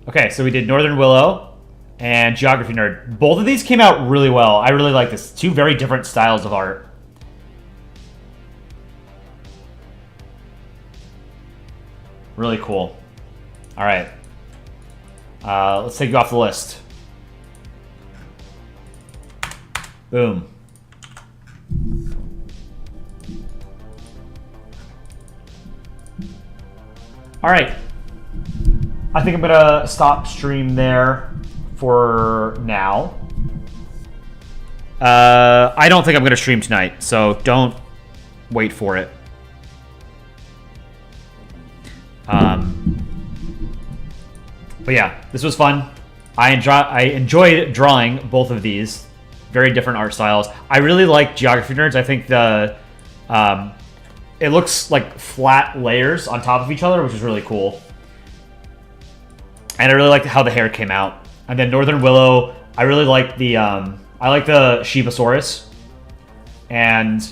okay, so we did Northern Willow and Geography Nerd. Both of these came out really well. I really like this. Two very different styles of art. Really cool. All right. Let's take you off the list. Boom. All right. I think I'm gonna stop stream there for now. I don't think I'm gonna stream tonight, so don't wait for it. But yeah, this was fun. I enjoyed drawing both of these. Very different art styles. I really like Geography Nerds. I think it looks like flat layers on top of each other, which is really cool. And I really like how the hair came out. And then Northern Willow, I really like the Shibasaurus. And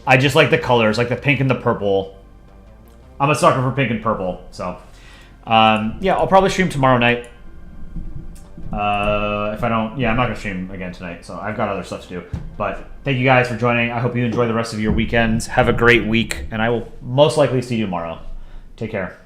I just like the colors, like the pink and the purple. I'm a sucker for pink and purple, so yeah, I'll probably stream tomorrow night. If I don't, yeah, I'm not gonna stream again tonight, so I've got other stuff to do. But thank you guys for joining. I hope you enjoy the rest of your weekends. Have a great week, and I will most likely see you tomorrow. Take care.